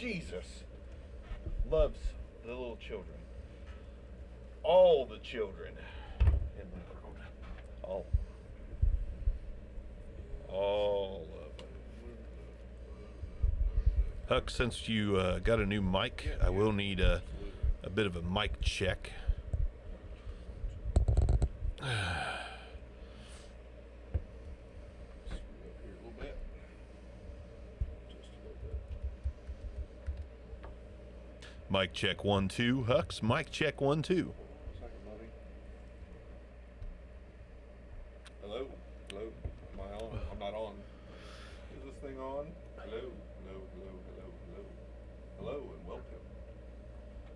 Jesus loves the little children. All the children in the world. All of them. Huck, since you got a new mic, I will need a bit of a mic check. Mic check 1 2. Hux, mic check 1 2. Hello? Hello? Am I on? I'm not on. Is this thing on? Hello? Hello? Hello? Hello? Hello? Hello and welcome.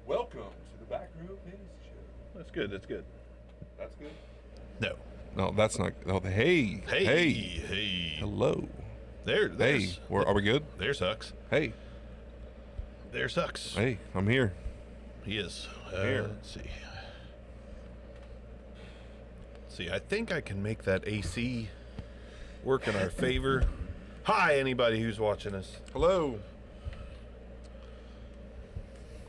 Welcome to the Back Row Fantasy Show. That's good. That's good. That's good? No. No, that's not. Oh, hey. Hey. Hello. There's. Hey. Are we good? There's Hux. Hey. There's Hux. Hey, I'm here. He is. Here. Let's see. See, I think I can make that AC work in our favor. Hi, anybody who's watching us. Hello.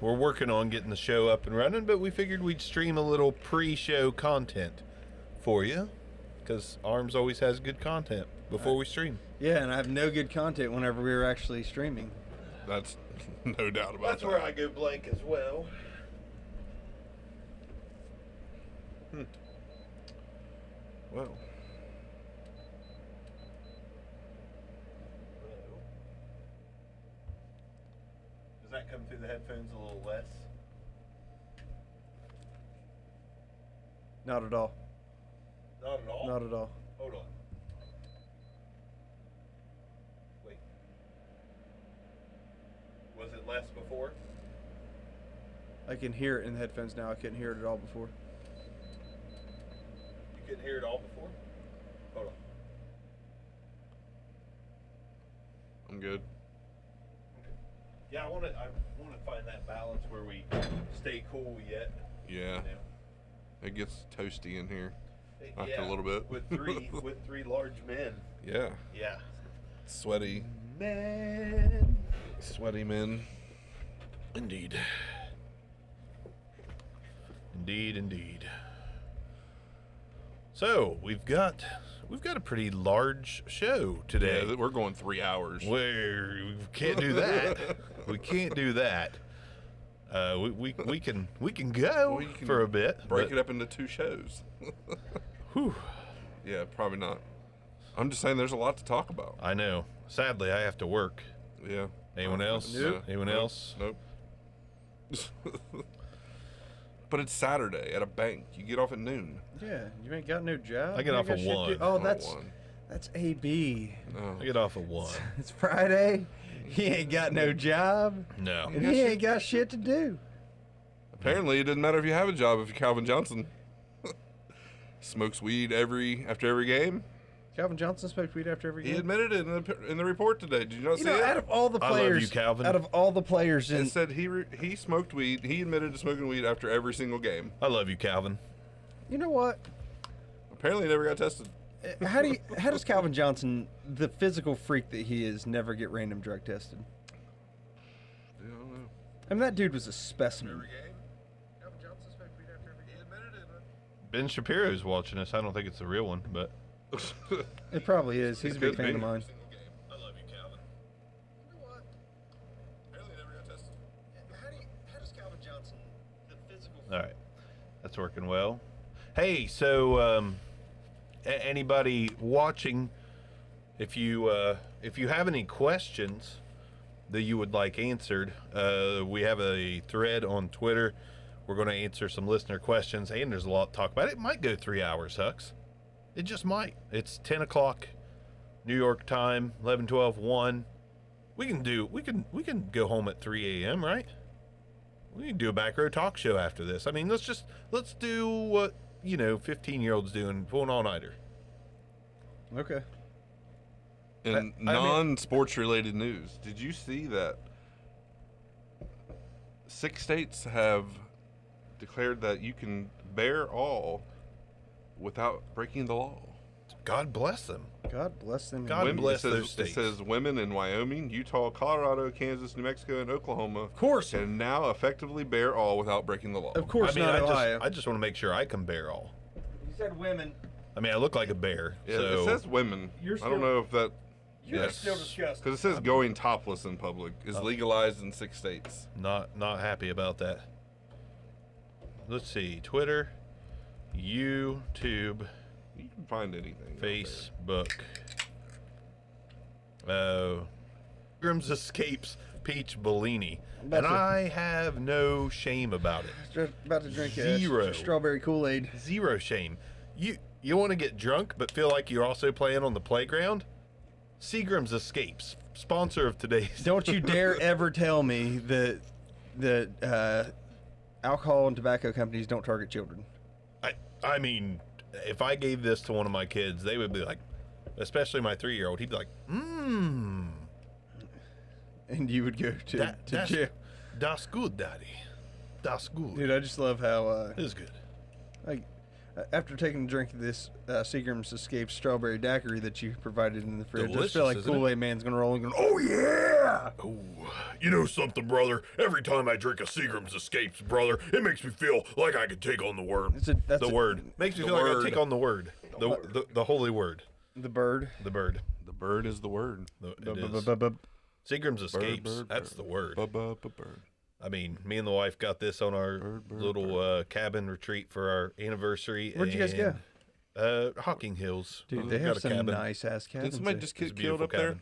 We're working on getting the show up and running, but we figured we'd stream a little pre-show content for you, because Arms always has good content before we stream. Yeah, and I have no good content whenever we're actually streaming. That's no doubt about That's that. where I go blank as well. Well. Does that come through the headphones a little less? Not at all. Not at all? Not at all. Hold on. Wait. Was it less before? I can hear it in the headphones now. I couldn't hear it at all before. You couldn't hear it all before? Hold on. I'm good. Yeah, I want to find that balance where we stay cool yet. Yeah. You know? It gets toasty in here after Yeah, a little bit. with three large men. Yeah. Yeah. Sweaty. Man. Sweaty men. Indeed. Indeed. So we've got a pretty large show today. Yeah, we're going 3 hours. We can't do that. We can't do that. We can go for a bit. Break it up into 2 shows. Whew. Yeah, probably not. I'm just saying there's a lot to talk about. I know. Sadly, I have to work. Yeah. Anyone else? Nope. Anyone Nope. else? Nope. But it's Saturday at a bank. You get off at noon. Yeah, you ain't got no job. I get You off got at shit to 1. do. Oh, Not that's one. AB. No. I get off at 1. It's Friday. He ain't got no job, No. and he ain't got shit to do. Apparently, it doesn't matter if you have a job if you're Calvin Johnson. Smokes weed after every game. Calvin Johnson smoked weed after every game. He admitted it in the report today. Did you not see You know, it? out of all the I love players, you, Calvin. out of all the players in, It said he smoked weed. He admitted to smoking weed after every single game. I love you, Calvin. you know what? Apparently, he never got tested. How does Calvin Johnson, the physical freak that he is, never get random drug tested? I don't know. I mean, that dude was a specimen. Ben Shapiro's watching us. I don't think it's the real one, but It probably is. He's a big Could fan be. of mine. I love you, Calvin. Apparently, he never got tested. How does Calvin Johnson, the physical? All right, that's working well. Hey, so anybody watching, if you have any questions that you would like answered, we have a thread on Twitter. We're going to answer some listener questions, and there's a lot to talk about. It might go 3 hours, Hux. It just might. It's 10 o'clock New York time, 11, 12, 1. We can go home at 3 a.m., right? We can do a back row talk show after this. I mean, let's do what, 15-year-olds do and pull an all-nighter. Okay. In I mean- non-sports related news, did you see that 6 states have declared that you can bear all without breaking the law? God bless them. God bless them. God Women- bless it says, those states. It says women in Wyoming, Utah, Colorado, Kansas, New Mexico, and Oklahoma Of course. can now effectively bear all without breaking the law. Of course, I mean, not Ohio. I just want to make sure I can bear all. You said women. I mean, I look like a bear. Yeah, so it says women. You're I still- don't know if that You're Yes. still disgusting. because it says going topless in public is legalized in 6 states. not happy about that. Let's see. Twitter, YouTube, You can find anything. out there. Facebook. Oh. Grimm's Escapes Peach Bellini. about And to- I have no shame about it. Just about to drink Zero. strawberry Kool-Aid. Zero shame. You want to get drunk but feel like you're also playing on the playground? Seagram's Escapes, sponsor of today's. Don't you dare ever tell me that alcohol and tobacco companies don't target children. I mean, if I gave this to one of my kids, they would be like, especially my 3-year-old, he'd be like, And you would go to that's jail. das good, daddy. Das good. Dude, I just love how It is good. like after taking a drink of this Seagram's Escape strawberry daiquiri that you provided in the fridge, I just feel like Delicious, isn't it? Kool-Aid Man's gonna roll and go, oh yeah! Oh, you know something, brother? Every time I drink a Seagram's Escapes, brother, it makes me feel like I could take on the word. That's The word. Makes me The feel like I word. take on the word. The holy word. The bird. The bird. The bird is the word. It is. Bu-bu-bu-bu-bu. Seagram's Escapes. bird, That's bird. the word. Bird. I mean, me and the wife got this on our Bird, little cabin retreat for our anniversary. Where'd you guys go? Hocking Hills. Dude, We they got have a some cabin. nice ass cabins. Did somebody there. just It's a get killed beautiful up there? cabin.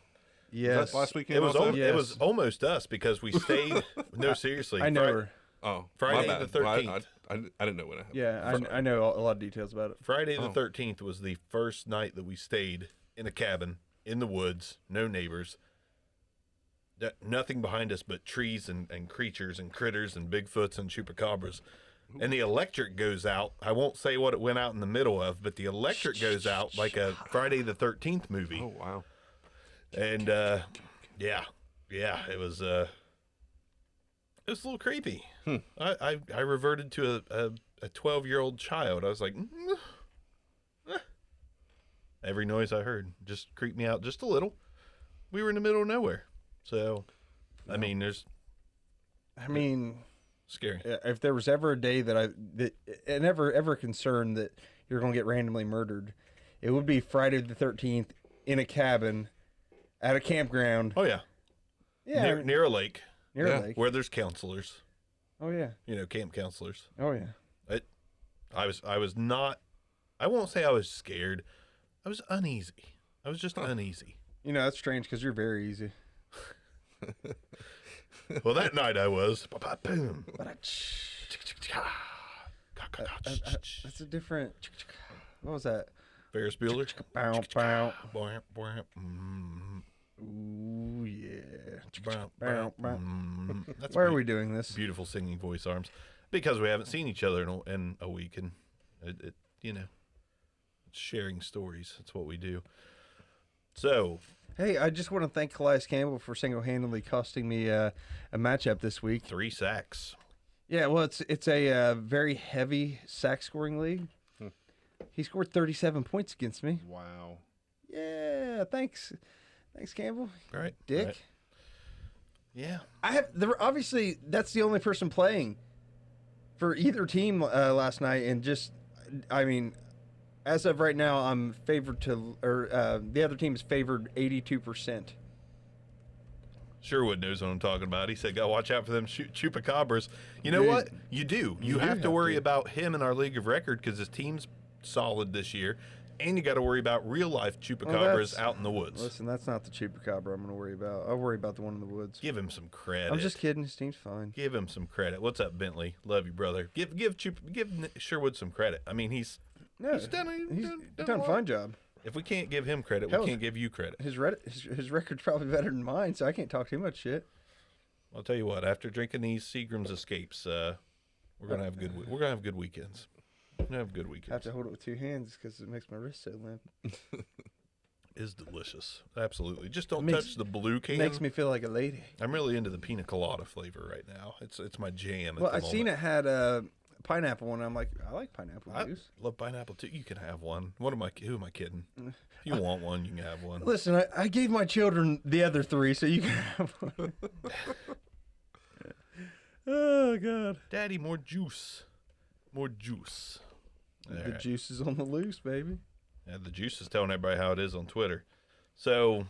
Yes. Was that last weekend? It was also? Yes. it was almost us because we stayed. No, seriously. I know her. Oh, Friday my the bad. Well, 13th. I didn't know when it happened. Yeah, I know a lot of details about it. Friday the Oh. 13th was the first night that we stayed in a cabin in the woods, no neighbors. Nothing behind us but trees and creatures and critters and Bigfoots and chupacabras. And the electric goes out. I won't say what it went out in the middle of, but the electric goes out like a Friday the 13th movie. Oh wow. And yeah, it was a little creepy. I reverted to a 12-year-old child. I was like, every noise I heard just creeped me out just a little. We were in the middle of nowhere, so I mean, there's I mean, scary. if there was ever a day and ever concerned that you're gonna get randomly murdered, it would be Friday the 13th in a cabin at a campground. Oh yeah, Yeah, near a lake near yeah. a lake. where there's counselors. Oh yeah. Camp counselors. Oh yeah. I was not. I won't say I was scared. I was uneasy. I was just uneasy. You know that's strange because you're very easy. Well, that night I was. Boom. That's a different. What was that? Ferris Bueller. Bow, bow. Mm, Ooh yeah. bow, Bow, bow. That's Why are we doing this? beautiful singing voice arms? Because we haven't seen each other in a week, and it it's sharing stories. That's what we do. So Hey, I just want to thank Calais Campbell for single-handedly costing me a matchup this week. 3 sacks. Yeah, well, it's a very heavy sack scoring league. He scored 37 points against me. Wow. Yeah, thanks, Campbell. Right, Dick. right. Yeah. Obviously that's the only person playing for either team last night, and just I mean, as of right now, I'm favored the other team is favored 82%. Sherwood knows what I'm talking about. He said, "Go watch out for them chupacabras." You know Dude, what? You do. You you have to have worry to. about him in our league of record because his team's solid this year, and you got to worry about real life chupacabras that's- out in the woods. Listen, that's not the chupacabra I'm going to worry about. I'll worry about the one in the woods. Give him some credit. I'm just kidding. His team's fine. Give him some credit. What's up, Bentley? Love you, brother. Give Sherwood some credit. I mean, he's No, He's done done a well. fine job. If we can't give him credit, Hell, we can't give you credit. His record's probably better than mine, so I can't talk too much shit. I'll tell you what. After drinking these Seagram's Escapes, we're gonna have good. We're gonna have good weekends. We're gonna have good I have weekends. to hold it with two hands because it makes my wrist so limp. Is delicious. Absolutely. Just don't Makes- touch the blue can. Makes me feel like a lady. I'm really into the pina colada flavor right now. It's my jam. Well, at I the seen moment. it had pineapple one. I'm like, I like pineapple I juice. love pineapple too. You can have one. Who am I kidding? If you want one, you can have one. Listen, I gave my children the other 3, so you can have one. Oh, God. Daddy, more juice. More juice. The All right. juice is on the loose, baby. Yeah, the juice is telling everybody how it is on Twitter. So,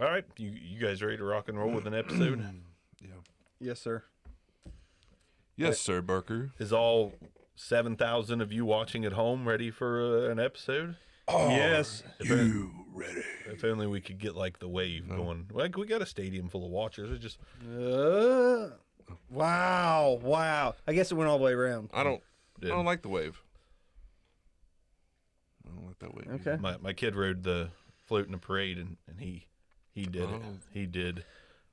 all right, you guys ready to rock and roll with an episode? Yeah. Yes, sir. Yes, sir, Barker. Is all 7,000 of you watching at home ready for an episode? Yes. Ready? If only we could get like the wave going. Like we got a stadium full of watchers. It just Wow. I guess it went all the way around. I don't did. like the wave. I don't like that wave. Okay. My kid rode the float in the parade and he did it. Oh. He did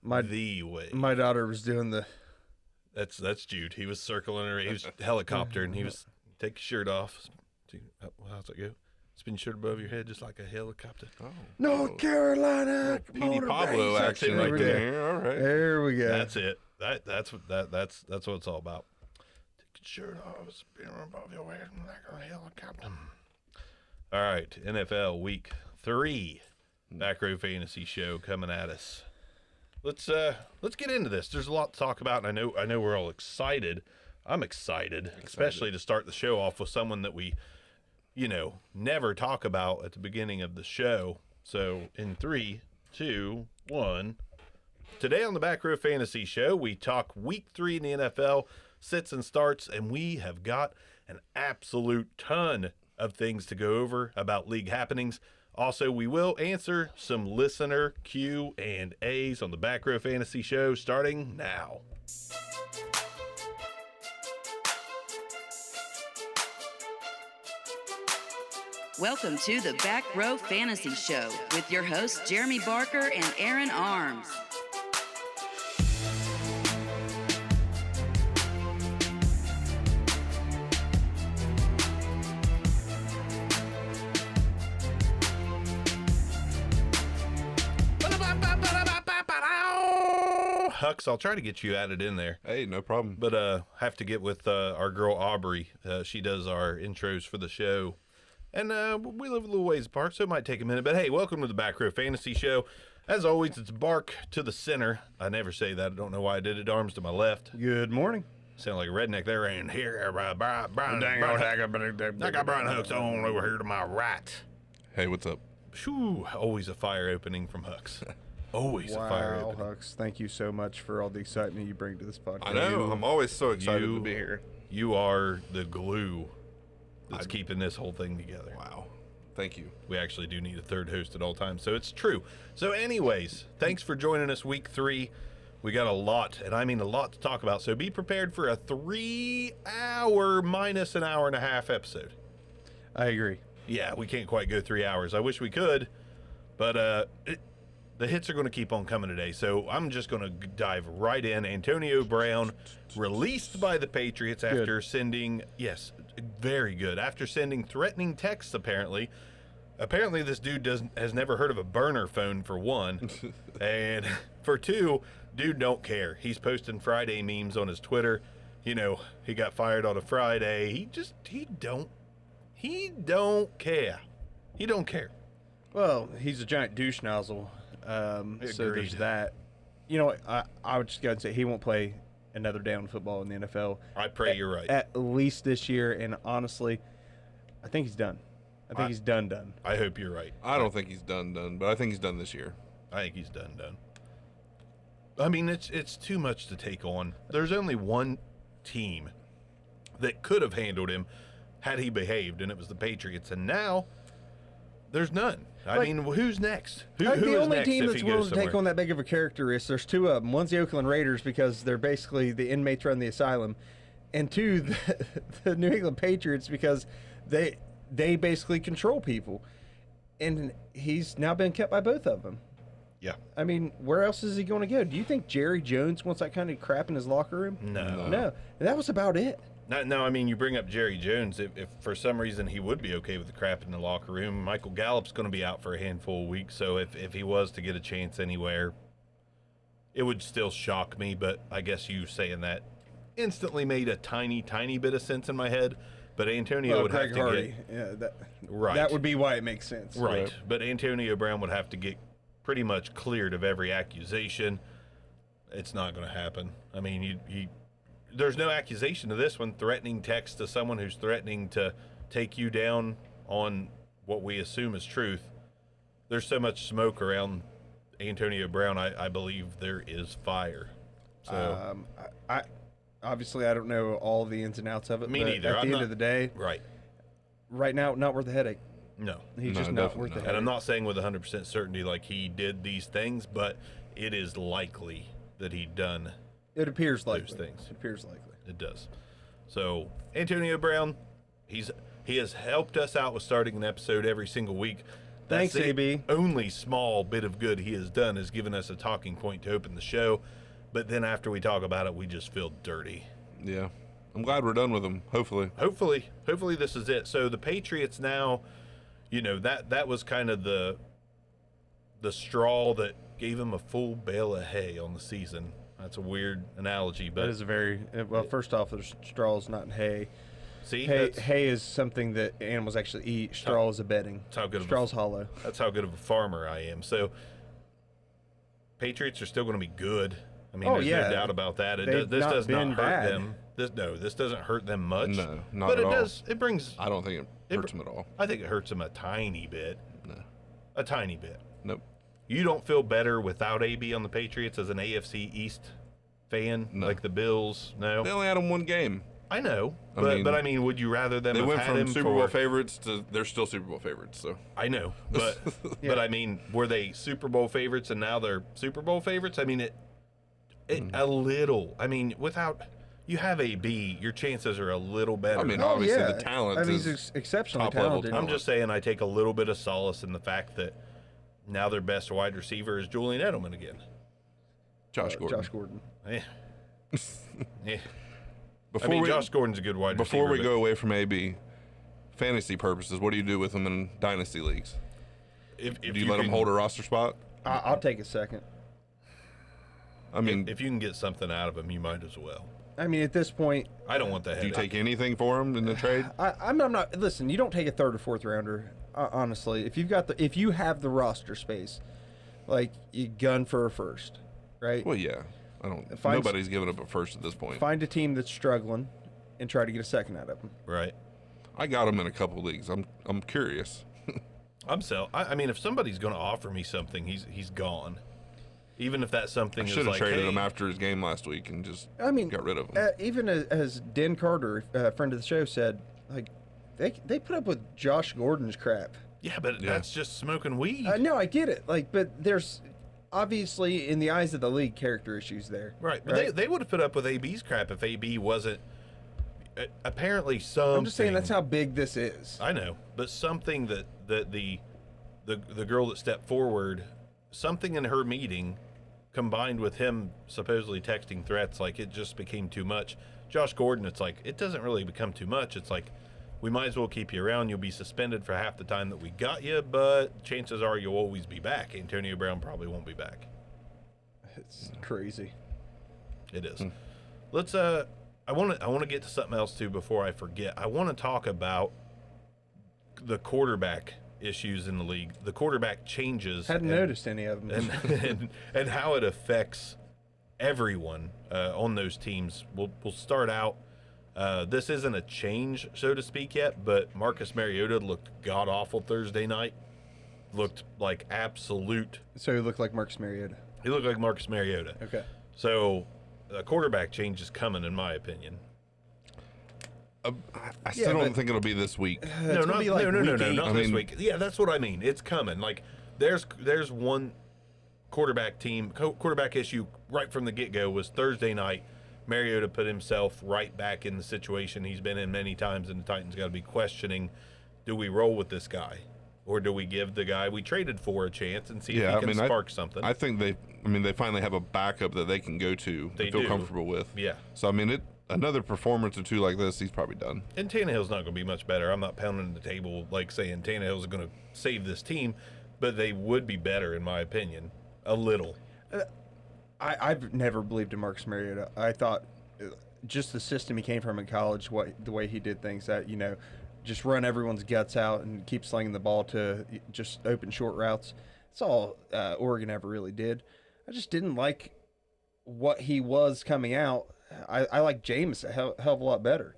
My the wave. my daughter was doing the. That's Jude. He was circling her. He was helicopter and he was take your shirt off. How's it go? Spin your shirt above your head just like a helicopter. Oh. North Carolina. Petey Pablo motivation. action There right we go. there. All right. There we go. That's it. That's what it's all about. Take your shirt off, spin above your head like a helicopter. All right, NFL Week 3, Back Row Fantasy Show coming at us. Let's get into this. There's a lot to talk about, and I know we're all excited. I'm excited, especially to start the show off with someone that we, never talk about at the beginning of the show. So in 3, 2, 1. Today on the Back Row Fantasy Show, we talk Week 3 in the NFL, sits and starts, and we have got an absolute ton of things to go over about league happenings. Also, we will answer some listener Q&As on the Back Row Fantasy Show starting now. Welcome to the Back Row Fantasy Show with your hosts Jeremy Barker and Aaron Arms. Hux, I'll try to get you added in there. Hey, no problem. But have to get with our girl Aubrey. She does our intros for the show. And we live a little ways apart, so it might take a minute. But hey, welcome to the Back Row Fantasy Show. As always, it's Bark to the center. I never say that. I don't know why I did it. Arms to my left. Good morning. Sound like a redneck there. And here, Brian I got Brian Hooks on over here to my right. Hey, what's up? Phew, always a fire opening from Hooks. Always a fire Wow, opening. Hux, thank you so much for all the excitement you bring to this podcast. I know. I'm always so excited you- to be here. You are the glue that's keeping this whole thing together. Wow. Thank you. We actually do need a third host at all times, so it's true. So anyways, thanks for joining us Week 3. We got a lot, and I mean a lot to talk about, so be prepared for a 3-hour minus an hour and a half episode. I agree. Yeah, we can't quite go 3 hours. I wish we could, but the hits are going to keep on coming today, so I'm just going to dive right in. Antonio Brown released by the Patriots after sending, yes, very good, after sending threatening texts, apparently. Apparently, this dude has never heard of a burner phone, for one, and for two, dude don't care. He's posting Friday memes on his Twitter. He got fired on a Friday. He don't care. He don't care. Well, he's a giant douche nozzle. So there's Agreed. that. I would just go and say he won't play another down football in the NFL. I pray you're right. At least this year, and honestly, I think he's done. I think he's done. I hope you're right. I don't think he's done, but I think he's done this year. I think he's done. I mean, it's too much to take on. There's only one team that could have handled him had he behaved, and it was the Patriots. And now there's none. I mean, who's next? Who the is only next team if that's he willing goes to take somewhere? on that big of a character is there's two of them. One's the Oakland Raiders because they're basically the inmates run the asylum, and two, the New England Patriots because they basically control people, and he's now been kept by both of them. Yeah. I mean, where else is he going to go? Do you think Jerry Jones wants that kind of crap in his locker room? No. No. That was about it. No, I mean, you bring up Jerry Jones. If for some reason he would be okay with the crap in the locker room, Michael Gallup's going to be out for a handful of weeks. So if he was to get a chance anywhere, it would still shock me. But I guess you saying that instantly made a tiny bit of sense in my head. But Antonio would Greg have to Hardy. get Yeah, right. that would be why it makes sense. right. But Antonio Brown would have to get pretty much cleared of every accusation. It's not going to happen. I mean, there's no accusation to this one. Threatening text to someone who's threatening to take you down on what we assume is truth. There's so much smoke around Antonio Brown. I believe there is fire. So I obviously I don't know all the ins and outs of it. Me but neither. At the end of the day, right now, not worth the headache. No. He's No, just not definitely worth the not. headache. And I'm not saying with 100% certainty like he did these things, but it is likely that he done. It appears likely. things. It appears likely. It does. So Antonio Brown, he has helped us out with starting an episode every single week. Thanks, the AB. only small bit of good he has done is given us a talking point to open the show. But then after we talk about it, we just feel dirty. Yeah. I'm glad we're done with them, hopefully. Hopefully this is it. So the Patriots now, that was kind of the straw that gave him a full bale of hay on the season. That's a weird analogy, but That is a very well. First off, there's straws, not hay. see, Hay is something that animals actually eat. Straw is a bedding. that's how good of a Straw's hollow. That's how good of a farmer I am. So, Patriots are still going to be good. I mean, Oh, there's yeah. no doubt about that. They've This not does not been hurt bad. them. This doesn't hurt them much. No, not but at it all. does. It brings. I don't think it hurts them at all. I think it hurts them a tiny bit. No. A tiny bit. Nope. You don't feel better without AB on the Patriots as an AFC East fan, No. like the Bills. No, They only had them one game. I know, I but mean, would you rather them They have went had from him Super for, Bowl favorites to they're still Super Bowl favorites. So I know, but Yeah. but I mean, were they Super Bowl favorites and now they're Super Bowl favorites? I mean, it a little. I mean, without you have AB, your chances are a little better. I mean, Oh, obviously yeah. the talent I mean, is he's exceptionally top level talented. I'm talent. just saying, I take a little bit of solace in the fact that now their best wide receiver is Julian Edelman again. Josh Gordon. Josh Gordon. Eh. Yeah. Before I mean, we Josh Gordon's a good wide receiver. before we but go away from AB, fantasy purposes, what do you do with them in dynasty leagues? if Do you let them can- hold a roster spot? I'll take a second. I mean, If you can get something out of him, you might as well. I mean, at this point, I don't want that. do you take anything for them in the trade? I'm not. Listen, you don't take a third or fourth rounder. Honestly, if you have the roster space, like you gun for a first, right? Well, yeah. I don't. Find- Nobody's giving up a first at this point. Find a team that's struggling, and try to get a second out of them. right. I got them in a couple leagues. I'm curious. I mean, if somebody's going to offer me something, he's gone. Even if that something I is should have like, traded hey, him after his game last week and just I mean, got rid of him. Even as Dan Carter, a friend of the show, said, like they put up with Josh Gordon's crap. Yeah, but Yeah. that's just smoking weed. No, I get it. Like, but there's obviously in the eyes of the league character issues there. Right, but right? they would have put up with AB's crap if AB wasn't apparently something. I'm just saying that's how big this is. I know, but something that the girl that stepped forward, something in her meeting, combined with him supposedly texting threats, like it just became too much. Josh Gordon, it's like it doesn't really become too much. It's like we might as well keep you around. You'll be suspended for half the time that we got you, but chances are you'll always be back. Antonio Brown probably won't be back. It's crazy. It is. Let's I want to get to something else too before I forget. I want to talk about the quarterback issues in the league. The quarterback changes. Hadn't noticed any of them. And how it affects everyone on those teams. We'll start out. This isn't a change, so to speak, yet, but Marcus Mariota looked god awful Thursday night. Looked like absolute. So he looked like Marcus Mariota. He looked like Marcus Mariota. Okay. So a quarterback change is coming, in my opinion. I still but- don't think it'll be this week. It's gonna be like no, week 8. not I this mean- week. Yeah, that's what I mean. It's coming. Like there's one quarterback issue right from the get-go was Thursday night. Mariota put himself right back in the situation he's been in many times, and the Titans got to be questioning, do we roll with this guy? Or do we give the guy we traded for a chance and see if he can spark something? I think they finally have a backup that they can go to They and feel do. comfortable with. Yeah. So I mean, another performance or two like this, he's probably done. And Tannehill's not going to be much better. I'm not pounding the table like saying Tannehill's going to save this team, but they would be better, in my opinion, a little. I've never believed in Marcus Mariota. I thought just the system he came from in college, the way he did things, that just run everyone's guts out and keep slinging the ball to just open short routes. That's all Oregon ever really did. I just didn't like what he was coming out. I like James a hell of a lot better.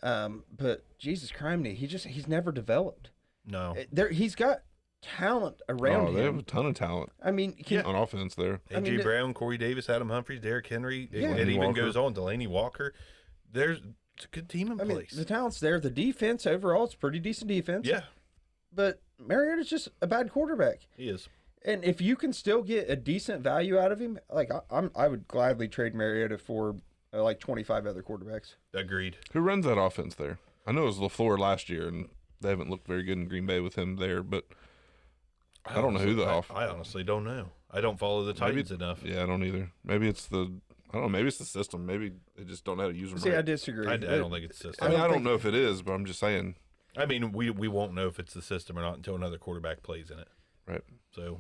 But Jesus criminy, he's never developed. No. He's got talent around him. They have a ton of talent I mean, on offense there. A.J. Brown, Corey Davis, Adam Humphries, Derrick Henry. Yeah. It even Walker. goes on. Delaney Walker. It's a good team in place. the talent's there. The defense overall, it's pretty decent defense. Yeah, But Mariota's just a bad quarterback. he is. And if you can still get a decent value out of him, like I would gladly trade Mariota for like 25 other quarterbacks. Agreed. Who runs that offense there? I know it was LaFleur last year, and they haven't looked very good in Green Bay with him there, but I don't know who the I honestly don't know. I don't follow the Titans enough. Yeah, I don't either. Maybe it's I don't know. Maybe it's the system. Maybe they just don't know how to use them. See, right. I disagree. I don't think it's the system. I don't know if it is, but I'm just saying. I mean, we won't know if it's the system or not until another quarterback plays in it. Right. So,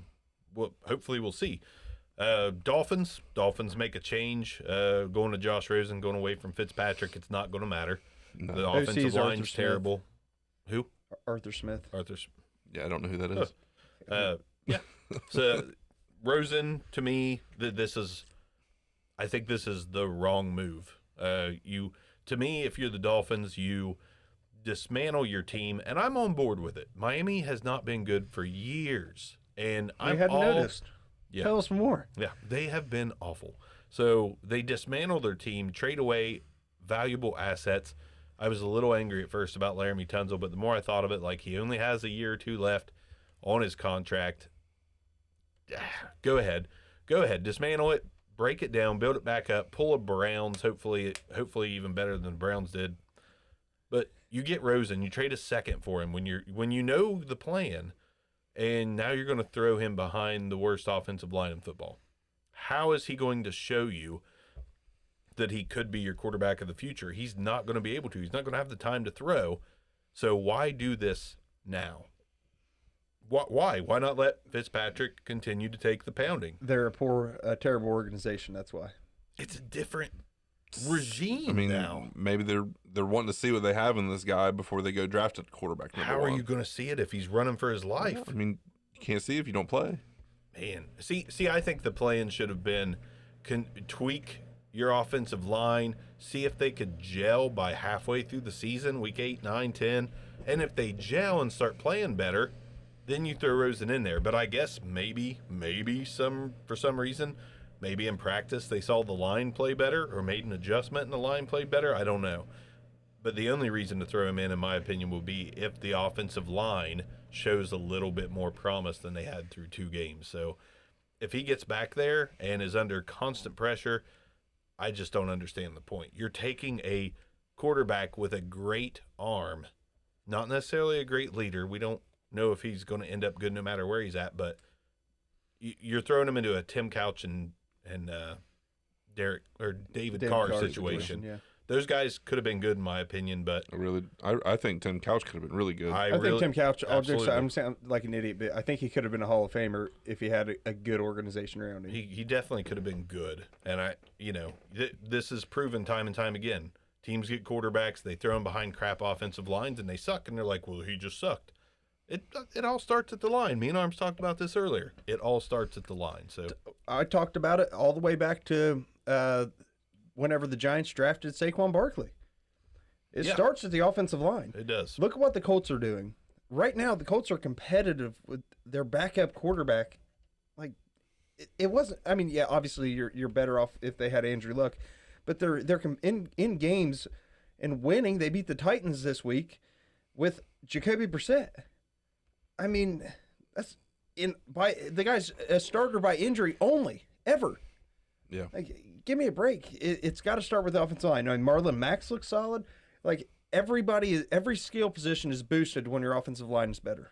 hopefully we'll see. Dolphins make a change. Going to Josh Rosen, going away from Fitzpatrick. It's not going to matter. No. The OC offensive is Arthur line's Smith. terrible. Who? Arthur Smith. Arthur's. Yeah, I don't know who that is. Yeah. So Rosen, to me, I think this is the wrong move. To me, if you're the Dolphins, you dismantle your team, and I'm on board with it. Miami has not been good for years, and I hadn't noticed. Yeah. Tell us more. Yeah, they have been awful. So they dismantle their team, trade away valuable assets. I was a little angry at first about Laramie Tunzel, but the more I thought of it, like he only has a year or two left on his contract. Go ahead, dismantle it, break it down, build it back up, pull a Browns, hopefully even better than the Browns did. But you get Rosen, you trade a second for him when you know the plan, and now you're going to throw him behind the worst offensive line in football. How is he going to show you that he could be your quarterback of the future? He's not going to be able to. He's not going to have the time to throw. So why do this now? Why? Why not let Fitzpatrick continue to take the pounding? They're a terrible organization. That's why. It's a different regime I mean, now. maybe they're wanting to see what they have in this guy before they go draft a quarterback. How are you going to see it if he's running for his life? I mean, you can't see if you don't play. Man, see, I think the plan should have been tweak your offensive line, see if they could gel by halfway through the season, week 8, 9, 10, and if they gel and start playing better, then you throw Rosen in there. But I guess maybe for some reason, maybe in practice they saw the line play better or made an adjustment and the line played better. I don't know. But the only reason to throw him in my opinion, will be if the offensive line shows a little bit more promise than they had through 2 games. So if he gets back there and is under constant pressure, I just don't understand the point. You're taking a quarterback with a great arm, not necessarily a great leader. We don't know if he's going to end up good no matter where he's at, but you're throwing him into a Tim Couch and David Carr situation. Yeah. Those guys could have been good in my opinion, but I think Tim Couch could have been really good. I think Tim Couch. absolutely. I'm saying like an idiot, but I think he could have been a Hall of Famer if he had a good organization around him. He definitely could have been good, and this is proven time and time again. Teams get quarterbacks, they throw them behind crap offensive lines, and they suck, and they're like, well, he just sucked. It all starts at the line. Me and Arms talked about this earlier. It all starts at the line. So I talked about it all the way back to whenever the Giants drafted Saquon Barkley. It starts at the offensive line. it does. Look at what the Colts are doing. Right now, the Colts are competitive with their backup quarterback. Like, it wasn't. I mean, yeah, obviously you're better off if they had Andrew Luck, but they're in games and winning. They beat the Titans this week with Jacoby Brissett. I mean, that's the guy's a starter by injury only ever. Yeah. Like, give me a break. It's got to start with the offensive line. I mean, Marlon Max looks solid. Like, every skill position is boosted when your offensive line is better.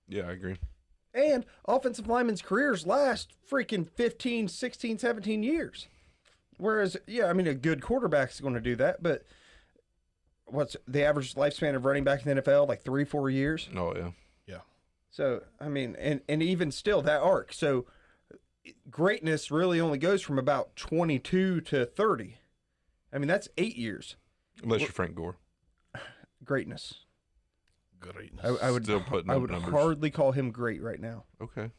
Yeah, I agree. And offensive linemen's careers last freaking 15, 16, 17 years. Whereas, yeah, I mean, a good quarterback's going to do that, but what's the average lifespan of running back in the NFL? Like 3-4 years? Oh, yeah. So, I mean, and even still, that arc. So, greatness really only goes from about 22 to 30. I mean, that's 8 years. Unless you're Frank Gore. Greatness. Greatness. I would Still putting I up would numbers. hardly call him great right now. Okay.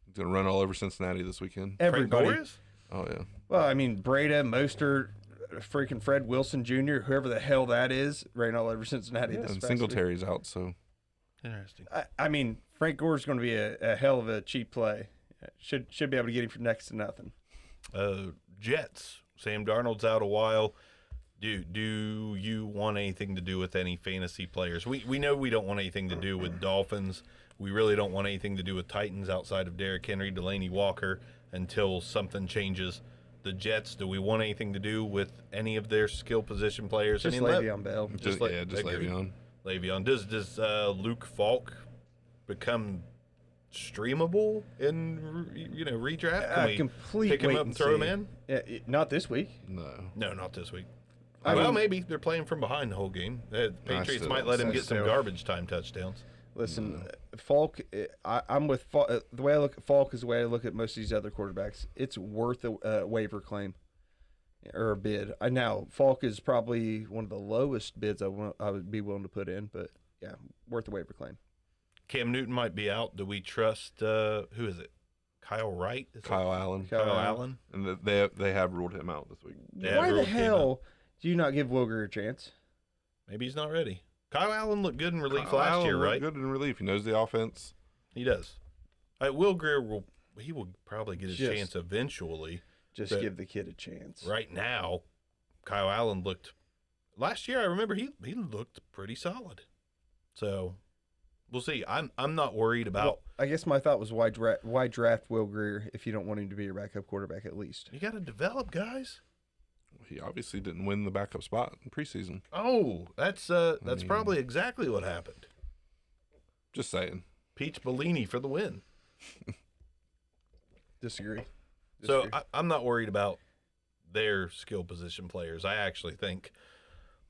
He's going to run all over Cincinnati this weekend. Frank Everybody. Gore is? Oh, yeah. Well, I mean, Breda, Mostert, freaking Fred Wilson Jr., whoever the hell that is, ran all over Cincinnati Yeah, this and past week. Singletary's out, so. Interesting. I mean, Frank Gore's going to be a hell of a cheap play. Should be able to get him for next to nothing. Jets. Sam Darnold's out a while. Do you want anything to do with any fantasy players? We know we don't want anything to do with Dolphins. We really don't want anything to do with Titans outside of Derrick Henry, Delaney Walker until something changes. The Jets, do we want anything to do with any of their skill position players? Just I mean, Le'Veon Bell. Just agreed. Le'Veon. Le'Veon. Does Luke Falk become streamable in redraft? Can we Complete pick him wait up and and throw him see. in? Yeah, not this week. No. No, not this week. I Well, mean- maybe they're playing from behind the whole game. The Patriots still might don't let him say get some so. garbage time touchdowns. Listen, Falk. I'm with Falk. The way I look at Falk is the way I look at most of these other quarterbacks. It's worth a waiver claim or a bid. Now Falk is probably one of the lowest bids I would be willing to put in, but yeah, worth a waiver claim. Cam Newton might be out. Do we trust who is it? Kyle Wright? Is it Kyle Allen. Kyle Kyle Allen. Allen? And they have ruled him out this week. Yeah, Why the ruled him hell do you not give Wilger a chance? Maybe he's not ready. Kyle Allen looked good in relief Kyle last Allen year, looked right? Good in relief. He knows the offense. He does. Will Greer will probably get his Just- chance eventually. Just But- give the kid a chance. Right now, Kyle Allen looked last year. I remember he looked pretty solid. So we'll see. I'm not worried about. Well, I guess my thought was why draft Will Greer if you don't want him to be your backup quarterback at least. You got to develop guys. He obviously didn't win the backup spot in preseason. Oh, that's mean- probably exactly what happened. Just saying. Peach Bellini for the win. Disagree. So I'm not worried about their skill position players. I actually think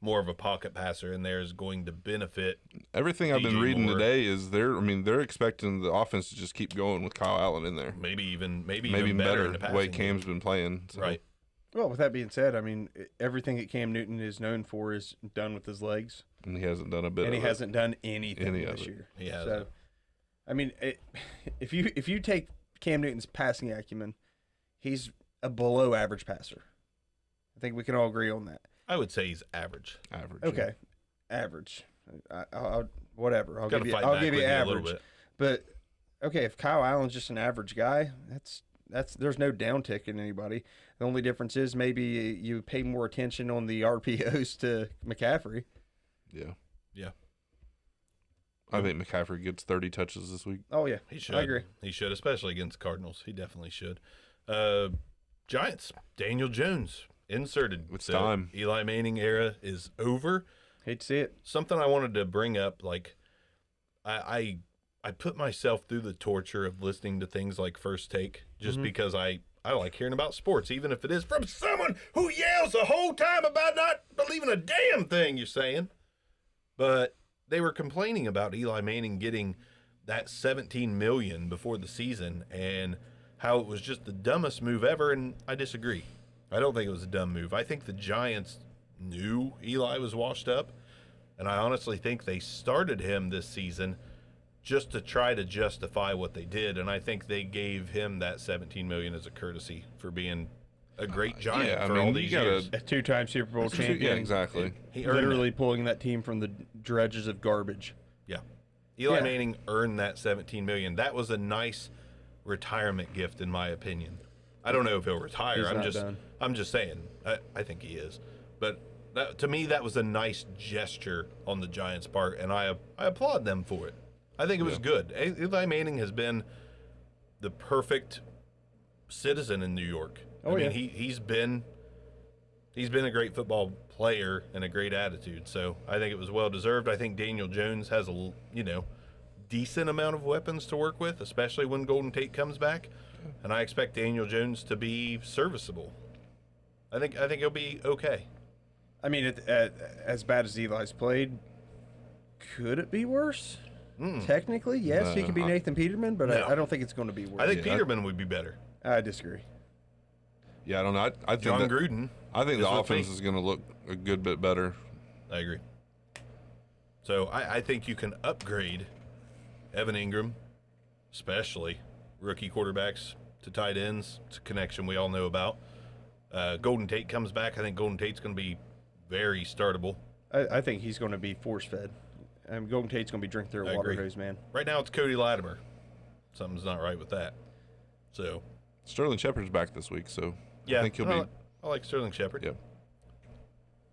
more of a pocket passer in there is going to benefit. Everything I've been DJ reading Moore. today is they're expecting the offense to just keep going with Kyle Allen in there. Maybe even Maybe better in the the way passing game. Cam's been playing. So. Right. Well, with that being said, I mean everything that Cam Newton is known for is done with his legs, And he hasn't done a bit and of he it. hasn't done anything Any of this it. year. He hasn't. So, I mean, if you take Cam Newton's passing acumen, he's a below average passer. I think we can all agree on that. I would say he's average. Average. Okay, average. I'll whatever. I'll Got to give you. fight I'll back give with you you a little average. bit. But okay, if Kyle Allen's just an average guy, that's there's no downtick in anybody. The only difference is maybe you pay more attention on the RPOs to McCaffrey. Yeah. Yeah. I think McCaffrey gets 30 touches this week. Oh yeah, He should. I agree. He should, especially against Cardinals. He definitely should. Giants. Daniel Jones inserted. It's The time. Eli Manning era is over. Hate to see it. Something I wanted to bring up, like I put myself through the torture of listening to things like First Take just because I like hearing about sports, even if it is from someone who yells the whole time about not believing a damn thing you're saying. But they were complaining about Eli Manning getting that $17 million before the season and how it was just the dumbest move ever, and I disagree. I don't think it was a dumb move. I think the Giants knew Eli was washed up, and I honestly think they started him this season just to try to justify what they did, and I think they gave him that $17 million as a courtesy for being a great Giant yeah, I for mean, all you these gotta- years. A two-time Super Bowl champion. Yeah, exactly. He earned Literally that. pulling that team from the dredges of garbage. Yeah. Eli Yeah. Manning earned that $17 million. That was a nice retirement gift, in my opinion. I don't know if he'll retire. He's not done. I'm just saying. I think he is. But to me, that was a nice gesture on the Giants' part, and I applaud them for it. I think it was good. Eli Manning has been the perfect citizen in New York. Oh, I mean, yeah. he's been a great football player and a great attitude. So I think it was well deserved. I think Daniel Jones has a decent amount of weapons to work with, especially when Golden Tate comes back. And I expect Daniel Jones to be serviceable. I think he'll be okay. I mean, as bad as Eli's played, could it be worse? Technically, yes, he No, could be Nathan Peterman, but No. I don't think it's going to be worse. I think Yeah, Peterman would be better. I disagree. Yeah, I don't know. I think John that, Gruden. I think is the with offense me. is going to look a good bit better. I agree. So I think you can upgrade Evan Ingram, especially rookie quarterbacks to tight ends. It's a connection we all know about. Golden Tate comes back. I think Golden Tate's going to be very startable. I think he's going to be force-fed. Golden Tate's going to be drinking through I a water agree. hose, man. Right now it's Cody Latimer. Something's not right with that. So, Sterling Shepard's back this week, so yeah, I think he'll be. I like Sterling Shepard. Yeah.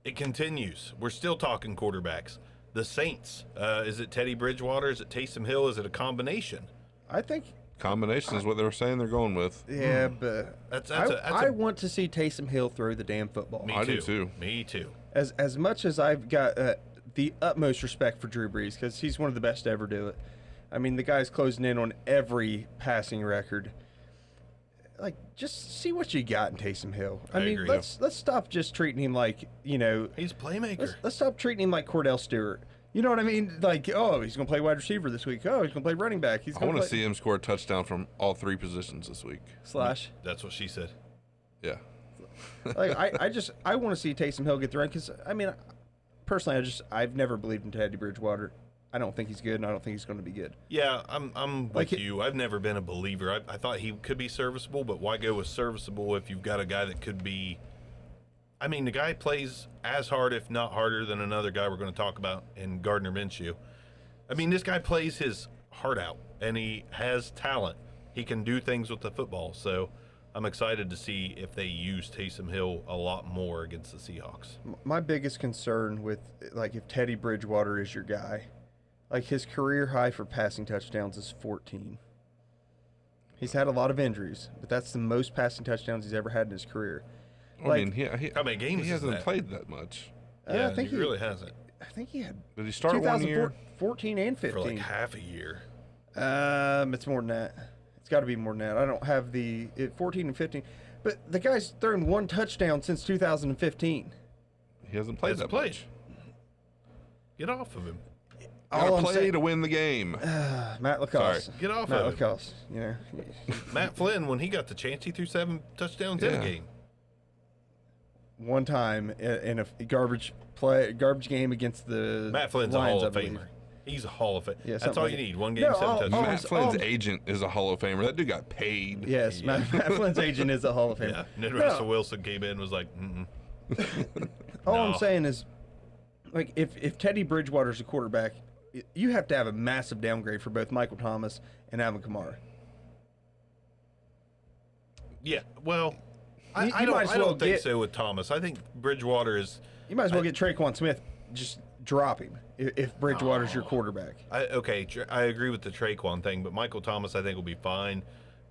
It continues. We're still talking quarterbacks. The Saints. Is it Teddy Bridgewater? Is it Taysom Hill? Is it a combination? I think, Combination is what they were saying they're going with. yeah, but I want to see Taysom Hill throw the damn football. Me I too. do too. Me too. As much as I've got the utmost respect for Drew Brees, because he's one of the best to ever do it. I mean, the guy's closing in on every passing record. Like, just see what you got in Taysom Hill. I mean, agree. let's stop just treating him like, He's a playmaker. let's stop treating him like Cordell Stewart. You know what I mean? Like, oh, he's going to play wide receiver this week. Oh, he's going to play running back. He's I going want to play see him score a touchdown from all three positions this week. slash. That's what she said. Yeah. Like, I want to see Taysom Hill get the run because, I mean, personally, I've never believed in Teddy Bridgewater. I don't think he's good, and I don't think he's going to be good. Yeah, I'm with Like you. I've never been a believer. I thought he could be serviceable, but why go with serviceable if you've got a guy that could be? I mean, the guy plays as hard, if not harder, than another guy we're going to talk about in Gardner Minshew. I mean, this guy plays his heart out, and he has talent. He can do things with the football. So I'm excited to see if they use Taysom Hill a lot more against the Seahawks. My biggest concern with, like, if Teddy Bridgewater is your guy, like, his career high for passing touchdowns is 14. He's had a lot of injuries, but that's the most passing touchdowns he's ever had in his career. I Like, mean, he How many games he is hasn't that? played that much. Yeah, I think he really hasn't. I think he had Did he start 1 year? 2014 and For 15. like half a year. It's more than that. It's got to be more than that. I don't have the 14 and 15, but the guy's thrown one touchdown since 2015. He hasn't played Hasn't that played. much. Get off of him. All Gotta I'm play saying- to win the game. Matt Lacoste. Sorry. Get off Matt of him. Lacoste. You know, Matt Flynn, when he got the chance, he threw 7 touchdowns in Yeah. a game. one time in a garbage game against the Matt Flynn's Lions, a Hall I of believe. Famer. He's a Hall of Famer. Yeah, That's something all like you it. need. One game, No, 7 all- touchdowns. all- Matt Flynn's um, agent is a Hall of Famer. That dude got paid. Yes, Yeah. Matt Flynn's agent is a Hall of Famer. Yeah. And then No, Russell Wilson came in and was like, all No. I'm saying is, like, if Teddy Bridgewater's a quarterback, you have to have a massive downgrade for both Michael Thomas and Alvin Kamara. yeah, well, You I might as don't well think get- so with Thomas. I think Bridgewater is. You might as well get Traquan Smith. Just drop him if Bridgewater's your quarterback. I agree with the Traquan thing, but Michael Thomas I think will be fine.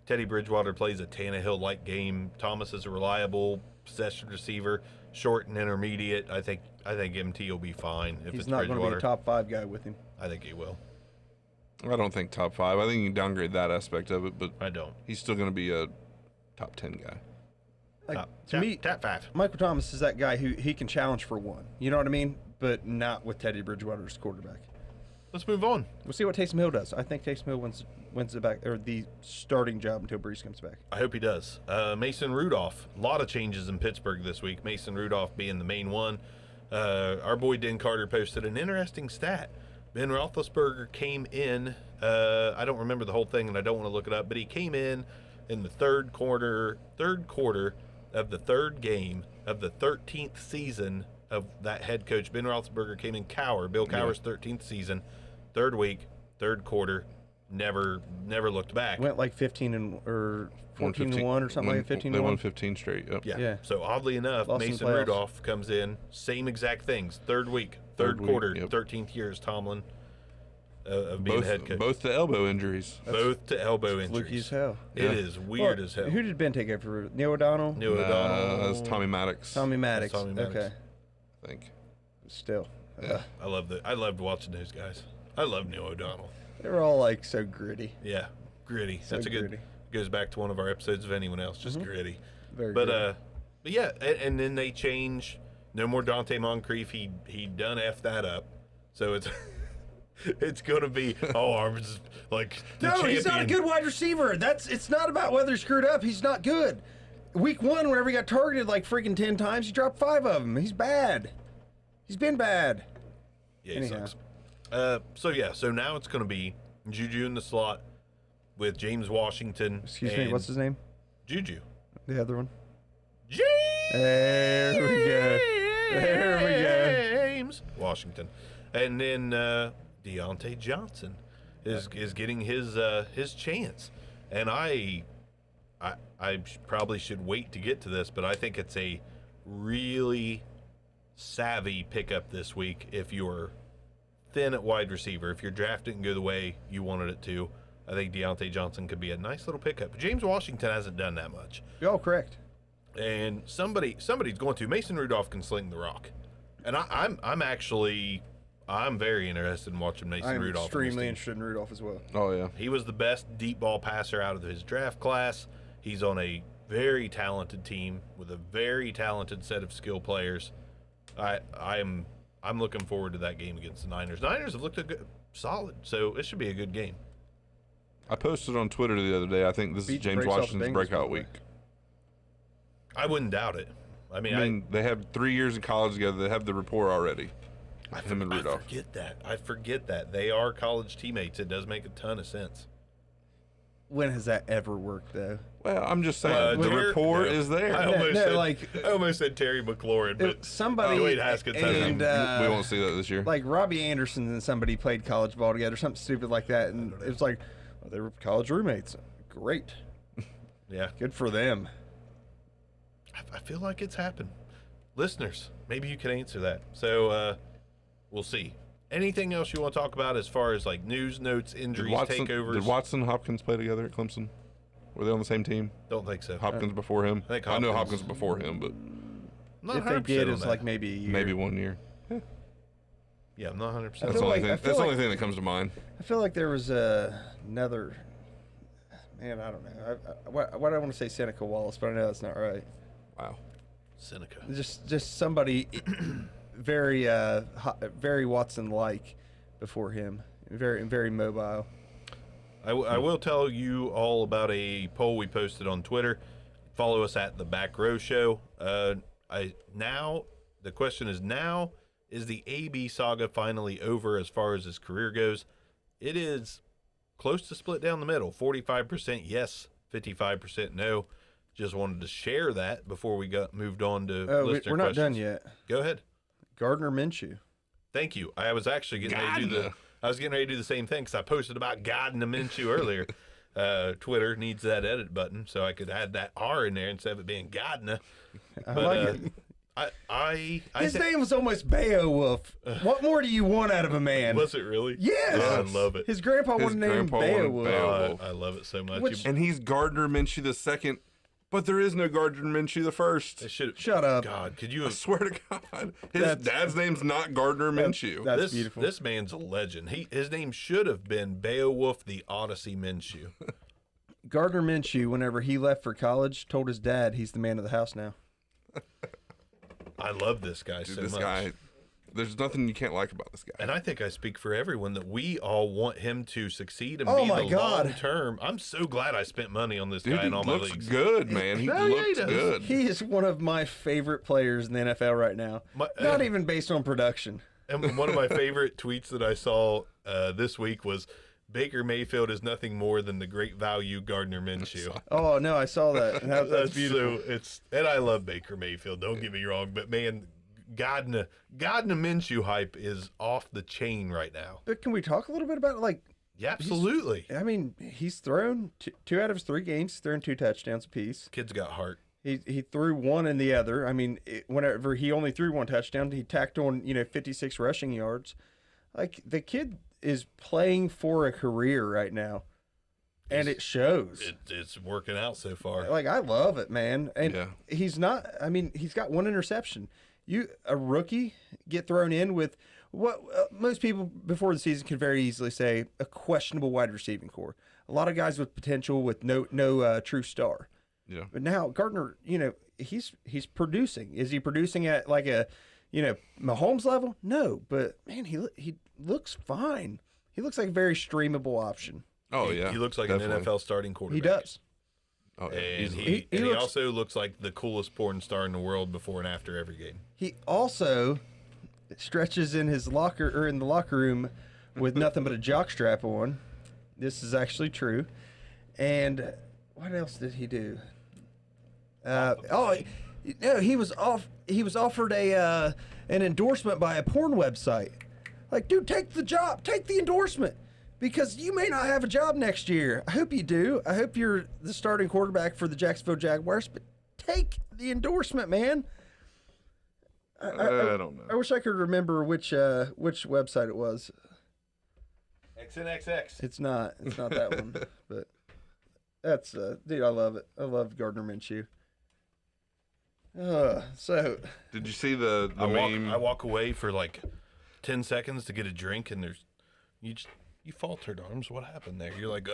Teddy Bridgewater plays a Tannehill-like game. Thomas is a reliable possession receiver, short and intermediate. I think MT will be fine if He's it's not going to Bridgewater. be a top 5 guy with him. I think he will. I don't think top 5. I think you can downgrade that aspect of it, but I don't. he's still going to be a top 10 guy. Like, to me, Tap 5. Michael Thomas is that guy who he can challenge for one. You know what I mean? But not with Teddy Bridgewater as quarterback. Let's move on. We'll see what Taysom Hill does. I think Taysom Hill wins the back or the starting job until Brees comes back. I hope he does. Mason Rudolph. A lot of changes in Pittsburgh this week. Mason Rudolph being the main one. Our boy Den Carter posted an interesting stat. Ben Roethlisberger came in. I don't remember the whole thing, and I don't want to look it up, but he came in the third quarter of the third game of the 13th season of that head coach. Ben Roethlisberger came in Bill Cowher's 13th season, third week, third quarter. Never looked back. Went like 14 or 1 or something like 15 They to 1. won 15 straight. Yep. Yeah. So oddly enough, Lost in Mason playoffs. Rudolph comes in, same exact things. Third week, third Third quarter, week, yep. 13th year is Tomlin of being Both, head coach. both the elbow injuries. Both to elbow Fluky injuries. as hell. It Yeah. is weird Well, as hell. Who did Ben take over? Neil O'Donnell? Neil O'Donnell. That's Tommy Maddox. Tommy Maddox. Tommy Maddox. Okay. I think. Still. Yeah. I loved watching those guys. I love Neil O'Donnell. They were all like so gritty. Yeah, gritty. So That's a good. gritty. Goes back to one of our episodes of anyone else. Just gritty. Very But gritty. but yeah, and then they change. No more Dante Moncrief. He done f that up. So it's it's gonna be Arvin's like the No, champion. he's not a good wide receiver. It's not about whether he screwed up. He's not good. week 1, whenever he got targeted like freaking 10 times, he dropped 5 of them. He's bad. He's been bad. Yeah, he Anyhow. sucks. So now it's going to be Juju in the slot with James Washington. Excuse me, and what's his name? Juju. The other one. James. There we go. There we go. James Washington, and then Deontay Johnson is getting his chance, and I probably should wait to get to this, but I think it's a really savvy pickup this week if you're thin at wide receiver. If your draft didn't go the way you wanted it to, I think Deontay Johnson could be a nice little pickup. James Washington hasn't done that much. You're all correct. And somebody's going to. Mason Rudolph can sling the rock, and I'm very interested in watching Mason I'm Rudolph. extremely interested in Rudolph as well. Oh yeah. He was the best deep ball passer out of his draft class. He's on a very talented team with a very talented set of skill players. I'm looking forward to that game against the Niners. Niners have looked solid, so it should be a good game. I posted on Twitter the other day. I think this is Beat the James brakes off the Washington's Bengals, by the breakout way. week. I wouldn't doubt it. I mean, They have 3 years in college together. They have the rapport already. Him and Rudolph. I forget that. They are college teammates. It does make a ton of sense. When has that ever worked, though? Well, I'm just saying the rapport is there. I almost said Terry McLaurin, but somebody Wade Haskins has and him. We won't see that this year. like Robbie Anderson and somebody played college ball together, something stupid like that, and it was like, oh, they were college roommates. Great, Yeah. good for them. I feel like it's happened. Listeners, maybe you can answer that. So we'll see. Anything else you want to talk about as far as like news, notes, injuries, takeovers? Did Watson and Hopkins play together at Clemson? Were they on the same team? Don't think so. Hopkins before him? I think I know Hopkins- Hopkins before him, but Not If they 100% did, on it was that. like maybe a year. maybe 1 year. Yeah, I'm not 100%. That's feel the only like- thing. I feel That's the only like- thing that comes to mind. I feel like there was another. Man, I don't know. Why do I want to say Seneca Wallace, but I know that's not right. Wow. Seneca. Just somebody very very Watson-like before him. Very mobile. I will tell you all about a poll we posted on Twitter. Follow us at the Back Row Show. The question is now, is the AB saga finally over as far as his career goes? It is close to split down the middle. 45% yes, 55% no. Just wanted to share that before we moved on to listener We're not questions. done yet. Go ahead. Gardner Minshew. Thank you. I was actually getting ready to do the same thing because I posted about God and the Minshew earlier. Twitter needs that edit button, so I could add that R in there instead of it being Godna. I But like it. His name was almost Beowulf. What more do you want out of a man? Was it really? Yes. Oh, I love it. His grandpa His wanted to name him grandpa wanted Beowulf. Beowulf. I love it so much. Which- And he's Gardner Minshew the second, but there is no Gardner Minshew the first. They should Shut up. God, could you I have? swear to God, his That's- dad's name's not Gardner Minshew. That's This beautiful. This man's a legend. His name should have been Beowulf the Odyssey Minshew. Gardner Minshew, whenever he left for college, told his dad he's the man of the house now. I love this guy Dude, so this much. guy, there's nothing you can't like about this guy. And I think I speak for everyone that we all want him to succeed and Oh be my the God. long term. I'm so glad I spent money on this Dude, guy he in all my looks leagues. good, man. He Oh, yeah, he looks does. good. He is one of my favorite players in the NFL right now. Not even based on production. And one of my favorite tweets that I saw this week was Baker Mayfield is nothing more than the great value Gardner Minshew. Oh no, I saw that. That's beautiful. And I love Baker Mayfield. Don't get me wrong, but man, Gardner Minshew hype is off the chain right now. But can we talk a little bit about like? Yeah, absolutely. I mean, he's thrown two out of his 3 games. He's thrown 2 touchdowns apiece. Kid's got heart. He threw 1 in the other. I mean, whenever he only threw 1 touchdown, he tacked on 56 rushing yards. Like the kid is playing for a career right now, and it shows. It's working out so far. Like I love it, man. And Yeah. he's not. I mean, he's got 1 interception. A rookie get thrown in with what most people before the season could very easily say a questionable wide receiving core. A lot of guys with potential with no true star. Yeah. But now Gardner, he's producing. Is he producing at like a, Mahomes level? No, but man, he looks fine. He looks like a very streamable option. Oh yeah. He looks like definitely. an NFL starting quarterback. He does. Oh, yeah, And easily. he looks- also looks like the coolest porn star in the world before and after every game. He also stretches in his locker or in the locker room with nothing but a jock strap on. This is actually true. And what else did he do? He was offered an endorsement by a porn website. Like, dude, take the job, take the endorsement, because you may not have a job next year. I hope you do. I hope you're the starting quarterback for the Jacksonville Jaguars, but take the endorsement, man. I don't know. I wish I could remember which website it was. XNXX. It's not that one, but that's dude. I love it. I love Gardner Minshew. So Did you see the I meme? walk away for like 10 seconds to get a drink, and you faltered, Arms. What happened there? You're like,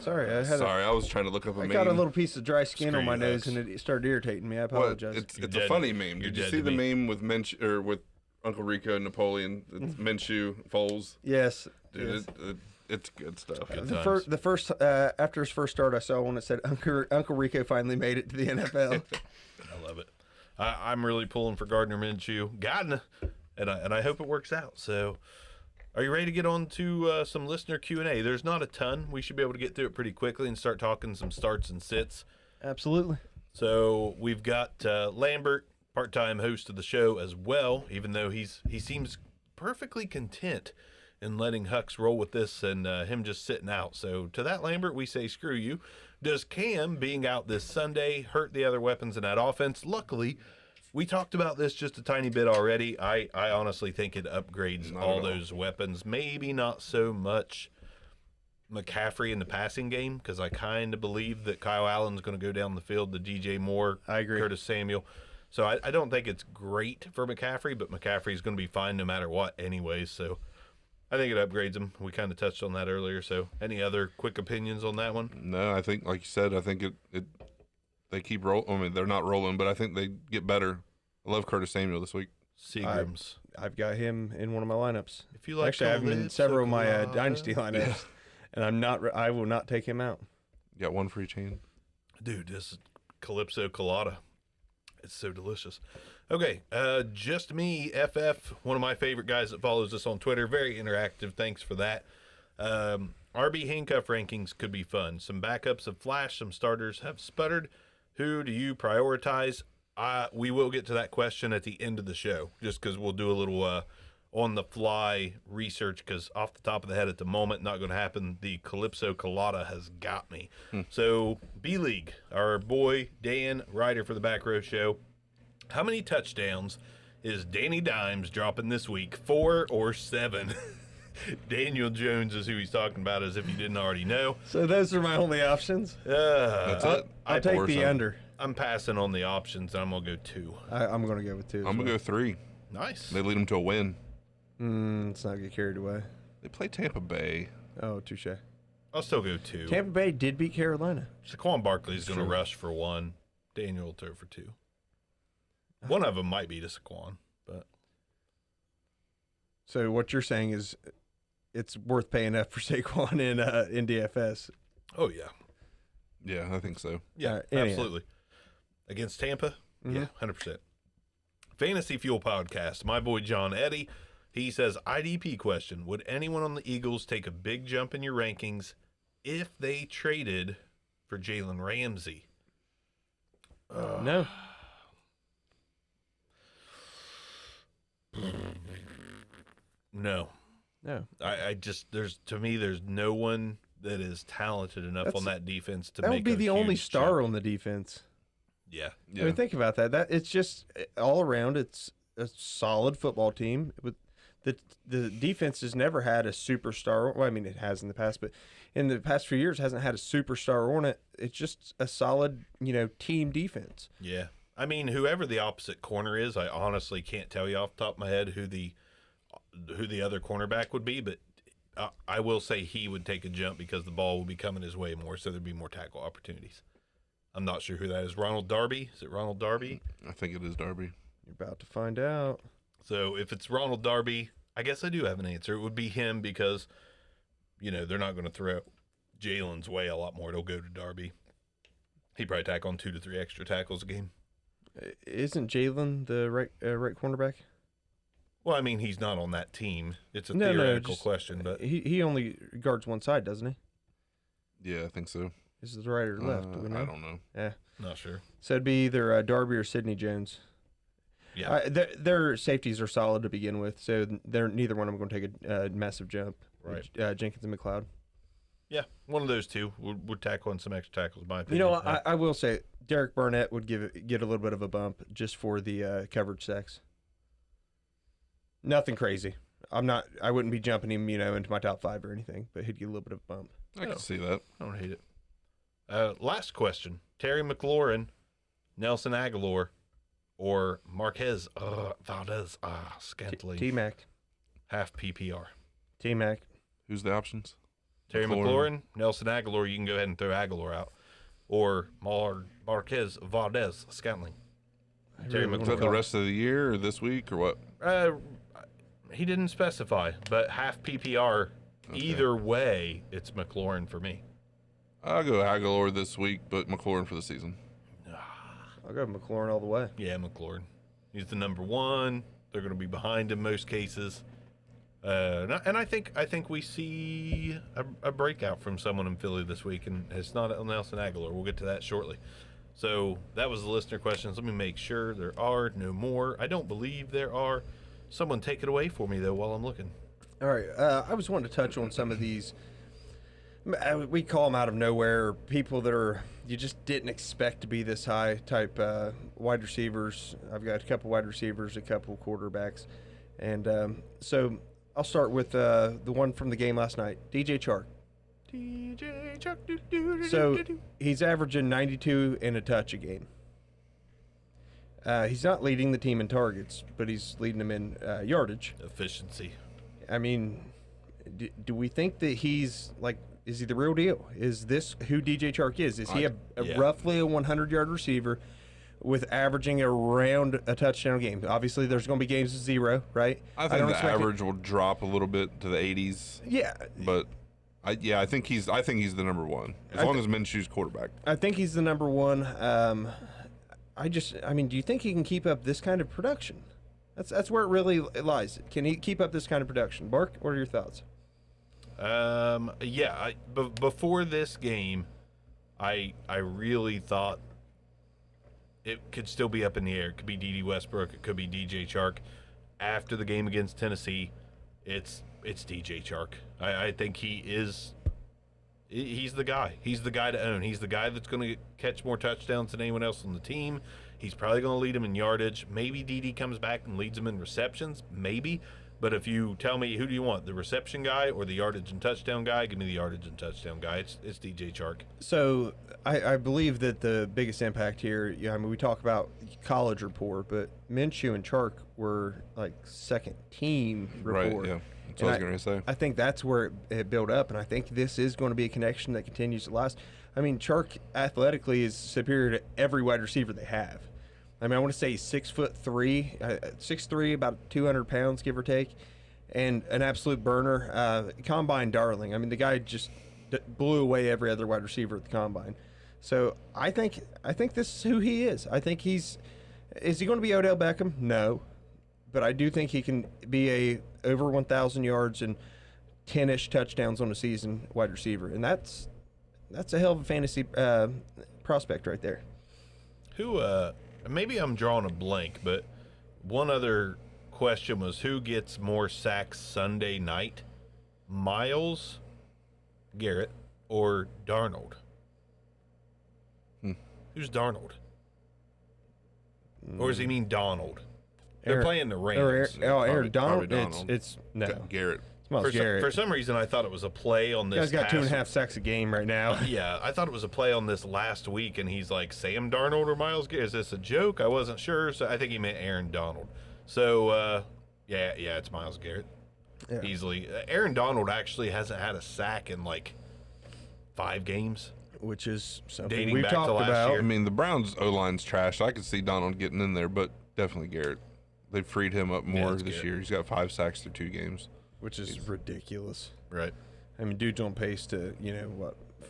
sorry, I was trying to look up a I meme. got a little piece of dry skin Screw on my you, nose, X. and it started irritating me. I Well, apologize. it's You're a dead. funny meme. You're Did you dead see to the me. meme with with Uncle Rico, Napoleon, Minshew, Foles? Yes, Dude, yes. it's good stuff. Good. The first after his first start, I saw one that said Uncle Rico finally made it to the NFL. I love it. I'm really pulling for Gardner Minshew. And I hope it works out. So, are you ready to get on to some listener Q&A? There's not a ton. We should be able to get through it pretty quickly and start talking some starts and sits. Absolutely. So we've got Lambert, part-time host of the show as well, even though he seems perfectly content in letting Hux roll with this and him just sitting out. So to that, Lambert, we say screw you. Does Cam being out this Sunday hurt the other weapons in that offense? Luckily, we talked about this just a tiny bit already. I honestly think it upgrades Not all at all. those weapons. Maybe not so much McCaffrey in the passing game, because I kind of believe that Kyle Allen's going to go down the field to DJ Moore, I agree. Curtis Samuel. So I don't think it's great for McCaffrey, but McCaffrey's going to be fine no matter what anyways. So I think it upgrades him. We kind of touched on that earlier. So any other quick opinions on that one? No, I think, like you said, I think they keep rolling. I mean, they're not rolling, but I think they get better. I love Curtis Samuel this week. Seagram's. I've got him in one of my lineups. If you like Actually, I have him in Calypso several of my Colada. dynasty lineups, and I will not take him out. You got one for each hand. Dude, this is Calypso Colada. It's so delicious. Okay, Just Me, FF, one of my favorite guys that follows us on Twitter. Very interactive. Thanks for that. RB handcuff rankings could be fun. Some backups have flashed. Some starters have sputtered. Who do you prioritize? We will get to that question at the end of the show, just because we'll do a little on-the-fly research, because off the top of the head at the moment, not going to happen. The Calypso Colada has got me. So, B-League, our boy Dan, writer for the Back Row Show. How many touchdowns is Danny Dimes dropping this week? 4 or 7? Daniel Jones is who he's talking about, as if you didn't already know. So those are my only options. That's it. I'll take Or the something. under. I'm passing on the options. I'm going to go 2. I'm going to go with 2. I'm going to go 3. Nice. They lead them to a win. Let's not get carried away. They play Tampa Bay. Oh, touche. I'll still go 2. Tampa Bay did beat Carolina. Saquon Barkley's going to True. rush for 1. Daniel will throw for 2. One of them might be to Saquon, but So what you're saying is it's worth paying up for Saquon in DFS. oh yeah, Yeah, I think so. yeah, anyhow. absolutely. Against Tampa, yeah, 100%. Fantasy Fuel Podcast. My boy John Eddy, he says IDP question: would anyone on the Eagles take a big jump in your rankings if they traded for Jalen Ramsey? No. No. No. I just there's no one that is talented enough on that defense to That make would be a the only huge star jump. on the defense. Yeah. Yeah. I mean, think about that. That it's just all around. It's a solid football team. With the defense has never had a superstar. Well, I mean, it has in the past, but in the past few years, hasn't had a superstar on it. It's just a solid, team defense. Yeah. I mean, whoever the opposite corner is, I honestly can't tell you off the top of my head who the other cornerback would be, but I will say he would take a jump because the ball will be coming his way more, so there'd be more tackle opportunities. I'm not sure who that is. Ronald Darby? Is it Ronald Darby? I think it is Darby. You're about to find out. So if it's Ronald Darby, I guess I do have an answer. It would be him because, they're not going to throw Jalen's way a lot more. It'll go to Darby. He'd probably tack on 2 to 3 extra tackles a game. Isn't Jalen the right cornerback? Well, I mean, he's not on that team. It's a No, theoretical just- question, but He only guards one side, doesn't he? Yeah, I think so. Is it the right or left? Do we know? I don't know. Yeah. not sure. So it'd be either Darby or Sidney Jones. Yeah, Their safeties are solid to begin with, so neither one of them going to take a massive jump. Right. Jenkins and McLeod. yeah, one of those two would tack on some extra tackles, in my You opinion. know, I will say Derek Barnett would get a little bit of a bump just for the coverage sacks. Nothing crazy. I wouldn't be jumping him, into my top 5 or anything, but he'd get a little bit of a bump. I can see that. I don't hate it. Last question: Terry McLaurin, Nelson Aguilar, or Marquez Valdez Scantling, T-Mac. half PPR. T-Mac. Who's the options? Terry McLaurin. McLaurin, Nelson Aguilar. You can go ahead and throw Aguilar out, or Marquez Valdez Scantling. Terry really Is that the McLaurin. rest of the year or this week or what? He didn't specify, but half PPR. Okay. Either way, it's McLaurin for me. I'll go Aguilar this week, but McLaurin for the season. I'll go McLaurin all the way. Yeah, McLaurin. He's the number 1. They're going to be behind in most cases. And I think we see a breakout from someone in Philly this week, and it's not Nelson Aguilar. We'll get to that shortly. So that was the listener questions. Let me make sure there are no more. I don't believe there are. Someone take it away for me, though, while I'm looking. All right. I was wanting to touch on some of these. We call them out of nowhere, people that you just didn't expect to be this high type wide receivers. I've got a couple wide receivers, a couple quarterbacks. And so I'll start with the one from the game last night, DJ Chark. DJ Chuck. So he's averaging 92 and a touch a game. He's not leading the team in targets, but he's leading them in yardage. Efficiency. I mean, do we think that he's like, is he the real deal? Is this who DJ Chark is? Is he yeah. roughly a 100-yard receiver with averaging around a touchdown a game? Obviously, there's going to be games of 0, right? I think don't the expect it- average will drop a little bit to the 80s, Yeah, but I think he's the number 1 as long as Minshew's quarterback. I think he's the number 1. I mean, do you think he can keep up this kind of production? That's where it really lies. Can he keep up this kind of production? Bark, what are your thoughts? Yeah. Before this game, I really thought it could still be up in the air. It could be D.D. Westbrook. It could be DJ Chark. After the game against Tennessee, it's DJ Chark. I think he's the guy. He's the guy to own. He's the guy that's going to catch more touchdowns than anyone else on the team. He's probably going to lead him in yardage. Maybe D.D. comes back and leads him in receptions. Maybe. But if you tell me, who do you want, the reception guy or the yardage and touchdown guy? Give me the yardage and touchdown guy. It's DJ Chark. So I believe that the biggest impact here, I mean, we talk about college rapport, but Minshew and Chark were like second team rapport. Right, yeah. That's what I was going to say. I think that's where it built up, and I think this is going to be a connection that continues to last. I mean, Chark athletically is superior to every wide receiver they have. I mean, I want to say he's 6'3", 6'3", about 200 pounds, give or take, and an absolute burner. Combine darling. I mean, the guy just blew away every other wide receiver at the combine. So I think this is who he is. I think is he going to be Odell Beckham? No, but I do think he can be a over 1,000 yards and 10-ish touchdowns on a season wide receiver, and that's a hell of a fantasy prospect right there. Who, maybe I'm drawing a blank, but one other question was who gets more sacks Sunday night? Myles Garrett or Darnold? Who's Darnold? Or does he mean Donald? They're Aaron- playing the Or Rams. Aaron Probably Donald? Donald. It's no. Garrett. It's Myles For Garrett. some reason, I thought it was a play on this. Guy's got past- 2.5 sacks a game right now. Yeah, I thought it was a play on this last week, and he's like Sam Darnold or Myles Garrett. Is this a joke? I wasn't sure, so I think he meant Aaron Donald. So, yeah, it's Myles Garrett. Yeah. Easily. Aaron Donald actually hasn't had a sack in like 5 games. Which is something Dating we've back to talked last about. year. I mean, the Browns O-line's trash. I could see Donald getting in there, but definitely Garrett. They freed him up more it's this Garrett. year. He's got 5 sacks through 2 games. Which is ridiculous. Right. I mean, dude's on pace to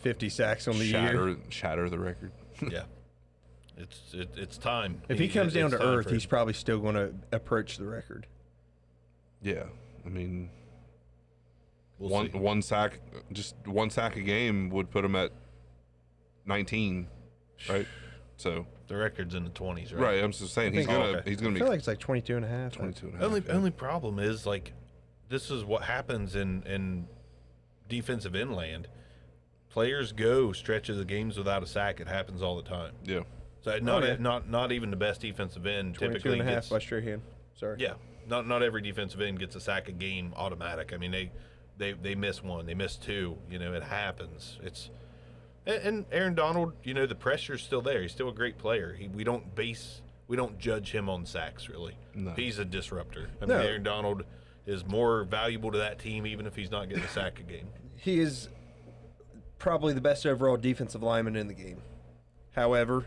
50 sacks on the year. Shatter the record. Yeah. It's time. If he comes down It's to time earth, for him. he's probably still going to approach the record. Yeah, I mean, We'll see. one sack a game would put him at 19, right? So The record's in the 20s, right? right, I'm just saying he's think- gonna okay. he's I gonna feel be like it's like 22 and a half. 22 and a half. Only problem is like this is what happens in defensive inland. Players go stretches of games without a sack. It happens all the time. Yeah, So not even the best defensive end 22 typically and a half gets. by Strahan. Sorry. Yeah, not every defensive end gets a sack a game automatic. I mean they miss one, they miss two. You know, it happens. And Aaron Donald, you know, the pressure's still there. He's still a great player. We don't judge him on sacks really. No. He's a disruptor. I No. mean, Aaron Donald is more valuable to that team even if he's not getting a sack a game. He is probably the best overall defensive lineman in the game. However,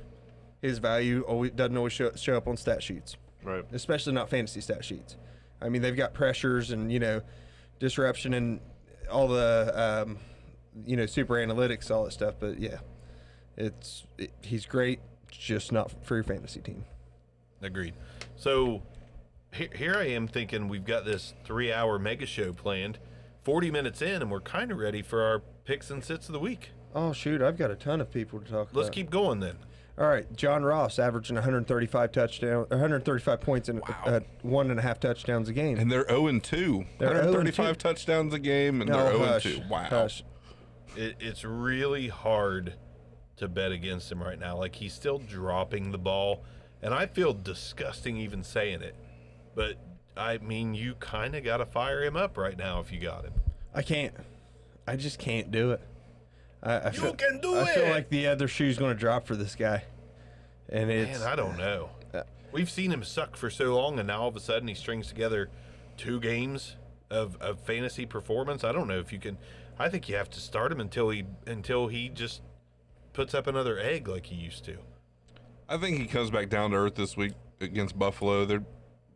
his value doesn't always show up on stat sheets, right. especially not fantasy stat sheets. I mean, they've got pressures and, you know, disruption and all the, you know, super analytics, all that stuff. But, yeah, he's great, just not for your fantasy team. Agreed. So here I am thinking we've got this 3-hour mega show planned, 40 minutes in, and we're kind of ready for our picks and sits of the week. Oh, shoot, I've got a ton of people to talk Let's about. keep going then. All right, John Ross averaging 135 points and 1.5 touchdowns a game. And they're 0-2. They're 135 0-2. touchdowns a game, and No, they're hush, 0-2. Wow. hush. It's really hard to bet against him right now. Like, he's still dropping the ball, and I feel disgusting even saying it. But, I mean, you kind of got to fire him up right now if you got him. I can't. I just can't do it. I You can do I feel it! like the other shoe's going to drop for this guy. And it's Man, I don't know. We've seen him suck for so long, and now all of a sudden he strings together 2 games of fantasy performance. I don't know if you can. I think you have to start him until he just puts up another egg like he used to. I think he comes back down to earth this week against Buffalo. They're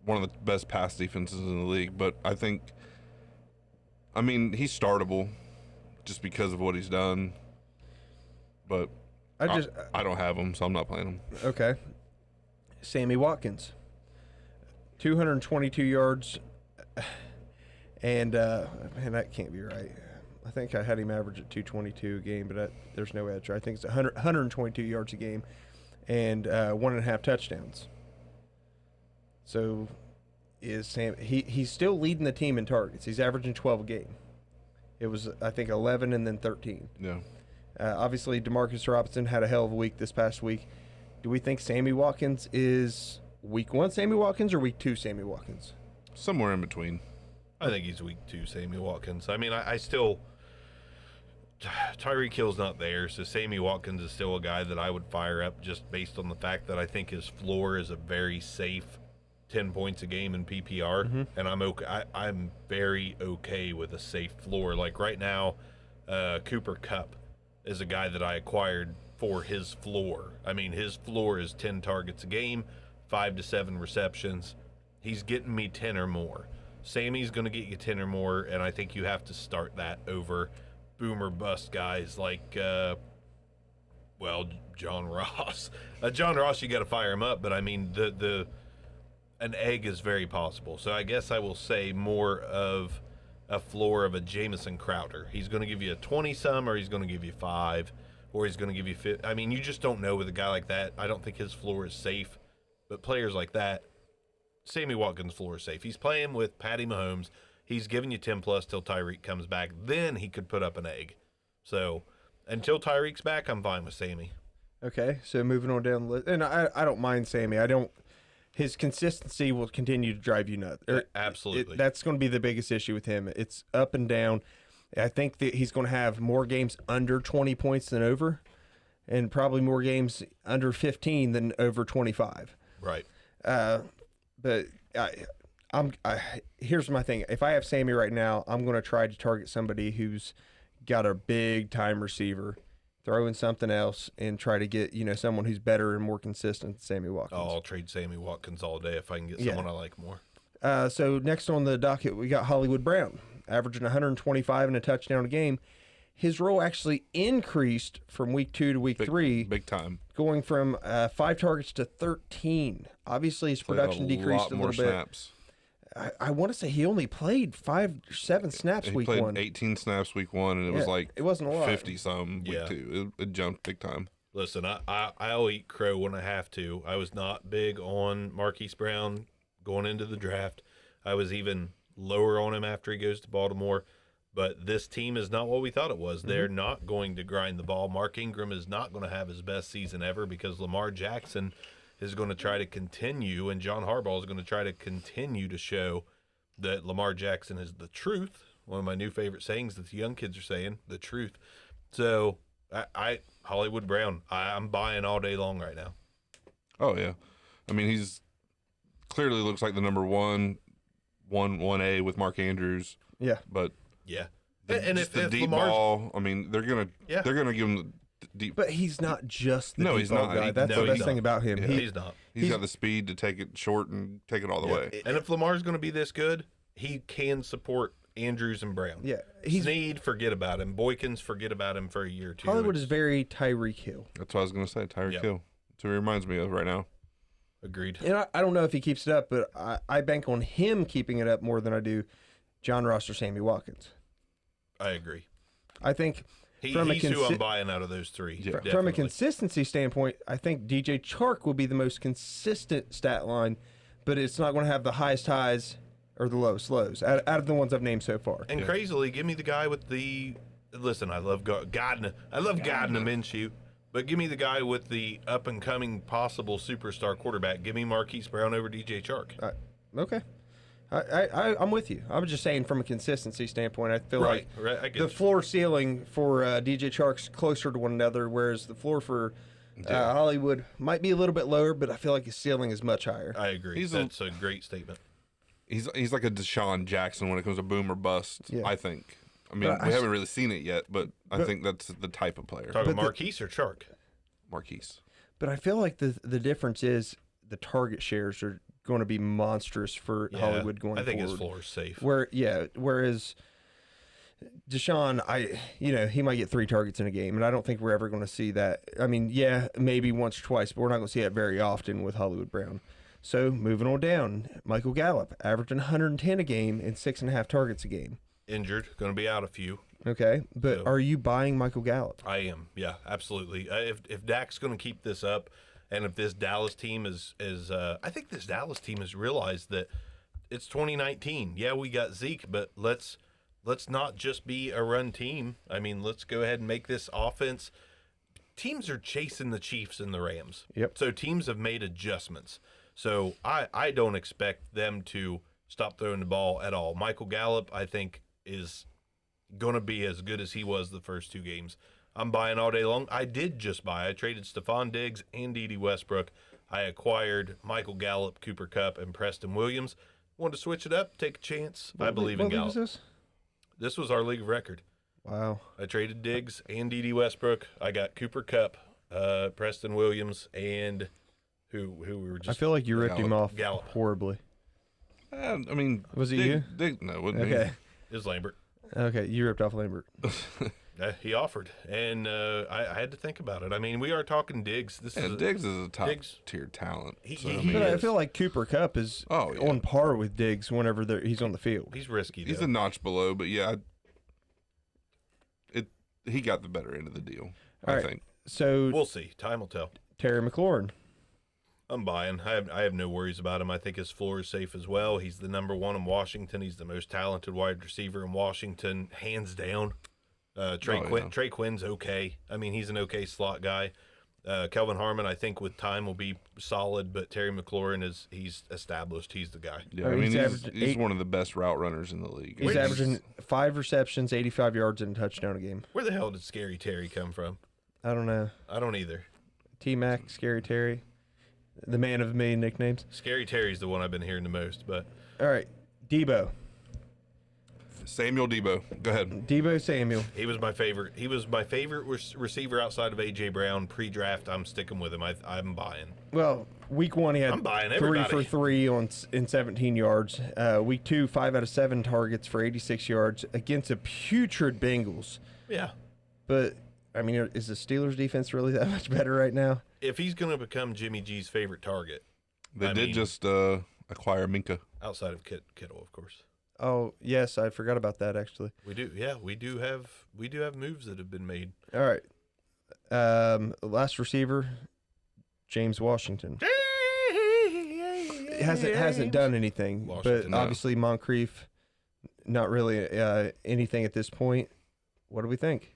one of the best pass defenses in the league, but I mean, he's startable just because of what he's done. But I just I don't have him, so I'm not playing him. okay. Sammy Watkins, 222 yards, and man, that can't be right. I think I had him average at 222 a game, but there's no edge. I think it's 122 yards a game, and 1.5 touchdowns. So, is Sam? He's still leading the team in targets. He's averaging 12 a game. It was, I think, 11 and then 13. Yeah. Obviously, Demarcus Robinson had a hell of a week this past week. Do we think Sammy Watkins is week 1 Sammy Watkins or week 2 Sammy Watkins? Somewhere in between. I think he's week 2 Sammy Watkins. I mean, I still Tyreek Hill's not there, so Sammy Watkins is still a guy that I would fire up just based on the fact that I think his floor is a very safe 10 points a game in PPR, and I'm okay. I'm very okay with a safe floor. Like right now, Cooper Kupp is a guy that I acquired for his floor. I mean, his floor is 10 targets a game, 5 to 7 receptions. He's getting me 10 or more. Sammy's going to get you 10 or more, and I think you have to start that over boomer bust guys like, John Ross. John Ross, you got to fire him up, but I mean, an egg is very possible. So I guess I will say more of a floor of a Jamison Crowder. He's going to give you a 20-some, or he's going to give you 5, or he's going to give you 50. I mean, you just don't know with a guy like that. I don't think his floor is safe, but players like that, Sammy Watkins' floor is safe. He's playing with Patty Mahomes. He's giving you 10+ till Tyreek comes back. Then he could put up an egg. So until Tyreek's back, I'm fine with Sammy. Okay, so moving on down the list, and I don't mind Sammy. His consistency will continue to drive you nuts. Absolutely. That's going to be the biggest issue with him. It's up and down. I think that he's going to have more games under 20 points than over, and probably more games under 15 than over 25. Right. But here's my thing. If I have Sammy right now, I'm going to try to target somebody who's got a big time receiver, throw in something else, and try to get someone who's better and more consistent than Sammy Watkins. I'll trade Sammy Watkins all day if I can get Yeah. someone I like more. So next on the docket, we got Hollywood Brown, averaging 125 and a touchdown a game. his role actually increased from week 2 to week 3, Big time. going from 5 targets to 13. Obviously, his Played production decreased lot a more little bit. snaps. I want to say he only played 5 or 7 snaps He week played 1. 18 snaps week 1, and it was Yeah, like it wasn't a lot. 50 some week Yeah. 2. It jumped big time. Listen, I'll eat crow when I have to. I was not big on Marquise Brown going into the draft. I was even lower on him after he goes to Baltimore. But this team is not what we thought it was. They're not going to grind the ball. Mark Ingram is not going to have his best season ever because Lamar Jackson is going to try to continue, and John Harbaugh is going to try to continue to show that Lamar Jackson is the truth. One of my new favorite sayings that the young kids are saying, the truth. So I Hollywood Brown, I'm buying all day long right now. Oh, yeah. I mean, he's clearly looks like the number 1A with Mark Andrews, Yeah. but Yeah. and if the deep Lamar's, ball, I mean, they're gonna give him the deep. But he's not just the No, deep he's ball not. guy. That's No, the he's best not. thing about him. Yeah. he's not. He's got the speed to take it short and take it all the way. And if Lamar's going to be this good, he can support Andrews and Brown. Yeah, he's Snead, forget about him. Boykins, forget about him for a year or two. Hollywood is very Tyreek Hill. That's what I was gonna say. Tyreek Yep. Hill. That's what he reminds me of right now. Agreed. And I don't know if he keeps it up, but I bank on him keeping it up more than I do John Ross or Sammy Watkins. I agree. I think He's from a who I'm buying out of those three. Yeah. from a definitely. consistency standpoint, I think DJ Chark will be the most consistent stat line, but it's not going to have the highest highs or the lowest lows out of the ones I've named so far. And crazily, give me the guy with the. Listen, I love Gardner. I love Gardner Minshew, but give me the guy with the up and coming possible superstar quarterback. Give me Marquise Brown over DJ Chark. Okay. I'm with you. I was just saying from a consistency standpoint, I feel Right, like right, I get the you. floor ceiling for DJ Chark's closer to one another, whereas the floor for Hollywood might be a little bit lower, but I feel like his ceiling is much higher. I agree. That's a great statement. He's like a Deshaun Jackson when it comes to boom or bust. Yeah. I think. I mean, But we haven't really seen it yet, but I think that's the type of player. Talking But Marquise or Chark? Marquise. But I feel like the difference is the target shares are going to be monstrous for Hollywood going I think forward. his floor is safe. Whereas Deshaun, he might get 3 targets in a game, and I don't think we're ever going to see that. I mean, yeah, maybe once or twice, but we're not going to see it very often with Hollywood Brown. So moving on down, Michael Gallup averaging 110 a game and 6.5 targets a game. Injured, going to be out a few. Okay, but So- are you buying Michael Gallup? I am. Yeah, absolutely. If Dak's going to keep this up, and if this Dallas team is I think this Dallas team has realized that it's 2019. Yeah, we got Zeke, but let's not just be a run team. I mean, let's go ahead and make this offense. Teams are chasing the Chiefs and the Rams. Yep. So teams have made adjustments. So I don't expect them to stop throwing the ball at all. Michael Gallup, I think, is going to be as good as he was the first 2 games. I'm buying all day long. I did just buy. I traded Stephon Diggs and Dede Westbrook. I acquired Michael Gallup, Cooper Kupp, and Preston Williams. Wanted to switch it up, take a chance. I believe in What league Gallup. is this? This was our league of record. Wow. I traded Diggs and Dede Westbrook. I got Cooper Kupp, Preston Williams, and who we were I just. feel like you ripped him off Gallup. horribly. I mean, Was it you? No, it wasn't Okay. me. It was Lambert. Okay, you ripped off Lambert. He offered, and I had to think about it. I mean, we are talking Diggs. This is And Diggs is a top Diggs- tier talent. He- So, he- I he mean, But I is. feel like Cooper Kupp is Oh, yeah. on par with Diggs whenever he's on the field. he's risky. he's though. a notch below, but yeah, he got the better end of the deal. All I right. think. So We'll see. Time will tell. Terry McLaurin. I'm buying. I have no worries about him. I think his floor is safe as well. He's the number 1 in Washington. He's the most talented wide receiver in Washington, hands down. Trey Oh, Quinn. yeah. Trey Quinn's okay. I mean, he's an okay slot guy. Kelvin Harmon, I think, with time will be solid. But Terry McLaurin he's established. He's the guy. Yeah, I I mean, mean, he's he's averaging one of the best route runners in the league. He's Wait, averaging 5 receptions, 85 yards, and a touchdown a game. Where the hell did Scary Terry come from? I don't know. I don't either. T-Mac, Scary Terry, the man of a million nicknames. Scary Terry's the one I've been hearing the most. But All right, Debo. Samuel Debo. Go ahead. Debo Samuel. he was my favorite. He was my favorite receiver outside of A.J. Brown pre-draft. I'm sticking with him. I'm buying. Well, week 1 he had I'm buying 3 everybody. for 3 in 17 yards. Week 2, 5 out of 7 targets for 86 yards against a putrid Bengals. Yeah. But I mean, is the Steelers' defense really that much better right now? If he's going to become Jimmy G's favorite target, They I did mean- just acquire Minka. outside of Kittle, of course, Oh yes, I forgot about that actually. we do. Yeah, we do have moves that have been made. All right, last receiver, James Washington. Hasn't done anything, Washington, but no. obviously Moncrief, not really anything at this point. What do we think?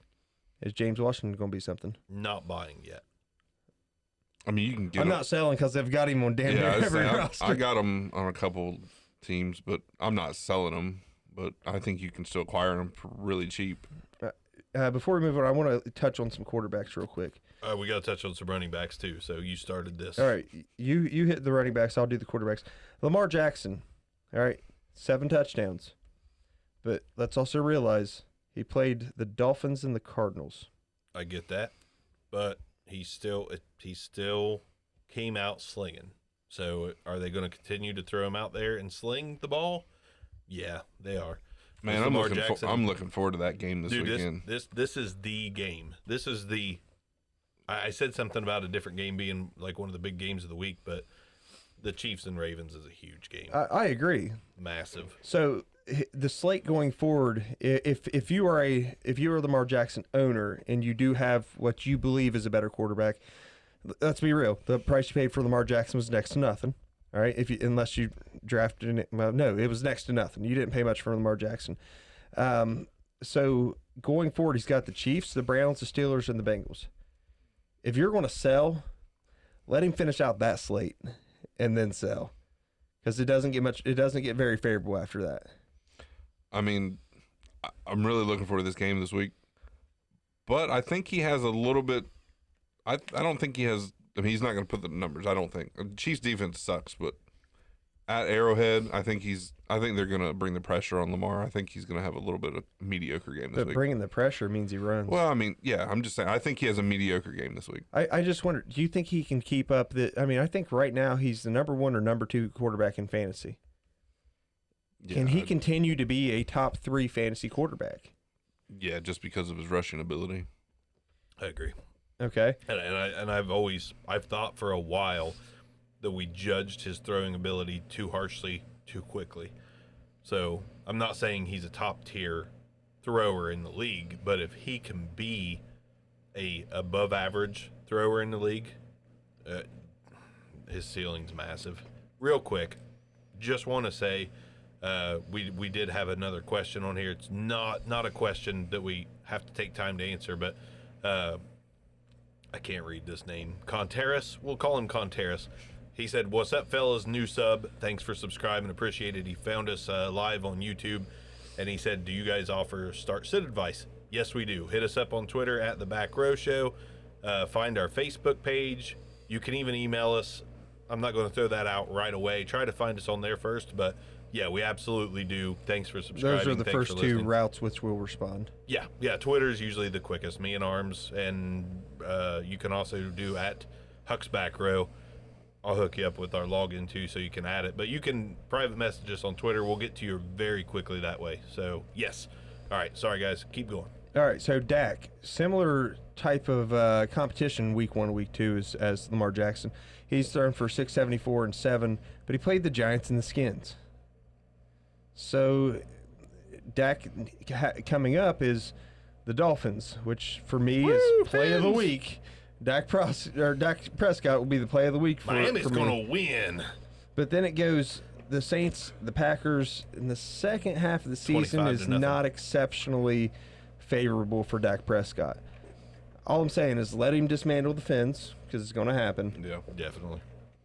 Is James Washington going to be something? Not buying yet. I mean, you can get I'm him. not selling because they've got him on damn near Yeah, I, was every saying, roster. I got him on a couple teams, but I'm not selling him. But I think you can still acquire him for really cheap. Before we move on, I want to touch on some quarterbacks real quick. We got to touch on some running backs too. So you started this. All right, you hit the running backs. I'll do the quarterbacks. Lamar Jackson, all right, 7 touchdowns. But let's also realize he played the Dolphins and the Cardinals. I get that, but he still came out slinging. So are they going to continue to throw him out there and sling the ball? Yeah, they are. Man, Because I'm Lamar looking. Jackson- I'm looking forward to that game this Dude, weekend. this is the game. This is the. I said something about a different game being like one of the big games of the week, but the Chiefs and Ravens is a huge game, I agree. massive. So the slate going forward, if you are a Lamar Jackson owner and you do have what you believe is a better quarterback, let's be real. The price you paid for Lamar Jackson was next to nothing. All right, unless you drafted it, well, no, it was next to nothing. You didn't pay much for Lamar Jackson. So going forward, he's got the Chiefs, the Browns, the Steelers, and the Bengals. If you're going to sell, let him finish out that slate and then sell, because it doesn't get very favorable after that. I mean, I'm really looking forward to this game this week. But I think he has a little bit. I don't think he has. I mean, he's not going to put the numbers. I don't think. Chiefs defense sucks, but at Arrowhead, I think they're going to bring the pressure on Lamar. I think he's going to have a little bit of a mediocre game this But week. bringing the pressure means he runs. Well, I mean, yeah, I'm just saying. I think he has a mediocre game this week. I just wonder, do you think he can keep up the? I mean, I think right now he's the number 1 or number 2 quarterback in fantasy. Can he continue to be a top 3 fantasy quarterback? Yeah, just because of his rushing ability. I agree. Okay. And I've thought for a while that we judged his throwing ability too harshly, too quickly. So I'm not saying he's a top tier thrower in the league, but if he can be a above average thrower in the league, his ceiling's massive. Real quick, just want to say we did have another question on here. It's not a question that we have to take time to answer, but I can't read this name. Contreras, we'll call him Contreras. He said, "What's up, fellas? New sub. Thanks for subscribing. Appreciate it." He found us live on YouTube, and he said, "Do you guys offer start-sit advice?" Yes, we do. Hit us up on Twitter at The Back Row Show. Find our Facebook page. You can even email us. I'm not going to throw that out right away. Try to find us on there first, but yeah, we absolutely do. Thanks for subscribing. Those are the Thanks first for 2 listening. routes which will respond. Yeah. Twitter's usually the quickest. Me and Arms, and you can also do at Huck's Back Row. I'll hook you up with our login too, so you can add it. But you can private message us on Twitter. We'll get to you very quickly that way. So yes. All right. Sorry guys. Keep going. All right, so Dak, similar type of competition week 1, week 2 as Lamar Jackson. He's thrown for 674 and 7, but he played the Giants and the Skins. So Dak coming up is the Dolphins, which for me is play of the week. Dak Prescott will be the play of the week for Miami's for me. going to win. But then it goes the Saints, the Packers in the second half of the season 25 is to nothing. not exceptionally favorable for Dak Prescott. All I'm saying is let him dismantle the Fins, because it's going to happen. Yeah. Definitely.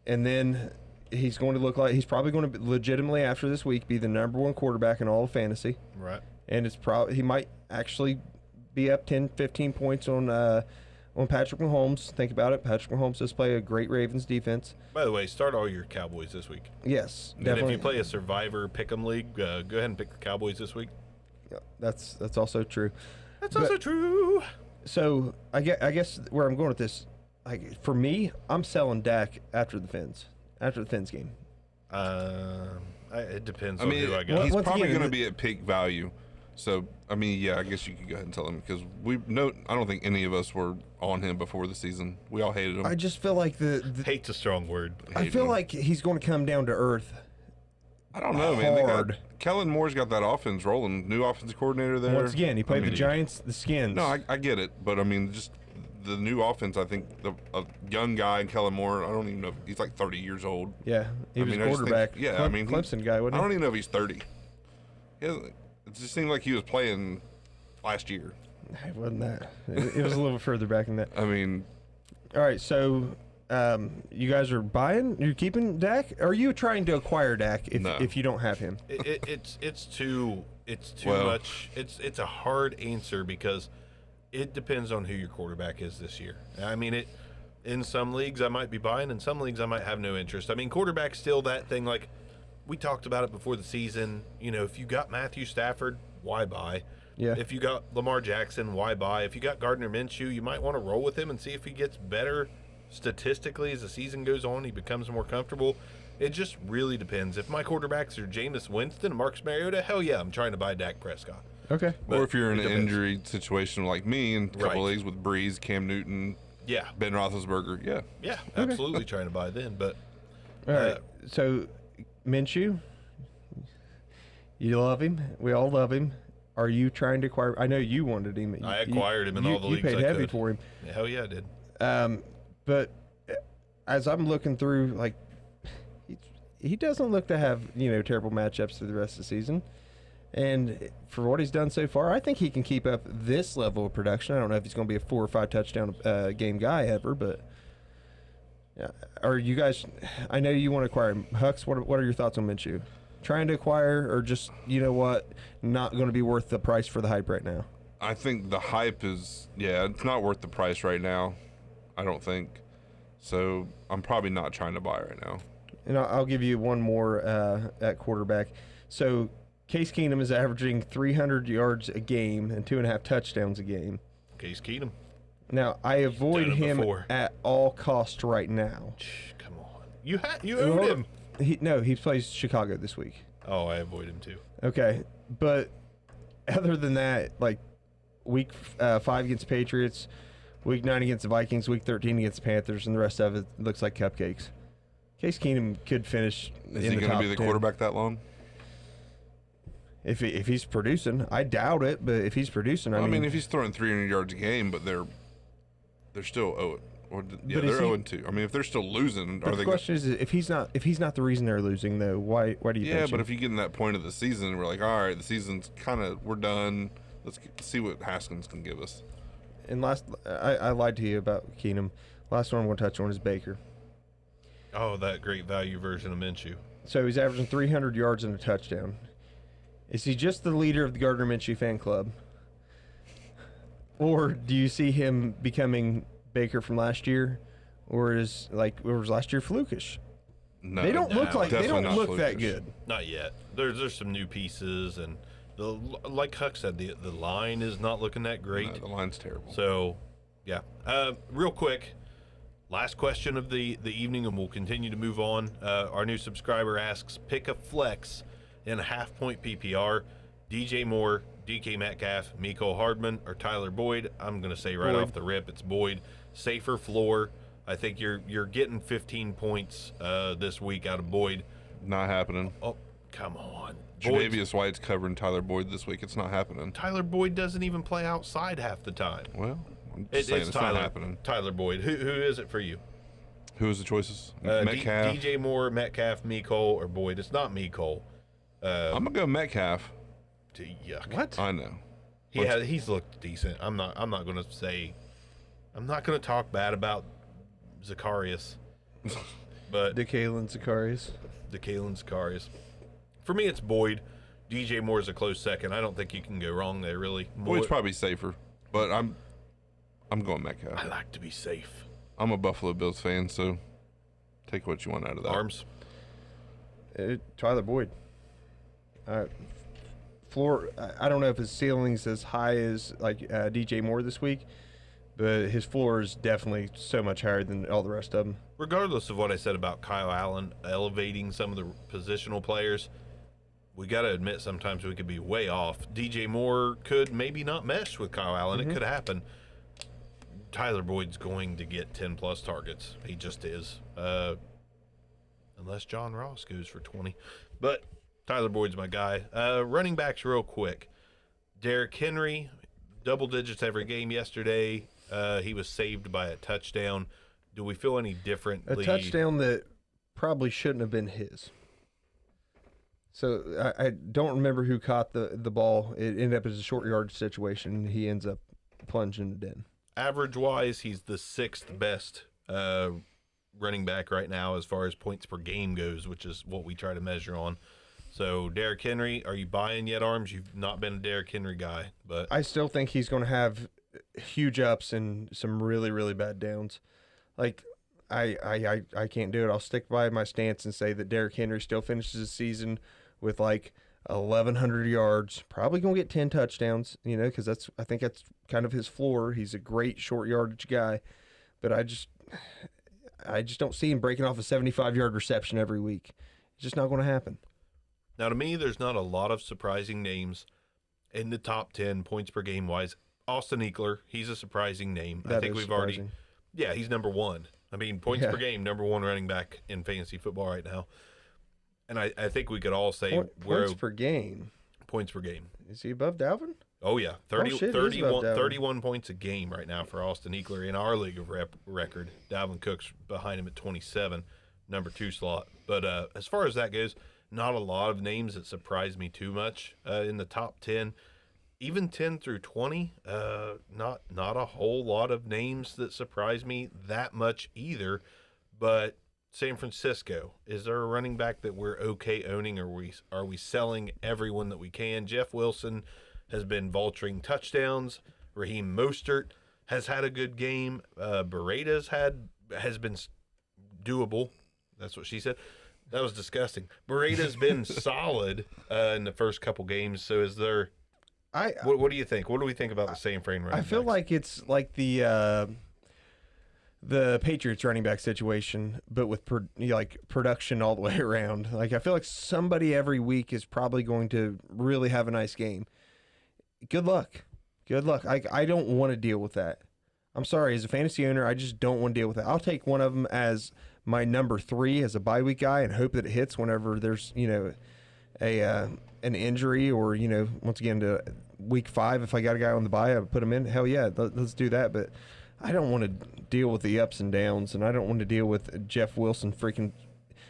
And then he's going to look like he's probably going to legitimately after this week be the number 1 quarterback in all of fantasy. Right. And it's probably he might actually be up 10, 15 points on Patrick Mahomes. Think about it. Patrick Mahomes does play a great Ravens defense. By the way, start all your Cowboys this week. Yes, And definitely. if you play a Survivor Pick'em League, go ahead and pick the Cowboys this week. That's also true. That's But- also true. So I guess where I'm going with this, for me, I'm selling Dak after the Fins game. It depends I on mean, who I got. he's Once probably again, going to be at peak value. So, I mean, yeah, I guess you could go ahead and tell him because I don't think any of us were on him before the season. We all hated him. I just feel like Hate's a strong word. I feel like he's going to come down to earth. I don't know, man. Hard. Kellen Moore's got that offense rolling. New offensive coordinator there. Once again, he played I mean, the Giants, the Skins. No, I get it, but I mean, just the new offense. I think a young guy, Kellen Moore. I don't even know if he's like 30 years old. Yeah, he was I a just think- quarterback. yeah, I mean, Clemson guy, I wasn't don't he? even know if he's 30. It just seemed like he was playing last year. It wasn't that. It was a little further back than that. I mean, All right, so you guys are buying? You're keeping Dak? Are you trying to acquire Dak No. if you don't have him? It's too Well- much. It's a hard answer because it depends on who your quarterback is this year. I mean, in some leagues I might be buying, in some leagues I might have no interest. I mean, quarterback's still that thing. Like we talked about it before the season. You know, if you got Matthew Stafford, why buy? Yeah. If you got Lamar Jackson, why buy? If you got Gardner Minshew, you might want to roll with him and see if he gets better statistically as the season goes on. He becomes more comfortable. It just really depends. If my quarterbacks are Jameis Winston and Marcus Mariota, hell yeah, I'm trying to buy Dak Prescott. Okay. But or if you're in it an depends. injury situation like me in a couple Right. leagues with Breeze, Cam Newton, Yeah, Ben Roethlisberger, yeah. yeah, absolutely trying to buy then. But All right. So Minshew, you love him. We all love him. Are you trying to acquire? I know you wanted him. I acquired him in all the leagues You paid I heavy could. for him. hell yeah, I did. But as I'm looking through, like, he doesn't look to have, terrible matchups through the rest of the season. And for what he's done so far, I think he can keep up this level of production. I don't know if he's going to be a 4 or 5 touchdown game guy ever, but yeah. Are you guys? I know you want to acquire him. Hux, what are your thoughts on Minshew? Trying to acquire, or just not going to be worth the price for the hype right now? I think the hype is, it's not worth the price right now. I don't think. So I'm probably not trying to buy right now. And I'll give you one more at quarterback. So Case Keenum is averaging 300 yards a game and 2.5 touchdowns a game. Case Keenum. Now, I avoid Done it him before. at all costs right now. Come on, you owed him. He plays Chicago this week. Oh, I avoid him too. Okay, but other than that, like week 5 against the Patriots, week 9 against the Vikings, week 13 against the Panthers, and the rest of it looks like cupcakes. Case Keenum could finish Is in he the going to top be the 10. quarterback that long? If he's producing. I doubt it, but if he's producing, I mean, if he's throwing 300 yards a game, but they're still 0, they're is he- 0-2. I mean, if they're still losing, But are the they? question is, if he's not the reason they're losing, though, why do you? Yeah, bench but him? if you get in that point of the season, and we're like, all right, the season's we're done. Let's see what Haskins can give us. And last, I lied to you about Keenum. Last one I'm going to touch on is Baker. Oh, that great value version of Minshew. So he's averaging 300 yards and a touchdown. Is he just the leader of the Gardner Minshew fan club, or do you see him becoming Baker from last year, or was last year flukish? No, They don't look like they definitely don't not look that flukish. good. Not yet. There's some new pieces, and like Huck said, the line is not looking that great. No, the line's terrible. So, yeah. Real quick, last question of the evening, and we'll continue to move on. Our new subscriber asks, pick a flex in a half-point PPR, DJ Moore, DK Metcalf, Mecole Hardman, or Tyler Boyd. I'm going to say right Boyd. off the rip, it's Boyd. Safer floor. I think you're getting 15 points this week out of Boyd. Not happening. Oh, come on. Boyd's- Tre'Davious White's covering Tyler Boyd this week. It's not happening. Tyler Boyd doesn't even play outside half the time. Well, I'm just saying it's not happening. Tyler Boyd. Who is it for you? Who is the choices? Uh, Metcalf. DJ Moore, Metcalf, Mecole, or Boyd. It's not Mecole. I'm gonna go Metcalf. Yuck. What? I know. He's looked decent. I'm not gonna talk bad about Zacharias, but DeKalen Zacharias. Kalen Zacharias. For me, it's Boyd. DJ Moore is a close second. I don't think you can go wrong there, really. Boyd's probably safer, but I'm going I Metcalf. like to be safe. I'm a Buffalo Bills fan, so take what you want out of that. Arms. Tyler Boyd. Floor. I don't know if his ceiling's as high as like DJ Moore this week, but his floor is definitely so much higher than all the rest of them. Regardless of what I said about Kyle Allen elevating some of the positional players, we got to admit sometimes we could be way off. DJ Moore could maybe not mesh with Kyle Allen. It could happen. Tyler Boyd's going to get 10-plus targets. He just is. Unless John Ross goes for 20. But Tyler Boyd's my guy. Running backs real quick. Derrick Henry, double digits every game yesterday. He was saved by a touchdown. Do we feel any differently? A touchdown that probably shouldn't have been his. So I don't remember who caught the ball. It ended up as a short yard situation, and he ends up plunging it in. Average-wise, he's the 6th best running back right now as far as points per game goes, which is what we try to measure on. So, Derrick Henry, are you buying yet, Arms? You've not been a Derrick Henry guy, but I still think he's going to have huge ups and some really, really bad downs. Like, I can't do it. I'll stick by my stance and say that Derrick Henry still finishes the season with like 1,100 yards, probably going to get 10 touchdowns, because I think that's kind of his floor. He's a great short yardage guy, but I just don't see him breaking off a 75-yard reception every week. It's just not going to happen. now to me, there's not a lot of surprising names in the top 10 points per game wise. Austin Eckler, he's a surprising name. I think we've already, he's number 1. I mean, points per game, number 1 running back in fantasy football right now. And I think we could all say points per game. Points per game. Is he above Dalvin? Oh, yeah. 31 Dalvin. points a game right now for Austin Eckler in our league of record. Dalvin Cook's behind him at 27, number 2 slot. But as far as that goes, not a lot of names that surprise me too much in the top 10. Even 10 through 20, not a whole lot of names that surprise me that much either. But San Francisco, is there a running back that we're okay owning, or are we selling everyone that we can? Jeff Wilson has been vulturing touchdowns. Raheem Mostert has had a good game. Beretta's has been doable. That's what she said. That was disgusting. Beretta's been solid in the first couple games. So is there? What do you think? What do we think about the San Fran running I feel backs? like it's like the Patriots running back situation, but with production all the way around. Like, I feel like somebody every week is probably going to really have a nice game. Good luck. I don't want to deal with that. I'm sorry, as a fantasy owner, I just don't want to deal with it. I'll take one of them as my number 3 as a bye week guy and hope that it hits whenever there's an injury, or once again to week 5 if I got a guy on the bye, I would put him in. Hell yeah, let's do that. But I don't want to deal with the ups and downs, and I don't want to deal with Jeff Wilson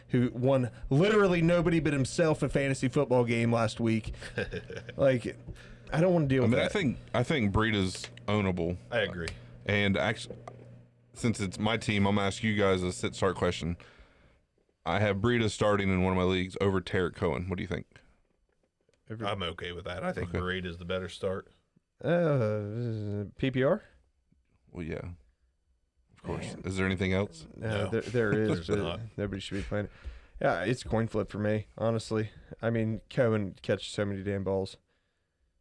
who won literally nobody but himself a fantasy football game last week. Like, I don't want to deal with that. I think Breida's ownable. I agree. And actually, since it's my team, I'm gonna ask you guys a sit-start question. I have Breida starting in one of my leagues over Tarek Cohen. What do you think? I'm okay with that. I think Beretta is the better start. PPR? Well, yeah. Of course. Man. Is there anything else? No. There is, but not. Nobody should be playing it. Yeah, it's a coin flip for me, honestly. I mean, Cohen catches so many damn balls.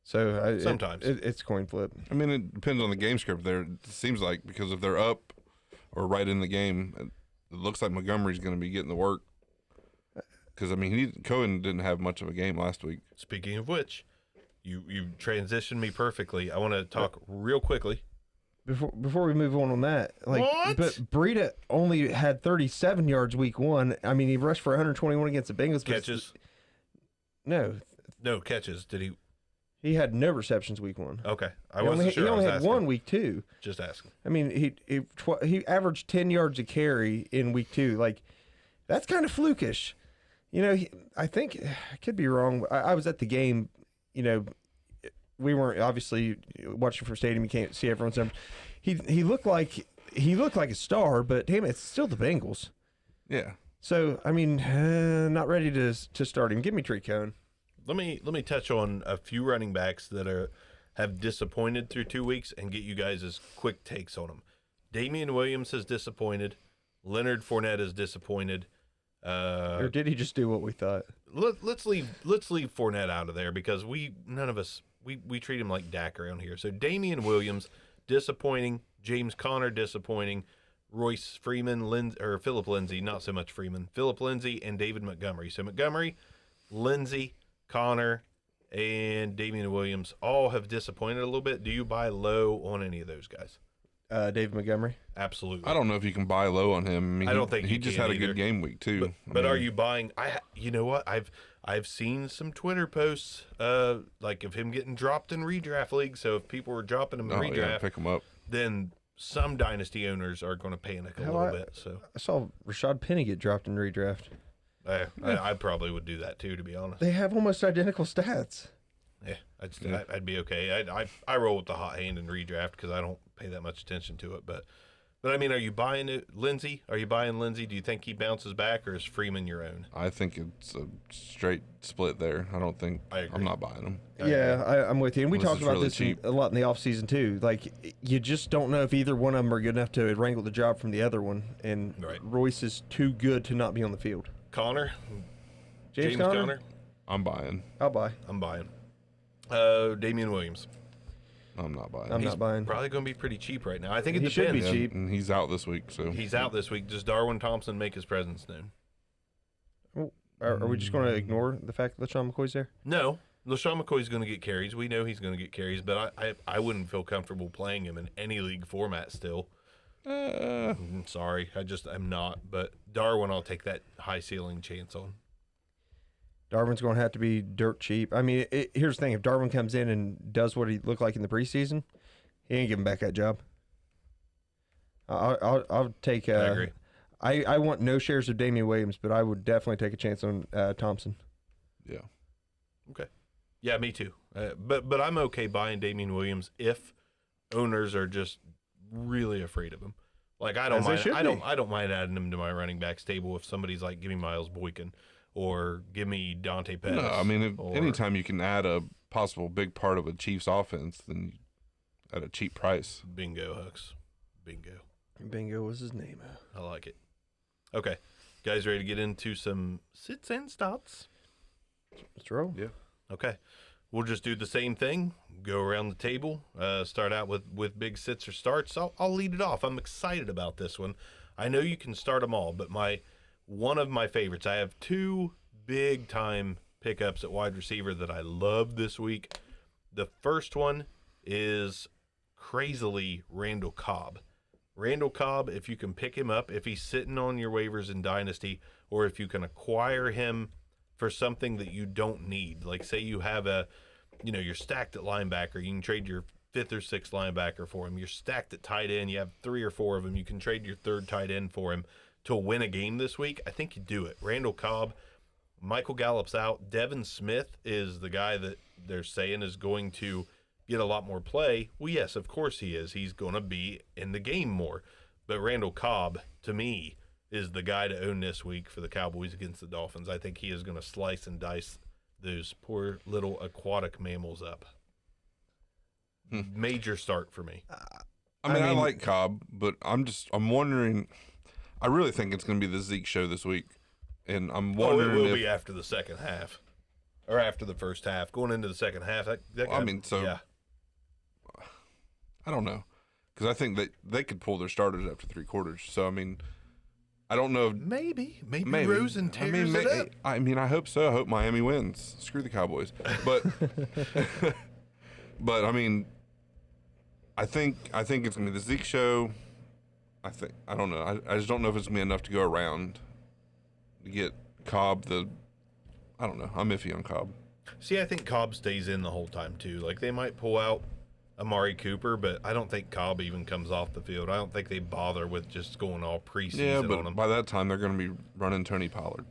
So sometimes it's coin flip. I mean, it depends on the game script there. It seems like, because if they're up or right in the game, it looks like Montgomery's going to be getting the work. Because, I mean, Cohen didn't have much of a game last week. Speaking of which, you transitioned me perfectly. I want to talk real quickly. Before we move on that, What? But Breida only had 37 yards week 1. I mean, he rushed for 121 against the Bengals. Catches? No catches. Did he? He had no receptions week 1. Okay. He only had 1 week 2. Just asking. I mean, he averaged 10 yards a carry in week 2. Like, that's kind of flukish. I think, I could be wrong. I was at the game. We weren't obviously watching from stadium. You can't see everyone's numbers. He looked like a star, but damn it, it's still the Bengals. Yeah. So I mean, not ready to start him. Give me Trey Cohen. Let me touch on a few running backs that have disappointed through 2 weeks and get you guys' quick takes on them. Damian Williams has disappointed. Leonard Fournette is disappointed. Or did he just do what we thought? Let's leave Fournette out of there, because none of us treat him like Dak around here. So Damian Williams, disappointing. James Conner, disappointing. Royce Freeman, Philip Lindsay, not so much Freeman. Philip Lindsay and David Montgomery. So Montgomery, Lindsay, Connor, and Damian Williams all have disappointed a little bit. Do you buy low on any of those guys? David Montgomery. Absolutely. I don't know if you can buy low on him. I mean, I don't think he you just can had a either. good game week too. But are you buying? You know what? I've seen some Twitter posts, like of him getting dropped in redraft leagues. So if people were dropping him in Yeah, redraft, pick him up. then some dynasty owners are going to panic a little bit. So I saw Rashad Penny get dropped in redraft. I probably would do that too, to be honest. They have almost identical stats. Yeah, I'd be okay. I roll with the hot hand in redraft because I don't pay that much attention to it. But I mean, are you buying it, Lindsey? Are you buying Lindsey? Do you think he bounces back, or is Freeman your own? I think it's a straight split there. I don't think I agree. I'm not buying him. Yeah, I'm with you. And we Unless talked it's about really this cheap. a lot in the offseason, too. Like, you just don't know if either one of them are good enough to wrangle the job from the other one. And Right. Royce is too good to not be on the field. Connor, James Conner? I'm buying. I'll buy. I'm buying. Damian Williams. I'm not buying. I'm He's not buying. probably going to be pretty cheap right now. I think it He should depends. be cheap. And he's out this week, so He's out this week. Does Darwin Thompson make his presence known? Are we just going to ignore the fact that LaShawn McCoy's there? No. LaShawn McCoy's going to get carries. We know he's going to get carries, but I wouldn't feel comfortable playing him in any league format still. Sorry. I'm not. But Darwin, I'll take that high ceiling chance on. Darwin's going to have to be dirt cheap. I mean, here's the thing. If Darwin comes in and does what he looked like in the preseason, he ain't giving back that job. I'll take. I agree. I want no shares of Damian Williams, but I would definitely take a chance on Thompson. yeah. Okay. Yeah, me too. But I'm okay buying Damian Williams if owners are just really afraid of him. Like I don't As they mind. should be. I don't mind adding him to my running backs table if somebody's like, give me Miles Boykin or give me Dante Pettis. No, I mean, or- anytime you can add a possible big part of a Chiefs offense, then at a cheap price. Bingo, Hooks. Bingo. Bingo was his name. I like it. Okay, guys, ready to get into some sits and starts? Let's roll. Yeah. Okay. We'll just do the same thing. Go around the table. Start out with big sits or starts. I'll lead it off. I'm excited about this one. I know you can start them all, but one of my favorites. I have two big time pickups at wide receiver that I love this week. The first one is crazily Randall Cobb. Randall Cobb, if you can pick him up, if he's sitting on your waivers in Dynasty, or if you can acquire him for something that you don't need. Like say you have you're stacked at linebacker. You can trade your 5th or 6th linebacker for him. You're stacked at tight end. You have 3 or 4 of them. You can trade your 3rd tight end for him to win a game this week. I think you do it. Randall Cobb, Michael Gallup's out. Devin Smith is the guy that they're saying is going to get a lot more play. Well, yes, of course he is. He's going to be in the game more. But Randall Cobb, to me, is the guy to own this week for the Cowboys against the Dolphins. I think he is going to slice and dice those poor little aquatic mammals up. Major start for me. I mean, I like Cobb, but I'm wondering. I really think it's going to be the Zeke show this week, and I'm wondering it will if be after the second half, or after the first half, going into the second half. Yeah. I don't know, because I think that they could pull their starters after 3 quarters. So I mean, I don't know. Maybe Maybe Rosen tears it up. I mean, I hope so. I hope Miami wins. Screw the Cowboys. But, but I mean, I think it's gonna be the Zeke show. I don't know. I just don't know if it's gonna be enough to go around to get Cobb. I don't know. I'm iffy on Cobb. See, I think Cobb stays in the whole time too. Like they might pull out Amari Cooper, but I don't think Cobb even comes off the field. I don't think they bother with just going all preseason Yeah, on but him. by that time they're gonna be running Tony Pollard.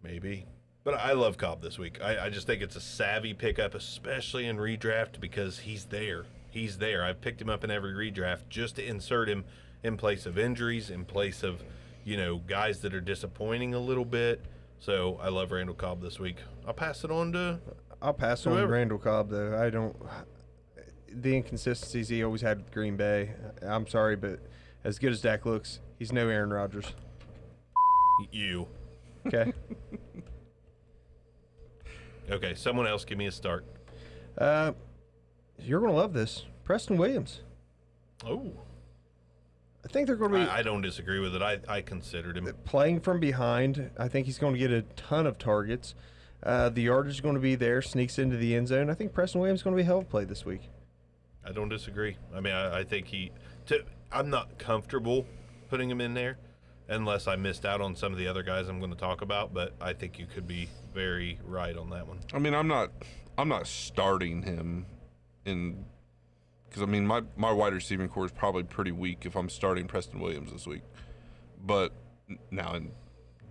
Maybe. But I love Cobb this week. I just think it's a savvy pickup, especially in redraft, because he's there. He's there. I've picked him up in every redraft just to insert him in place of injuries, in place of, guys that are disappointing a little bit. So I love Randall Cobb this week. I'll pass it on to I'll pass on whoever. Randall Cobb, though. I don't. The inconsistencies he always had with Green Bay. I'm sorry, but as good as Dak looks, he's no Aaron Rodgers. you. Okay. Okay, someone else give me a start. You're going to love this. Preston Williams. Oh, I think they're going to be I don't disagree with it. I considered him. playing from behind. I think he's going to get a ton of targets. The yardage is going to be there, sneaks into the end zone. I think Preston Williams is going to be a hell of a play this week. I don't disagree. I mean, I think I'm not comfortable putting him in there unless I missed out on some of the other guys I'm going to talk about, but I think you could be very right on that one. I mean, I'm not starting him in, because I mean my wide receiving core is probably pretty weak if I'm starting Preston Williams this week. But now in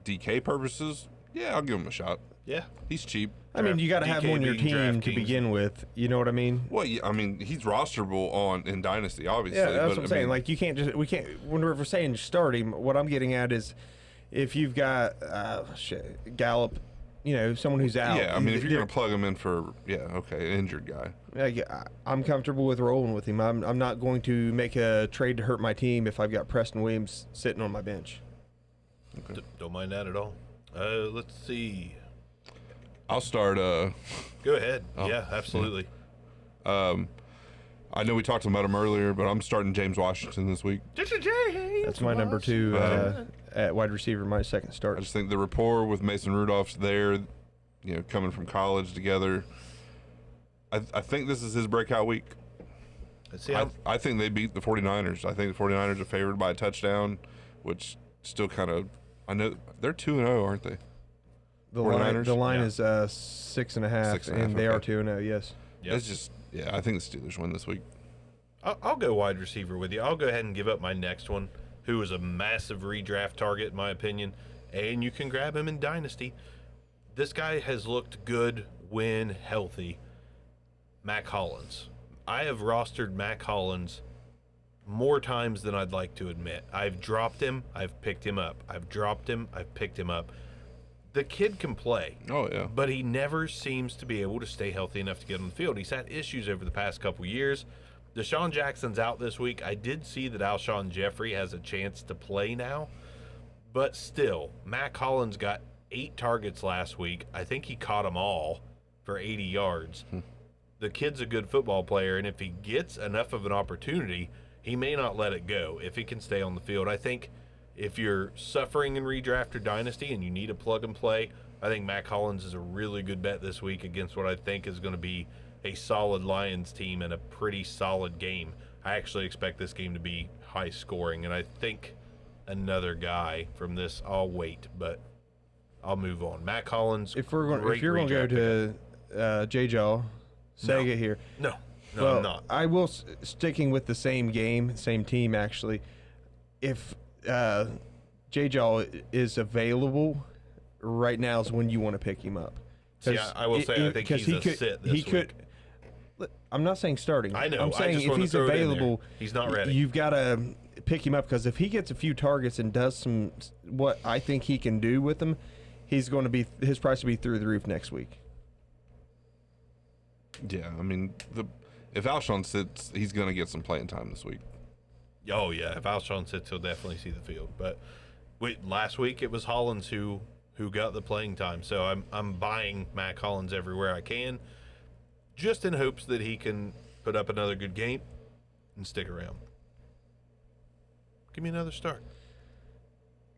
DK purposes, yeah, I'll give him a shot. Yeah. He's cheap. I mean, you got to have him on your being team to DraftKings. begin with. You know what I mean? Well, yeah, I mean, he's rosterable in Dynasty, obviously. Yeah, that's but what I'm I saying. mean, Like, we can't. When we're saying start him, what I'm getting at is, if you've got Gallup, someone who's out. yeah, I mean, if you're gonna plug him in for an injured guy. I'm comfortable with rolling with him. I'm not going to make a trade to hurt my team if I've got Preston Williams sitting on my bench. Don't mind that at all. Let's see. I'll start. Go ahead. Yeah, absolutely. I know we talked about him earlier, but I'm starting James Washington this week. That's my number 2 at wide receiver, my second I start. just think the rapport with Mason Rudolph's there, coming from college together. I think this is his breakout week. Let's see. I think they beat the 49ers. I think the 49ers are favored by a touchdown, which still kind of, I know they're 2-0, aren't they? The 49ers? line Yeah. is 6.5, and they are okay. 2-0. Yes. Yep. It's just, I think the Steelers win this week. I'll go wide receiver with you. I'll go ahead and give up my next one, who is a massive redraft target, in my opinion, and you can grab him in Dynasty. This guy has looked good when healthy. Mac Hollins. I have rostered Mac Hollins more times than I'd like to admit. I've dropped him. I've picked him up. I've dropped him. I've picked him up. The kid can play. Oh, yeah. But he never seems to be able to stay healthy enough to get on the field. He's had issues over the past couple years. Deshaun Jackson's out this week. I did see that Alshon Jeffrey has a chance to play now. But still, Mac Hollins got 8 targets last week. I think he caught them all for 80 yards. The kid's a good football player, and if he gets enough of an opportunity, he may not let it go if he can stay on the field. I think if you're suffering in redraft or dynasty and you need a plug and play, I think Mac Hollins is a really good bet this week against what I think is going to be a solid Lions team and a pretty solid game. I actually expect this game to be high scoring, and I think another guy from this, I'll wait, but I'll move on. Mac Hollins. If you're going to redraft go to J-Jaw, Sega No. here. No, Well, I'm not. I will, sticking with the same game, same team actually. If J-Jaw is available, right now is when you want to pick him up. See, I will say I think he's a sit this week. I'm not saying starting. I know. I'm I saying just if wanted to he's throw it in there. available, He's not ready. You've got to pick him up because if he gets a few targets and does some what I think he can do with them, he's going to be his price will be through the roof next week. Yeah, I mean, if Alshon sits, he's going to get some playing time this week. Oh yeah, if Alshon sits, he'll definitely see the field. But last week it was Hollins who got the playing time. So I'm buying Mac Hollins everywhere I can, just in hopes that he can put up another good game and stick around. Give me another start.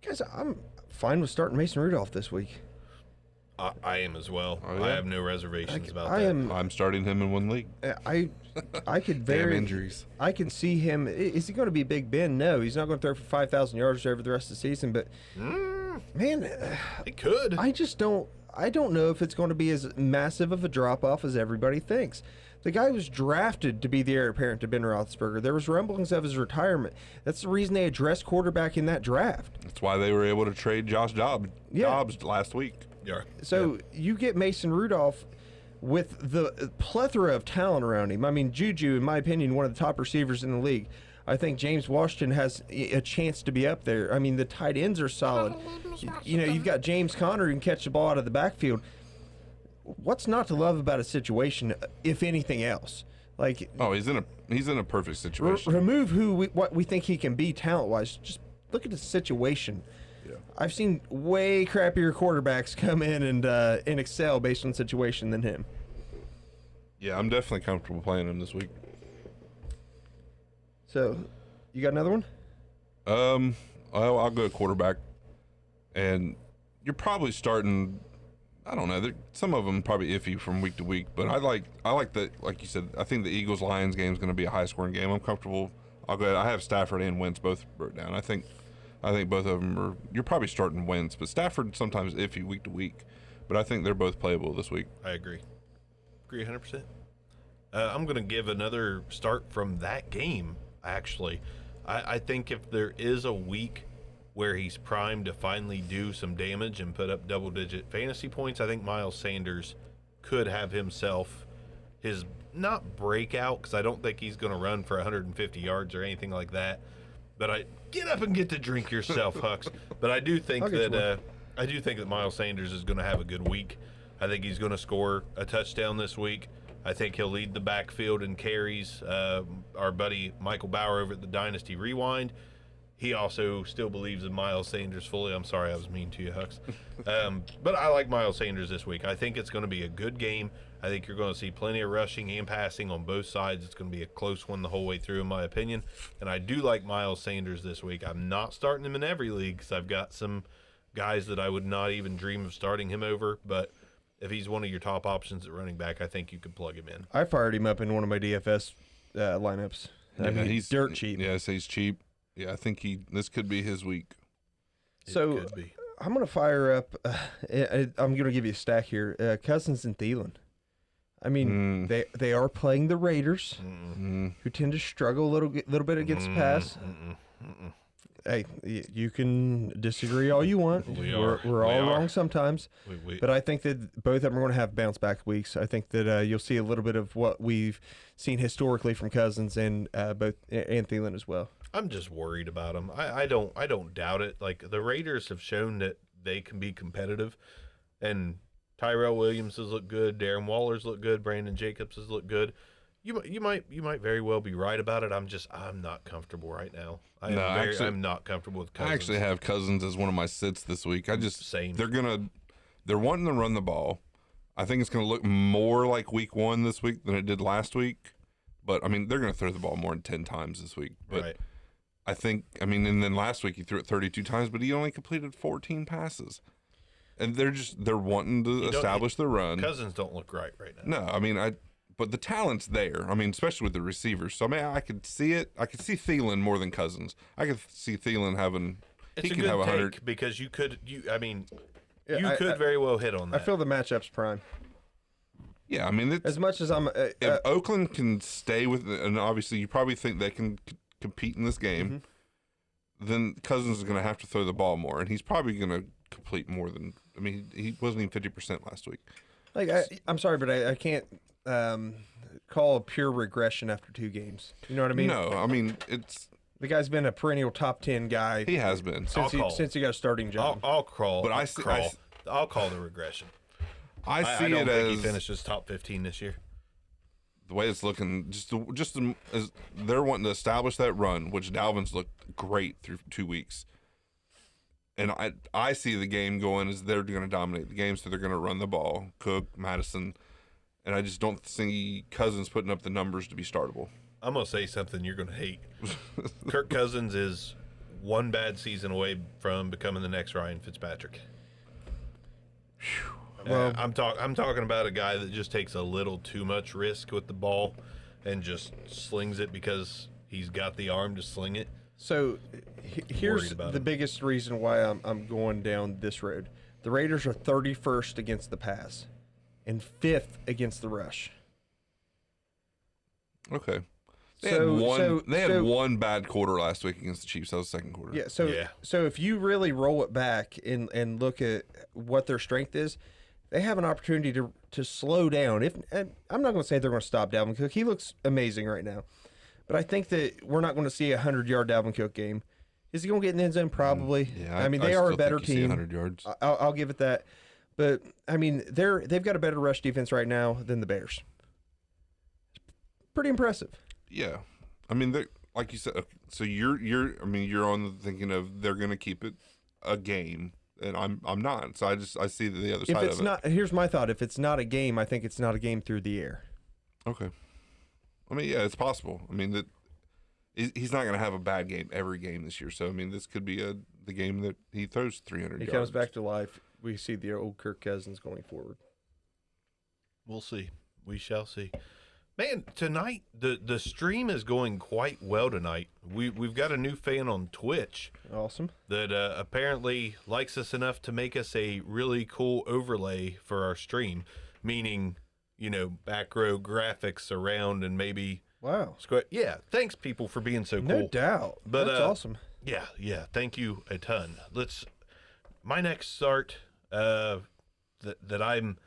Guys, I'm fine with starting Mason Rudolph this week. I am as well. Oh, yeah? I have no reservations about I that. am. I'm starting him in one league. I could Damn very. injuries. I can see him. Is he going to be Big Ben? No, he's not going to throw for 5,000 yards over the rest of the season. But man, It could. I just don't. I don't know if it's going to be as massive of a drop off as everybody thinks. The guy was drafted to be the heir apparent to Ben Roethlisberger. There was rumblings of his retirement. That's the reason they addressed quarterback in that draft. That's why they were able to trade Josh Dobbs last week. Yeah. So you get Mason Rudolph with the plethora of talent around him. I mean, Juju, in my opinion, one of the top receivers in the league. I think James Washington has a chance to be up there. I mean, the tight ends are solid. You've got James Conner who can catch the ball out of the backfield. What's not to love about a situation, if anything else? Like, Oh, he's in a perfect situation. remove what we think he can be talent-wise. Just look at the situation. Yeah. I've seen way crappier quarterbacks come in and excel based on situation than him. Yeah, I'm definitely comfortable playing him this week. So, you got another one? I'll go quarterback, and you're probably starting. I don't know. Some of them probably iffy from week to week, but I like the, like you said, I think the Eagles Lions game is going to be a high scoring game. I'm comfortable. I'll go ahead. I have Stafford and Wentz both wrote down. I think both of them are. You're probably starting Wentz, but Stafford sometimes iffy week to week. But I think they're both playable this week. I agree. Agree 100%. I'm going to give another start from that game. Actually, I think if there is a week where he's primed to finally do some damage and put up double-digit fantasy points, I think Miles Sanders could have himself his, not breakout, because I don't think he's going to run for 150 yards or anything like that. But get up and get to drink yourself, Hux. But I do think that Miles Sanders is going to have a good week. I think he's going to score a touchdown this week. I think he'll lead the backfield in carries. Our buddy Michael Bauer over at the Dynasty Rewind, he also still believes in Miles Sanders fully. I'm sorry I was mean to you, Hux. But I like Miles Sanders this week. I think it's going to be a good game. I think you're going to see plenty of rushing and passing on both sides. It's going to be a close one the whole way through, in my opinion. And I do like Miles Sanders this week. I'm not starting him in every league because I've got some guys that I would not even dream of starting him over. But if he's one of your top options at running back, I think you could plug him in. I fired him up in one of my DFS lineups. I mean, he's dirt cheap. Yeah, so he's cheap. Yeah, I think this could be his week. So It could be. I'm going to fire up. I'm going to give you a stack here. Cousins and Thielen. I mean, they are playing the Raiders, who tend to struggle a little bit against the pass. Hey, you can disagree all you want. We're all wrong sometimes. But I think that both of them are going to have bounce back weeks. I think that you'll see a little bit of what we've seen historically from Cousins and Thielen as well. I'm just worried about them. I don't doubt it. Like, the Raiders have shown that they can be competitive, and Tyrell Williams has looked good. Darren Waller's looked good. Brandon Jacobs has looked good. You might very well be right about it. I'm not comfortable right now. I'm not comfortable with Cousins. I actually have Cousins as one of my sits this week. Same. They're wanting to run the ball. I think it's going to look more like week 1 this week than it did last week. But I mean, they're going to throw the ball more than 10 times this week. But right. And then last week he threw it 32 times, but he only completed 14 passes. And they're wanting to establish the run. Cousins don't look right now. No, I mean, but the talent's there. I mean, especially with the receivers. So I mean, I could see it. I could see Thielen more than Cousins. I could see Thielen having. It's he a could good have take 100 because you could I very well hit on that. I feel the matchup's prime. Yeah, I mean, As much as I'm. if Oakland can stay with, and obviously you probably think they can compete in this game, then Cousins is going to have to throw the ball more, and he's probably going to complete more than. I mean, he wasn't even 50% last week. Like I'm sorry, but I can't call a pure regression after 2 games. You know what I mean? No, I mean the guy's been a perennial top 10 guy. He has been since he got a starting job. I'll crawl. But I'll call the regression. I I see don't it think he as finishes top 15 this year. the way it's looking. As they're wanting to establish that run, which Dalvin's looked great through 2 weeks. And I see the game going as they're going to dominate the game, so they're going to run the ball. Cook, Madison, and I just don't see Cousins putting up the numbers to be startable. I'm going to say something you're going to hate. Kirk Cousins is one bad season away from becoming the next Ryan Fitzpatrick. Well, I'm talking about a guy that just takes a little too much risk with the ball and just slings it because he's got the arm to sling it. So here's Worried about the him. biggest reason why I'm going down this road. The Raiders are 31st against the pass and 5th against the rush. Okay. They So- had one bad quarter last week against the Chiefs. That was the second quarter. Yeah. Yeah. So if you really roll it back and look at what their strength is, they have an opportunity to slow down. And I'm not going to say they're going to stop Dalvin Cook. He looks amazing right now. But I think that we're not going to see a 100-yard Dalvin Cook game. Is he going to get in the end zone? Probably. Yeah, I mean, they are a still better think you see team. 100 yards. I'll give it that. But I mean, they've got a better rush defense right now than the Bears. Pretty impressive. Yeah, I mean, like you said. So you're on the thinking of they're going to keep it a game, and I'm not. So I see the other If side it's of it. not, here's my thought: if it's not a game, I think it's not a game through the air. Okay. I mean, yeah, it's possible. I mean, that he's not going to have a bad game every game this year. So I mean, this could be the game that he throws 300 He yards. comes back to life. we see the old Kirk Cousins going forward. We'll see. We shall see. Man, tonight the stream is going quite well tonight. We've got a new fan on Twitch Awesome. that apparently likes us enough to make us a really cool overlay for our stream, meaning, back row graphics around and maybe Wow. square. Yeah, thanks people for being so No cool. doubt. But, That's awesome. Yeah, thank you a ton. My next start that I'm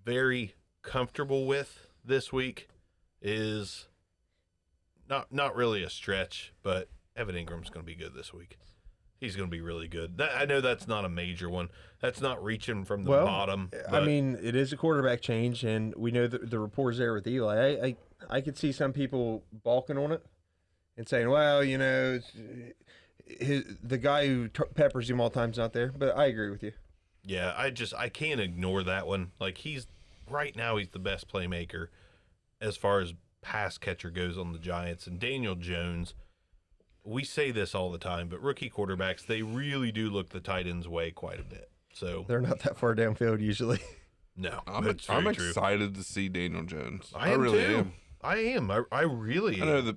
very comfortable with this week is not really a stretch, but Evan Ingram's going to be good this week. He's going to be really good. I know that's not a major one. That's not reaching from the bottom. I but mean, it is a quarterback change, and we know that the rapport's there with Eli. I could see some people balking on it and saying, well, the guy who peppers him all the time's not there. But I agree with you. yeah, I can't ignore that one. Like right now he's the best playmaker as far as pass catcher goes on the Giants. And Daniel Jones, we say this all the time, but rookie quarterbacks, they really do look the tight end's way quite a bit. So They're not that far downfield usually. no, I'm that's very true. excited to see Daniel Jones. I am really too. am. I am. I really I am. know the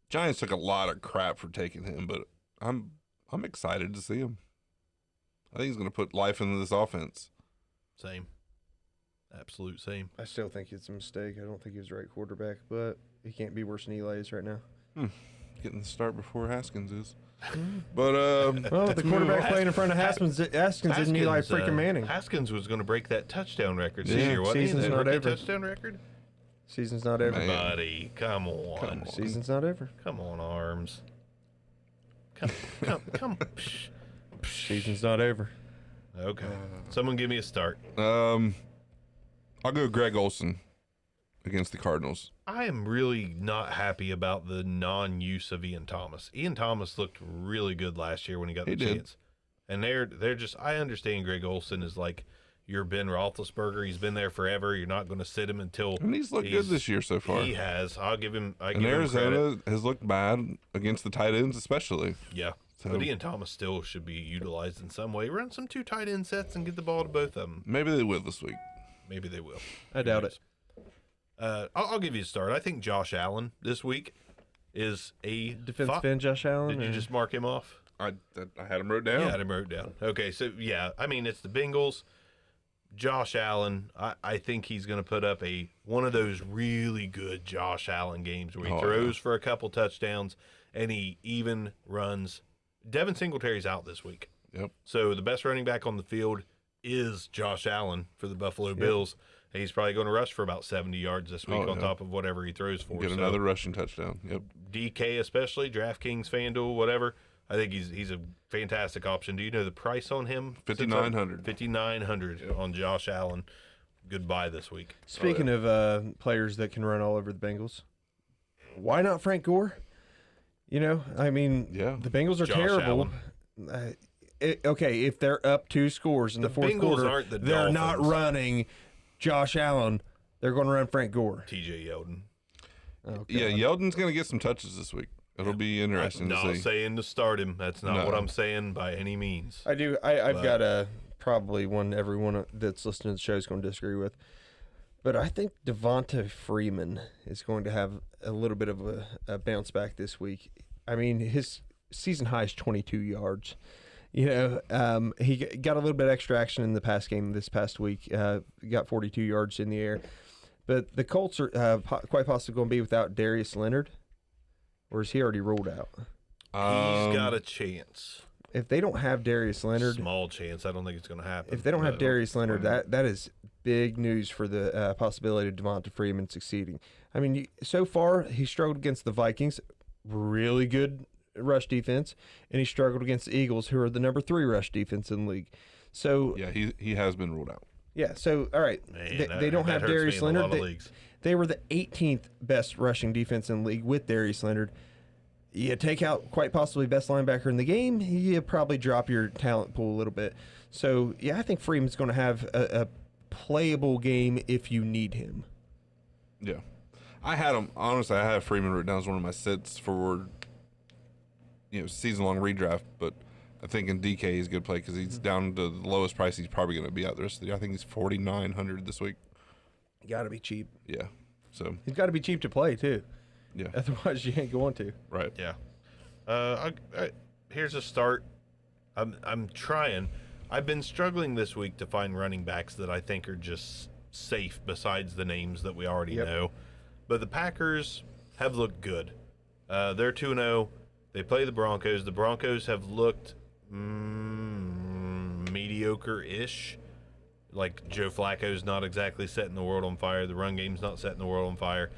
Giants took a lot of crap for taking him, but I'm excited to see him. I think he's going to put life into this offense. Same. Absolute same. I still think it's a mistake. I don't think he was the right quarterback, but he can't be worse than Eli is right now. Getting the start before Haskins is. But Well, the quarterback playing in front of Haskins isn't Eli Haskins, freaking Manning. Haskins was going to break that touchdown record this Yeah, year, wasn't he? season's That not rookie over. touchdown record? Season's not over. Man. Buddy, come on. Season's not over. Come on, Arms. Come. Psh. Season's not over. Okay. Someone give me a start. I'll go Greg Olson against the Cardinals. I am really not happy about the non-use of Ian Thomas. Ian Thomas looked really good last year when he got the He did. chance. And they're just, I understand Greg Olson is like your Ben Roethlisberger. He's been there forever. You're not going to sit him until And he's looked good this year so far. He has. I'll give him. I And give him Arizona credit. has looked bad against the tight ends, especially. Yeah. So- But Ian Thomas still should be utilized in some way. Run some 2 tight end sets and get the ball to both of them. Maybe they will this week. Maybe they will. I doubt it. I'll give you a start. I think Josh Allen this week is a Defensive end Josh Allen. Did you or- just mark him off? I had him wrote down. Yeah, I had him wrote down. Okay, so yeah, I mean it's the Bengals. Josh Allen, I think he's going to put up one of those really good Josh Allen games where he throws for a couple touchdowns and he even runs. Devin Singletary's out this week. Yep. So the best running back on the field is Josh Allen for the Buffalo Bills. And he's probably going to rush for about 70 yards this week on top of whatever he throws for. Get another rushing touchdown. Yep. DK especially, DraftKings, FanDuel, whatever. I think he's a fantastic option. Do you know the price on him? $5,900. $5,900 on Josh Allen. Goodbye this week. Speaking of players that can run all over the Bengals, why not Frank Gore? I mean, Yeah. the Bengals are Josh terrible. Okay, if they're up 2 scores in the fourth Bengals quarter, aren't the they're not Dolphins. running Josh Allen. They're going to run Frank Gore. TJ Yeldon. Oh, Yeah, God. Yeldon's going to get some touches this week. It'll be interesting to Not see. saying to start him. That's not No. what I'm saying by any means. I do. I've got probably one everyone that's listening to the show is going to disagree with. But I think Devonta Freeman is going to have a little bit of a bounce back this week. I mean, his season high is 22 yards. He got a little bit extra action in the pass game this past week. Got 42 yards in the air. But the Colts are quite possibly going to be without Darius Leonard. Or is he already ruled out? He's got a chance. If they don't have Darius Leonard, Small chance. I don't think it's going to happen. if they don't have but- Darius Leonard, that is big news for the possibility of Devonta Freeman succeeding. I mean, so far he struggled against the Vikings, really good rush defense, and he struggled against the Eagles, who are the number 3 rush defense in the league. So Yeah, he has been ruled out. yeah, so all right, Man, they don't that have hurts me Darius in a lot Leonard. of leagues. They were the 18th best rushing defense in the league with Darius Leonard. You take out quite possibly best linebacker in the game, you probably drop your talent pool a little bit. So, yeah, I think Freeman's going to have a playable game if you need him. Yeah. I had him, honestly, I have Freeman written down as one of my sits for, season-long redraft, but I think in DK he's a good play because he's down to the lowest price he's probably going to be out the rest of the year. I think he's 4,900 this week. Got to be cheap. Yeah. So, He's got to be cheap to play too. yeah. Otherwise, you ain't going to. Right. Yeah. Here's a start. I'm trying. I've been struggling this week to find running backs that I think are just safe besides the names that we already Yep. know. But the Packers have looked good. They're 2-0. They play the Broncos. The Broncos have looked mediocre-ish. Like Joe Flacco's not exactly setting the world on fire. The run game's not setting the world on fire.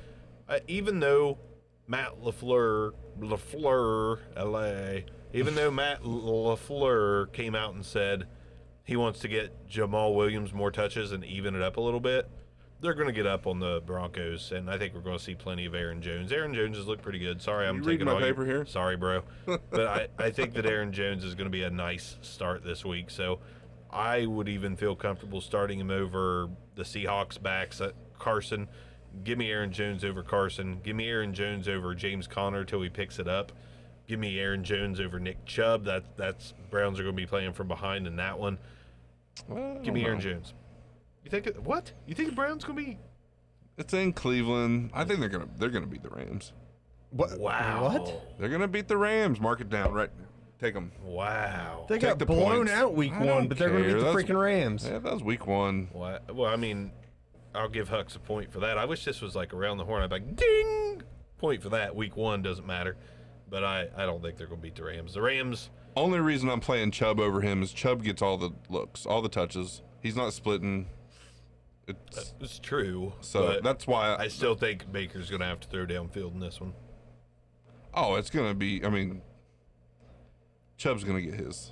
Even though Matt LaFleur, LA, even though Matt LaFleur came out and said he wants to get Jamal Williams more touches and even it up a little bit, they're going to get up on the Broncos, and I think we're going to see plenty of Aaron Jones. Aaron Jones has looked pretty good. Sorry, I'm You taking reading my all your- paper here? Sorry, bro. But I think that Aaron Jones is going to be a nice start this week, so I would even feel comfortable starting him over the Seahawks backs. Carson, give me Aaron Jones over Carson. Give me Aaron Jones over James Conner till he picks it up. Give me Aaron Jones over Nick Chubb. That's Browns are going to be playing from behind in that one. Give me Aaron Jones. You think what? You think the Browns going to be? It's in Cleveland. I think they're gonna beat the Rams. What? Wow. What? They're gonna beat the Rams. Mark it down right now. Take them. Wow. They Take got the blown points. out week I one, don't but they're going to care. beat the That's- freaking Rams. Yeah, that was week 1. What? Well, I mean, I'll give Hux a point for that. I wish this was like around the horn. I'd be like, ding! Point for that. Week 1 doesn't matter. But I don't think they're going to beat the Rams. The Rams, Only reason I'm playing Chubb over him is Chubb gets all the looks, all the touches. He's not splitting. it's true. So but that's why I still think Baker's going to have to throw downfield in this one. it's gonna be. I mean, Chubb's gonna get his.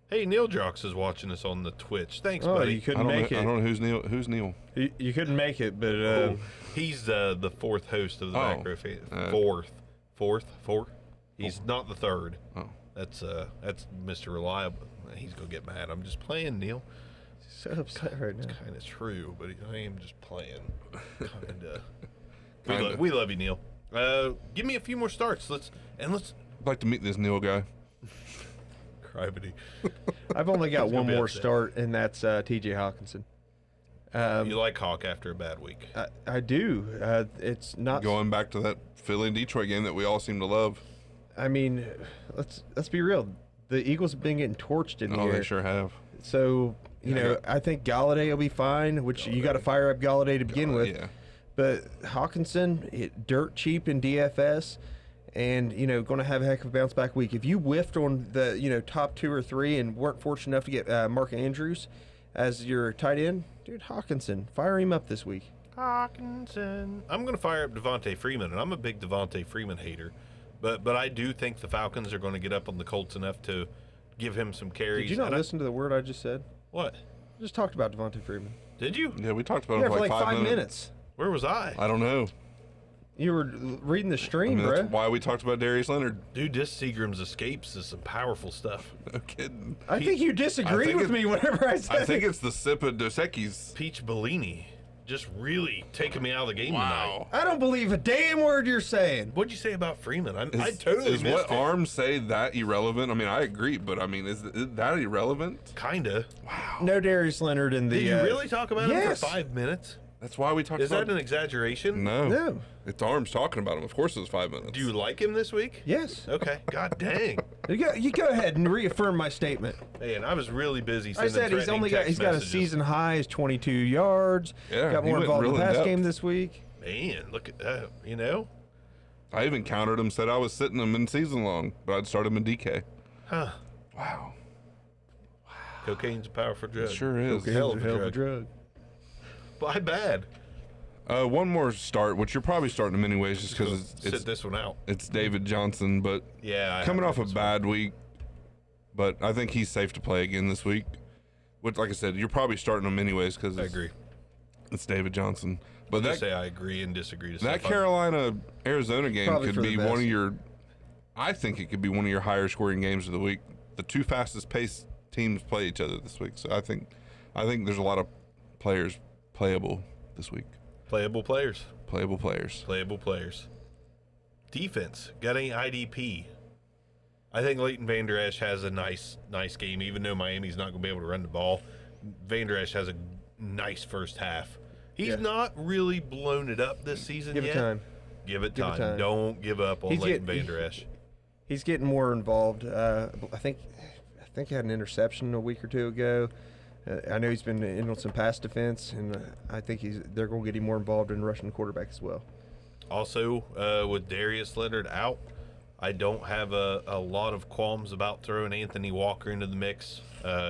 Hey, Neil Drox is watching us on the Twitch. Thanks, Oh, buddy. you I couldn't don't make know. I it. don't know who's Neil. Who's Neil? You couldn't make it, but Oh, he's the fourth host of the Oh. Back Row Fan. Uh, Fourth. He's not the third. Oh, That's Mr. Reliable. He's gonna get mad. I'm just playing, Neil. so upset right now. Kind of true, but I am just playing. Kinda. Kinda. We love you, Neil. Give me a few more starts. Let's I'd like to meet this Neil guy. Crybity. I've only got He's gonna one be more upset. start, and that's T.J. Hawkinson. You like Hawk after a bad week? I do. It's not. Going back to that Philly and Detroit game that we all seem to love. I mean, let's be real. The Eagles have been getting torched in Oh, here. they sure have. So I think Galladay will be fine. Which you got to fire up Galladay to begin with. Yeah. But Hawkinson, dirt cheap in DFS, and going to have a heck of a bounce back week. If you whiffed on the top 2 or 3 and weren't fortunate enough to get Mark Andrews as your tight end, dude, Hawkinson, fire him up this week. Hawkinson. I'm going to fire up Devontae Freeman, and I'm a big Devontae Freeman hater. But I do think the Falcons are going to get up on the Colts enough to give him some carries. Did you not And listen to the word I just said? What? I just talked about Devontae Freeman. Did you? Yeah, we talked about Yeah, him for for like 5 minutes. minutes. Where was I? I don't know. You were reading the I stream, mean, bro. that's why we talked about Darius Leonard. Dude, this Seagram's Escapes is some powerful stuff. No kidding. I think you disagree think with me whenever I say I think it's the sip of Dos Equis. Peach Bellini just really taking me out of the game tonight. I don't believe a damn word you're saying. What'd you say about Freeman? I Is, totally is missed what it. arms say that irrelevant? I mean, I agree, but I mean, is that irrelevant? Kinda. No Darius Leonard in the. Did you really talk about him yes. for 5 minutes? That's why we talked Is about that an exaggeration? No. No. It's arms talking about him. Of course it was 5 minutes. Do you like him this week? Yes. Okay. God dang. You go ahead and reaffirm my statement. Man, I was really busy I sending said he's threatening only got text a messages. season high is 22 yards. Yeah, got he more went involved in real the pass in-depth. game this week. Man, look at that. You know? I even countered him, said I was sitting him in season long, but I'd start him in DK. Huh. Wow. Cocaine's a powerful drug. It sure is. Hell of a drug. My bad. One more start, which you're probably starting him anyways, just because Sit this one out. it's David Johnson, but Yeah. coming off a bad week, but I think he's safe to play again this week. Which, like I said, you're probably starting him anyways because I agree. it's David Johnson. But Just that say I agree and disagree to that stuff. Carolina Arizona game Probably could for the be one best. of your. I think it could be one of your higher scoring games of the week. The two fastest paced teams play each other this week, so I think there's a lot of players playable this week. Playable players. Playable players. Playable players. Defense. Got any IDP? I think Leighton Vander Esch has a nice game, even though Miami's not going to be able to run the ball. Vander Esch has a nice first half. He's not really blown it up this season Give yet. it time. Give it Give it time. time. Don't give up on He's Leighton getting- Vander Esch. He's getting more involved. I think he had an interception a week or two ago. I know he's been in on some pass defense, and I think they're going to get him more involved in rushing the quarterback as well. Also, with Darius Leonard out, I don't have a lot of qualms about throwing Anthony Walker into the mix.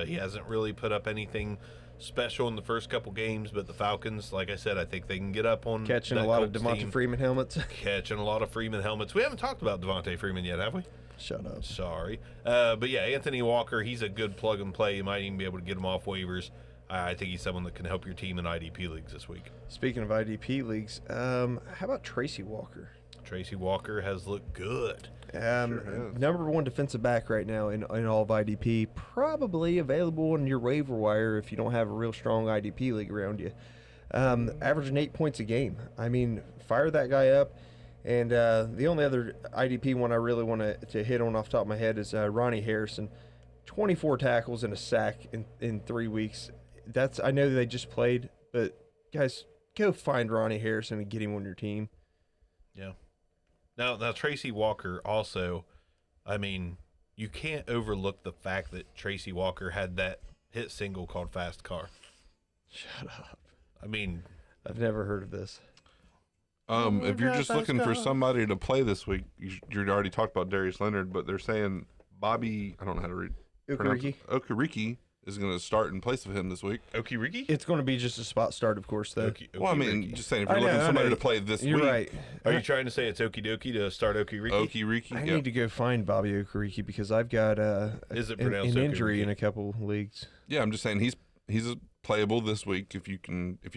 He hasn't really put up anything special in the first couple games, but the Falcons, like I said, I think they can get up on Catching that a lot of Colts Devonta team. Freeman helmets. Catching a lot of Freeman helmets. We haven't talked about Devontae Freeman yet, have we? Shut up. Sorry. But yeah, Anthony Walker, he's a good plug and play. You might even be able to get him off waivers. I think he's someone that can help your team in IDP leagues this week. Speaking of IDP leagues, how about Tracy Walker? Tracy Walker has looked good. has. Number one defensive back right now in all of IDP. Probably available on your waiver wire if you don't have a real strong IDP league around you. Averaging 8 points a game. I mean, fire that guy up. And the only other IDP one I really want to hit on off the top of my head is Ronnie Harrison. 24 tackles and a sack in 3 weeks. I know they just played, but guys, go find Ronnie Harrison and get him on your team. Yeah. Now Tracy Walker also, I mean, you can't overlook the fact that Tracy Walker had that hit single called Fast Car. Shut up. I mean, I've never heard of this. If you're just looking for somebody to play this week, you already talked about Darius Leonard, but they're saying Bobby, I don't know how to read. Okereke. Okereke is going to start in place of him this week. Okiriki? It's going to be just a spot start, of course, though. Well, I mean, Okiriki. just saying, if I you're know, looking for I somebody know. to play this You're week, right. Are you trying to say it's okie dokie to start Okiriki? Okereke, I yeah. need to go find Bobby Okereke because I've got Is it an pronounced injury Okereke? in a couple leagues. Yeah, I'm just saying he's playable this week if you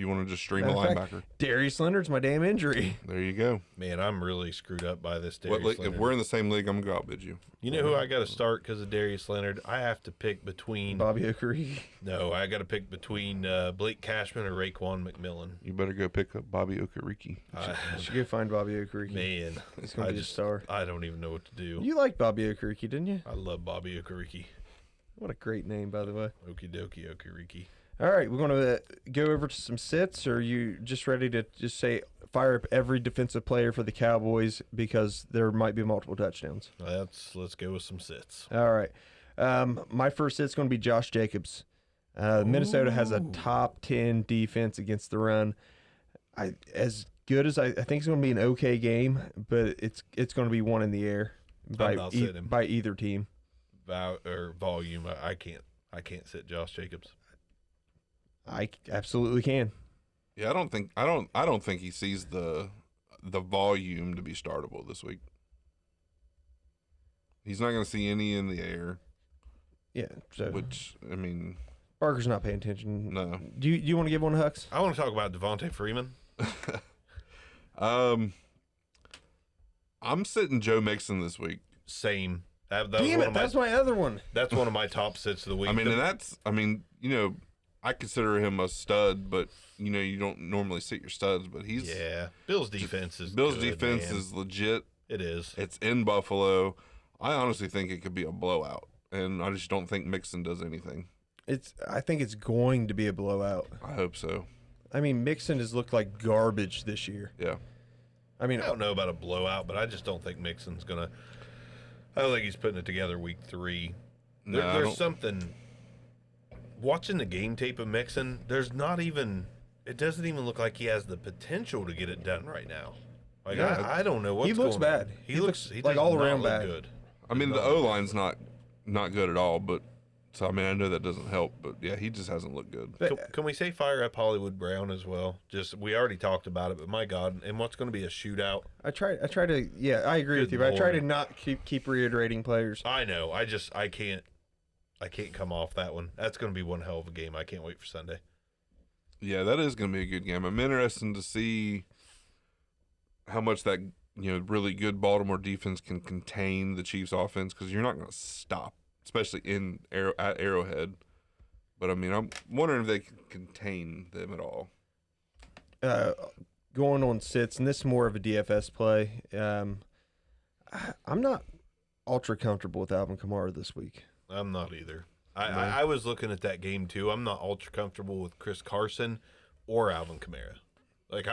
want to just stream a Matter of fact, linebacker. Darius Leonard's my damn injury. There you go. Man, I'm really screwed up by this What Darius league- if Leonard. we're in the same league, I'm going to go outbid you. You know who I got to start because of Darius Leonard? I have to pick between. Bobby Okereke. No, I got to pick between Blake Cashman or Raekwon McMillan. You better go pick up Bobby Okereke. I should go find Bobby Okereke. Man, He's going to be a star. I don't even know what to do. You liked Bobby Okereke, didn't you? I love Bobby Okereke. What a great name, by the way. Okie dokie Okereke. All right, we're going to go over to some sits. Or are you just ready to just say fire up every defensive player for the Cowboys because there might be multiple touchdowns? Let's go with some sits. All right. My first sit's going to be Josh Jacobs. Minnesota has a top 10 defense against the run. As good as I think it's going to be an okay game, but it's going to be one in the air by not sitting him. by either team. Volume. I can't sit Josh Jacobs. I absolutely can. Yeah, I don't think he sees the volume to be startable this week. He's not going to see any in the air, Yeah. So which I mean, Barker's not paying attention. no. Do you want to give one to Hux? I want to talk about Devontae Freeman. I'm sitting Joe Mixon this week. Same. That was Damn one it, of my, that's my other one. that's one of my top sits of the week. I mean, I consider him a stud, but you don't normally sit your studs. But he's yeah. Bill's defense is Bill's good, defense man. is legit. It is. It's in Buffalo. I honestly think it could be a blowout, and I just don't think Mixon does anything. I think it's going to be a blowout. I hope so. I mean, Mixon has looked like garbage this year. Yeah. I mean, I don't know about a blowout, but I just don't think Mixon's gonna. I don't think he's putting it together week 3. No, I There's don't- something. Watching the game tape of Mixon, there's not even. It doesn't even look like he has the potential to get it done right now. Like Yeah. I don't know what's He looks going on. bad. He He looks looks he like does all not around look bad. good. I mean, the O line's not good at all, but so I mean, I know that doesn't help, but yeah, he just hasn't looked good. Can we say fire up Hollywood Brown as well? Just we already talked about it, but my God, and what's going to be a shootout? I try to. Yeah, I agree with Good you, but I try to Lord. not keep reiterating players. I know. I can't come off that one. That's going to be one hell of a game. I can't wait for Sunday. Yeah, that is going to be a good game. I'm interested to see how much that really good Baltimore defense can contain the Chiefs' offense because you're not going to stop, especially at Arrowhead. But I mean, I'm wondering if they can contain them at all. Going on sits, and this is more of a DFS play. I'm not ultra comfortable with Alvin Kamara this week. I'm not either. I was looking at that game too. I'm not ultra comfortable with Chris Carson or Alvin Kamara. Like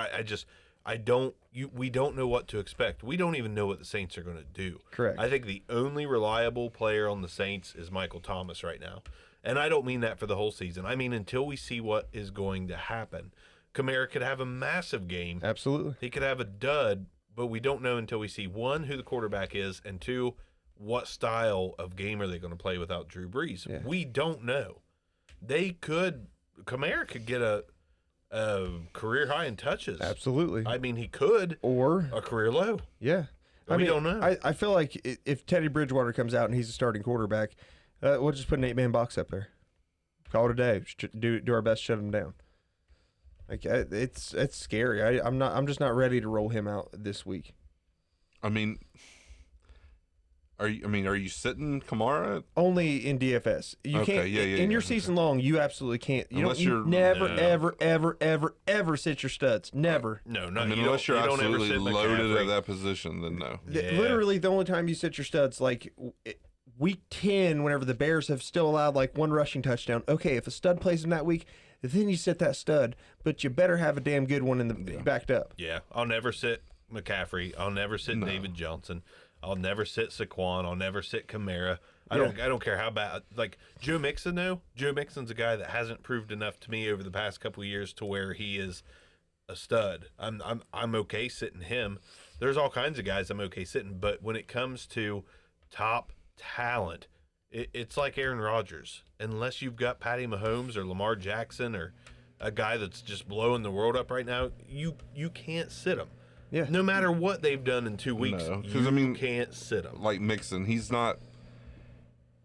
we don't know what to expect. We don't even know what the Saints are going to do. Correct. I think the only reliable player on the Saints is Michael Thomas right now. And I don't mean that for the whole season. I mean until we see what is going to happen. Kamara could have a massive game. Absolutely. He could have a dud, but we don't know until we see, one, who the quarterback is, and two, what style of game are they going to play without Drew Brees? Yeah. We don't know. Kamara could get a career high in touches. Absolutely. I mean, he could, Or a career low. yeah. We don't know. I feel like if Teddy Bridgewater comes out and he's a starting quarterback, we'll just put an 8-man box up there. Call it a day. Do our best to shut him down. Like it's scary. I'm just not ready to roll him out this week. I mean, are you sitting Kamara? Only in DFS. You Okay, can't. yeah, in your okay. season long, you absolutely can't. Unless You you're- never, No. ever sit your studs. Never. No, no. I mean, you unless you're don't ever absolutely sit loaded McCaffrey. at that position, then no. Yeah. Literally, the only time you sit your studs, like week 10, whenever the Bears have still allowed like one rushing touchdown. Okay, if a stud plays in that week, then you sit that stud, but you better have a damn good one in the backed up. Yeah, I'll never sit McCaffrey. I'll never sit David Johnson. I'll never sit Saquon. I'll never sit Kamara. I don't care how bad. Like Joe Mixon, though. Joe Mixon's a guy that hasn't proved enough to me over the past couple of years to where he is a stud. I'm okay sitting him. There's all kinds of guys I'm okay sitting, but when it comes to top talent, it's like Aaron Rodgers. Unless you've got Patty Mahomes or Lamar Jackson or a guy that's just blowing the world up right now, you can't sit him. Yeah. No matter what they've done in 2 weeks, No, 'cause, you I mean, can't sit him. Like Mixon, he's not.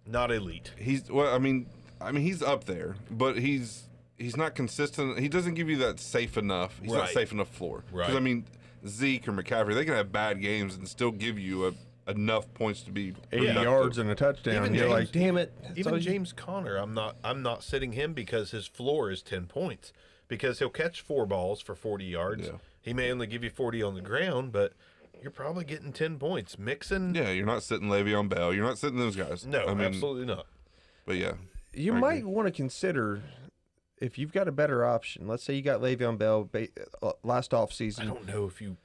Not elite. He's well. I mean, he's up there, but he's not consistent. He doesn't give you that safe enough. He's not Right. safe enough floor. Right. I mean, Zeke or McCaffrey, they can have bad games and still give you enough points to be 80 productive. yards and a touchdown. Even You're James- like, damn it. That's all Even you- James Conner, I'm not sitting him because his floor is 10 points. Because he'll catch 4 balls for 40 yards. Yeah. He may only give you 40 on the ground, but you're probably getting 10 points. Mixon, Yeah, you're not sitting Le'Veon Bell. You're not sitting those guys. no, I mean, absolutely not. But yeah, You I might agree. want to consider if you've got a better option. Let's say you got Le'Veon Bell last off I season. don't know if you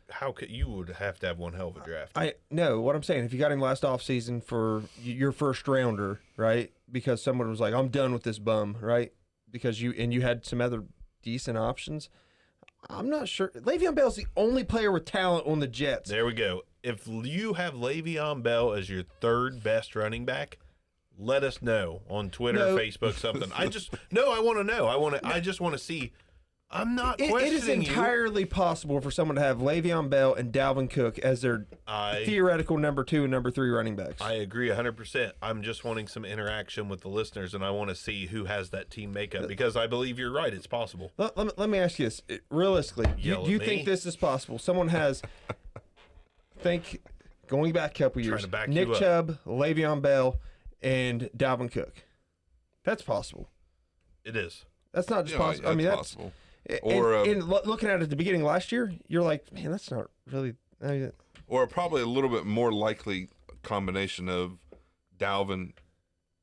would have to have one hell of a draft. I know what I'm saying. If you got him last off season for your first rounder, right? Because someone was like, "I'm done with this bum," right? Because you had some other decent options. I'm not sure. Le'Veon Bell's the only player with talent on the Jets. There we go. If you have Le'Veon Bell as your third best running back, let us know on Twitter, No. Facebook, something. I want to know. I just want to see. I'm not It is questioning entirely possible for someone to have Le'Veon Bell and Dalvin Cook as their theoretical number 2 and number 3 running backs. I agree 100%. I'm just wanting some interaction with the listeners, and I want to see who has that team makeup because I believe you're right. It's possible. Let me ask you this. Realistically, Yell do you at think me. this is possible? Someone has, going back a couple Trying years, to back Nick you up. Chubb, Le'Veon Bell, and Dalvin Cook. That's possible. It is. That's not just yeah, possible. I mean, that's that's possible. Or Or looking at it at the beginning last year, you're like, man, that's not really. or probably a little bit more likely combination of Dalvin,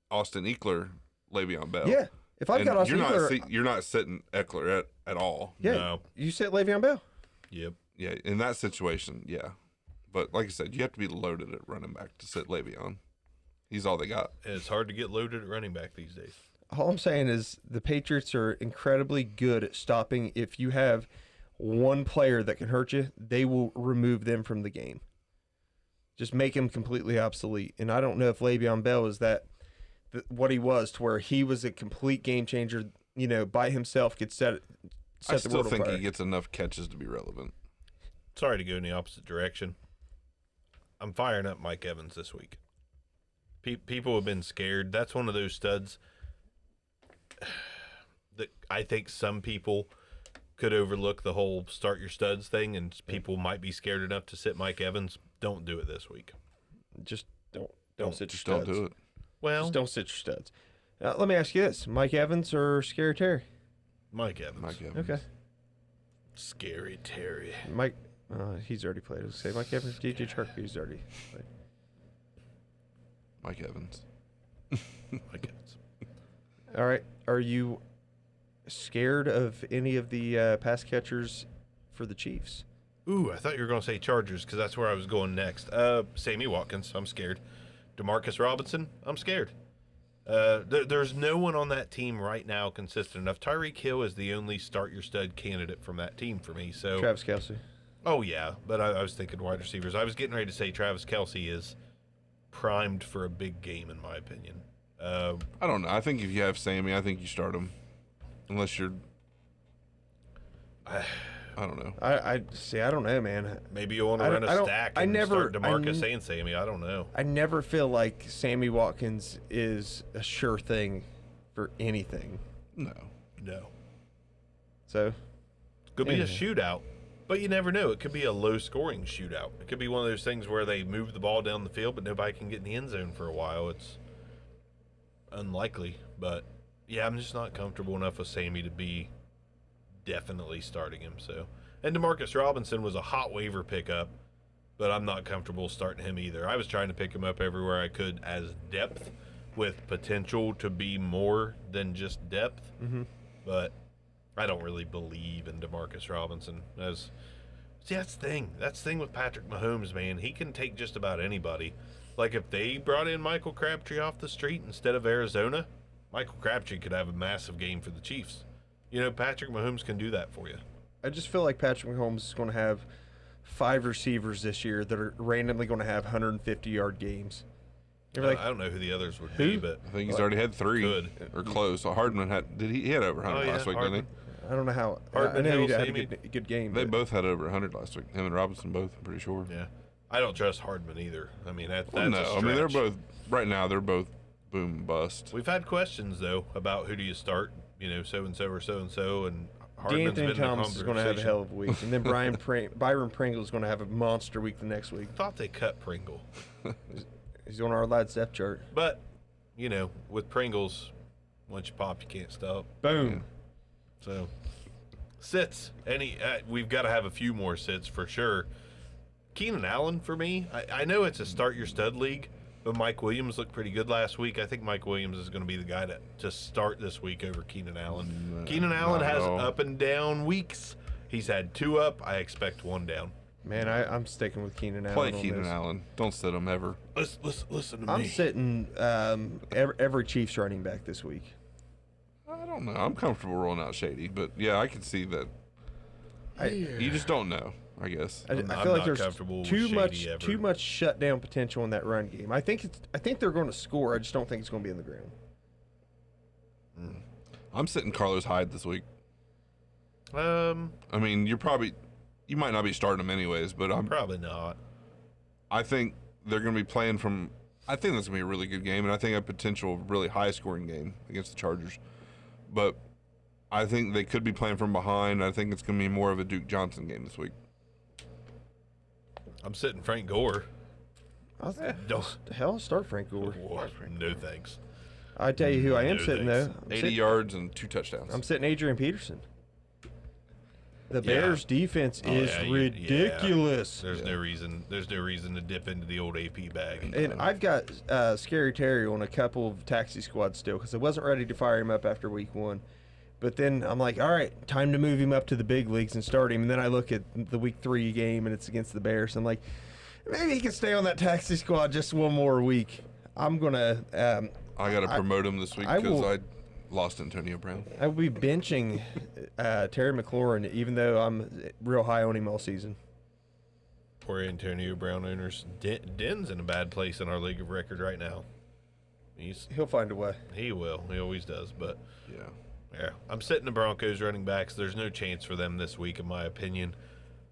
Austin Eckler, Le'Veon Bell. Yeah. If I've And got Austin you're Eckler, not you're not sitting Eckler at all. yeah, No. you sit Le'Veon Bell. Yep. Yeah, in that situation, yeah. But like I said, you have to be loaded at running back to sit Le'Veon. He's all they got. And it's hard to get loaded at running back these days. All I'm saying is the Patriots are incredibly good at stopping. If you have one player that can hurt you, they will remove them from the game. Just make him completely obsolete. And I don't know if Le'Veon Bell is what he was, to where he was a complete game changer. By himself could set I the still world on think fire. he gets enough catches to be relevant. Sorry to go in the opposite direction. I'm firing up Mike Evans this week. People have been scared. That's one of those studs that I think some people could overlook the whole start your studs thing, and people might be scared enough to sit Mike Evans. Don't do it this week. Just don't sit your Just studs. don't do it. Well, Just don't sit your studs. Let me ask you this: Mike Evans or Scary Terry? Mike Evans. Mike Evans. Okay, Scary Terry. Mike. He's already played. I was gonna say Mike Evans, DJ Chark. He's already played. Mike Evans. I guess. All right. Are you scared of any of the pass catchers for the Chiefs? Ooh, I thought you were going to say Chargers because that's where I was going next. Sammy Watkins, I'm scared. Demarcus Robinson, I'm scared. There's no one on that team right now consistent enough. Tyreek Hill is the only start-your-stud candidate from that team for me. So, Travis Kelce. oh yeah, but I was thinking wide receivers. I was getting ready to say Travis Kelce is primed for a big game, in my opinion. I don't know. I think if you have Sammy, I think you start him. Unless you're. I don't know. I see. I don't know, man. Maybe you want to I run don't- a I don't- stack I and never- start I DeMarcus n- and Sammy. I don't know. I never feel like Sammy Watkins is a sure thing for anything. No. No. So, Could be Yeah. a shootout, but you never know. It could be a low-scoring shootout. It could be one of those things where they move the ball down the field, but nobody can get in the end zone for a while. It's unlikely, but yeah, I'm just not comfortable enough with Sammy to be definitely starting him. So, and Demarcus Robinson was a hot waiver pickup, but I'm not comfortable starting him either. I was trying to pick him up everywhere I could as depth with potential to be more than just depth, but I don't really believe in Demarcus Robinson as. See, that's the thing. That's the thing with Patrick Mahomes, man. He can take just about anybody. Like, if they brought in Michael Crabtree off the street instead of Arizona, Michael Crabtree could have a massive game for the Chiefs. You know, Patrick Mahomes can do that for you. I just feel like Patrick Mahomes is going to have 5 receivers this year that are randomly going to have 150-yard games. You're like, I don't know who the others would Who? be, but I think he's already had 3 Good. or close. So Hardman had. Did he had over 100 Oh, yeah, last week? Hardman. Didn't I don't know how. I Hardman, know he Hill, had a Sammy. good game. he? They but both had over 100 last week. Him and Robinson both. I'm pretty sure. yeah. I don't trust Hardman either. I mean, that's Well, no, a I mean they're stretch. both right now. They're both boom bust. We've had questions, though, about who do you start, you know, so-and-so or so-and-so, and Hardman's D'Anthony been in the Thomas is going to have a conversation. hell of a week, and then Byron Pringle is going to have a monster week the next week. Thought they cut Pringle. He's on our lad's depth chart. But, you know, with Pringles, once you pop, you can't stop. Boom. So, sits. We've got to have a few more sits for sure. Keenan Allen for me. I know it's a start your stud league, but Mike Williams looked pretty good last week. I think Mike Williams is going to be the guy to start this week over Keenan Allen. Keenan Allen not at has all. up and down weeks. He's had 2 up. I expect 1 down. Man, I'm sticking with Keenan Allen. Play on Keenan this. Allen. Don't sit him ever. Listen to I'm me. sitting every Chiefs running back this week. I don't know. I'm comfortable rolling out Shady, but yeah, I can see that. You just don't know. I guess. I I'm feel like not there's comfortable with too Shady ever. too much shutdown potential in that run game. I think they're going to score. I just don't think it's going to be in the ground. I'm sitting Carlos Hyde this week. Um, I mean, you might not be starting him anyways, but probably not. I think they're going to be playing from. I think that's going to be a really good game, and I think a potential really high scoring game against the Chargers. But I think they could be playing from behind. I think it's going to be more of a Duke Johnson game this week. I'm sitting Frank Gore. Don't. The hell, start Frank Gore. No thanks. I tell you who I am No sitting thanks. though. 80 yards and 2 touchdowns. I'm sitting Adrian Peterson. The Yeah. Bears defense Oh, is yeah, ridiculous. There's no reason. There's no reason to dip into the old AP bag. And I've got Scary Terry on a couple of taxi squads still because I wasn't ready to fire him up after week 1. But then I'm like, all right, time to move him up to the big leagues and start him. And then I look at the week 3 game and it's against the Bears. I'm like, maybe he can stay on that taxi squad just one more week. I'm going to I got to promote him this week I because will- I lost Antonio Brown. I will be benching Terry McLaurin even though I'm real high on him all season. Poor Antonio Brown owners. Den's in a bad place in our league of record right now. He'll find a way. He will. He always does. But Yeah. yeah, I'm sitting the Broncos running backs. There's no chance for them this week, in my opinion.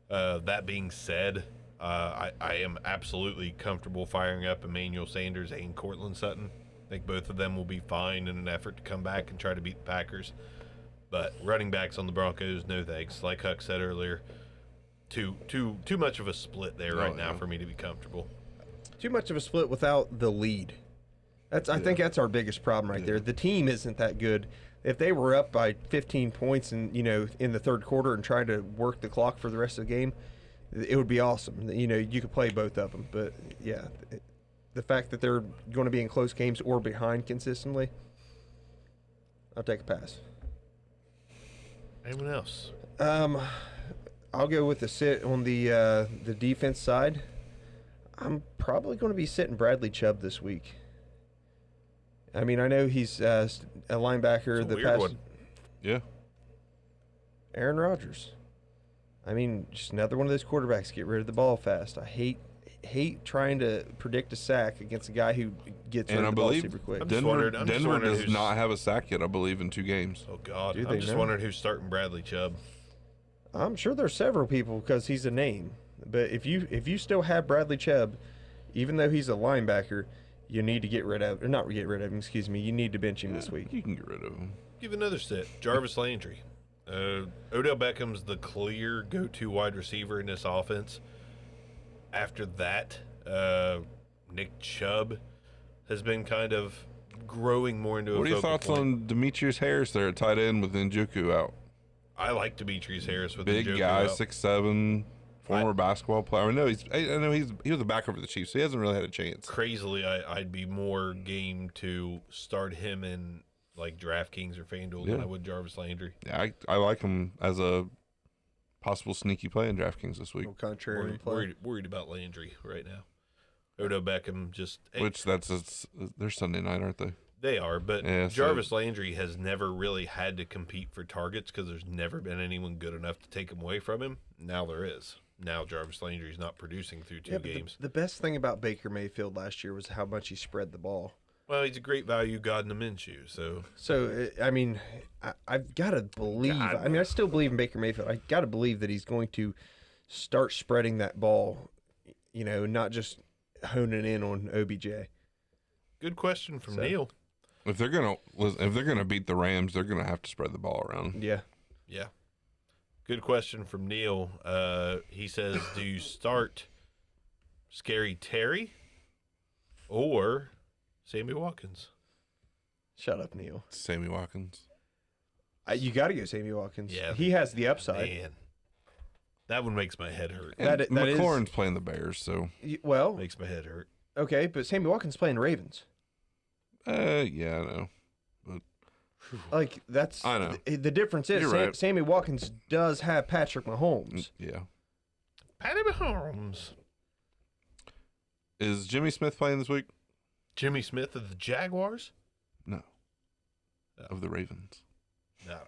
That being said, I am absolutely comfortable firing up Emmanuel Sanders and Cortland Sutton. I think both of them will be fine in an effort to come back and try to beat the Packers. But running backs on the Broncos, no thanks. Like Huck said earlier, too much of a split there right now yeah. for me to be comfortable. Too much of a split without the lead. I think that's our biggest problem right there. The team isn't that good. If they were up by 15 points and in the third quarter and trying to work the clock for the rest of the game, it would be awesome. You could play both of them. But yeah, the fact that they're going to be in close games or behind consistently, I'll take a pass. Anyone else? I'll go with the sit on the defense side. I'm probably going to be sitting Bradley Chubb this week. I mean, I know he's a linebacker. It's a weird one. Yeah. Aaron Rodgers. I mean, just another one of those quarterbacks get rid of the ball fast. I hate trying to predict a sack against a guy who gets rid And I of the ball believe super quick. I'm just Denver, wondering- I'm just Denver wondering does who's- not have a sack yet, I believe, in 2 games. Oh God, Do I'm they just know? wondering who's starting Bradley Chubb. I'm sure there's several people because he's a name. But if you still have Bradley Chubb, even though he's a linebacker, you need to get rid of, or not get rid of him. Excuse me. You need to bench him this week. You can get rid of him. Give another sit. Jarvis Landry. Odell Beckham's the clear go-to wide receiver in this offense. After that, Nick Chubb has been kind of growing more into a What are your focal thoughts point. on Demetrius Harris there at tight end with Njoku out? I like Demetrius Harris with Big the guy, out. 6'7", former basketball player. I know he was a backer for the Chiefs, so he hasn't really had a chance. Crazily, I'd be more game to start him in like DraftKings or FanDuel than Yeah. I would Jarvis Landry. Yeah, I like him as a possible sneaky play in DraftKings this week. No contrarian play. Worried about Landry right now. Odell Beckham just Which they're Sunday night, aren't they? they are, but Yeah, so- Jarvis Landry has never really had to compete for targets because there's never been anyone good enough to take him away from him. Now there is. Now Jarvis Landry's not producing through 2 Yeah, but games. the best thing about Baker Mayfield last year was how much he spread the ball. Well, he's a great value God in a Minshew, so So, I mean, I've got to believe. I mean, I still believe in Baker Mayfield. I got to believe that he's going to start spreading that ball, not just honing in on OBJ. good question from So- Neil. If they're gonna beat the Rams, they're gonna have to spread the ball around. Yeah. Yeah. Good question from Neil. He says, do you start Scary Terry or Sammy Watkins? Shut up, Neil. Sammy Watkins. You got to go Sammy Watkins. Yeah. He has the upside. Man, that one makes my head hurt. And That is- McLaurin's playing the Bears, so Well, Makes my head hurt. okay, but Sammy Watkins playing Ravens. yeah, I know. Like, that's I know. the difference is You're right. Sammy Watkins does have Patrick Mahomes. Yeah. Patty Mahomes. Is Jimmy Smith playing this week? Jimmy Smith of the Jaguars? No. Of the Ravens. No.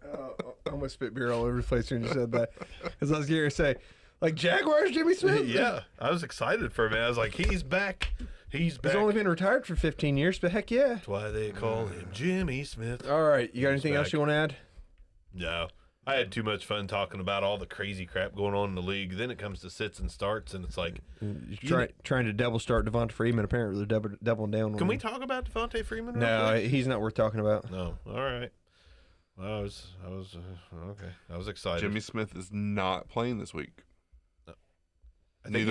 I almost spit beer all over the place when you said that. Because I was going to say, like, Jaguars, Jimmy Smith? Yeah, I was excited for him. I was like, he's back. He's back. He's only been retired for 15 years, but heck yeah. That's why they call him Jimmy Smith. All right, you got anything else back. you want to add? No. I had too much fun talking about all the crazy crap going on in the league. Then it comes to sits and starts, and it's like, Trying to double start Devonta Freeman. Apparently, they're doubling down on can we him. talk about Devontae Freeman? real No, quick? he's not worth talking about. No. All right. Well, I was okay. I was excited. Jimmy Smith is not playing this week. I think he's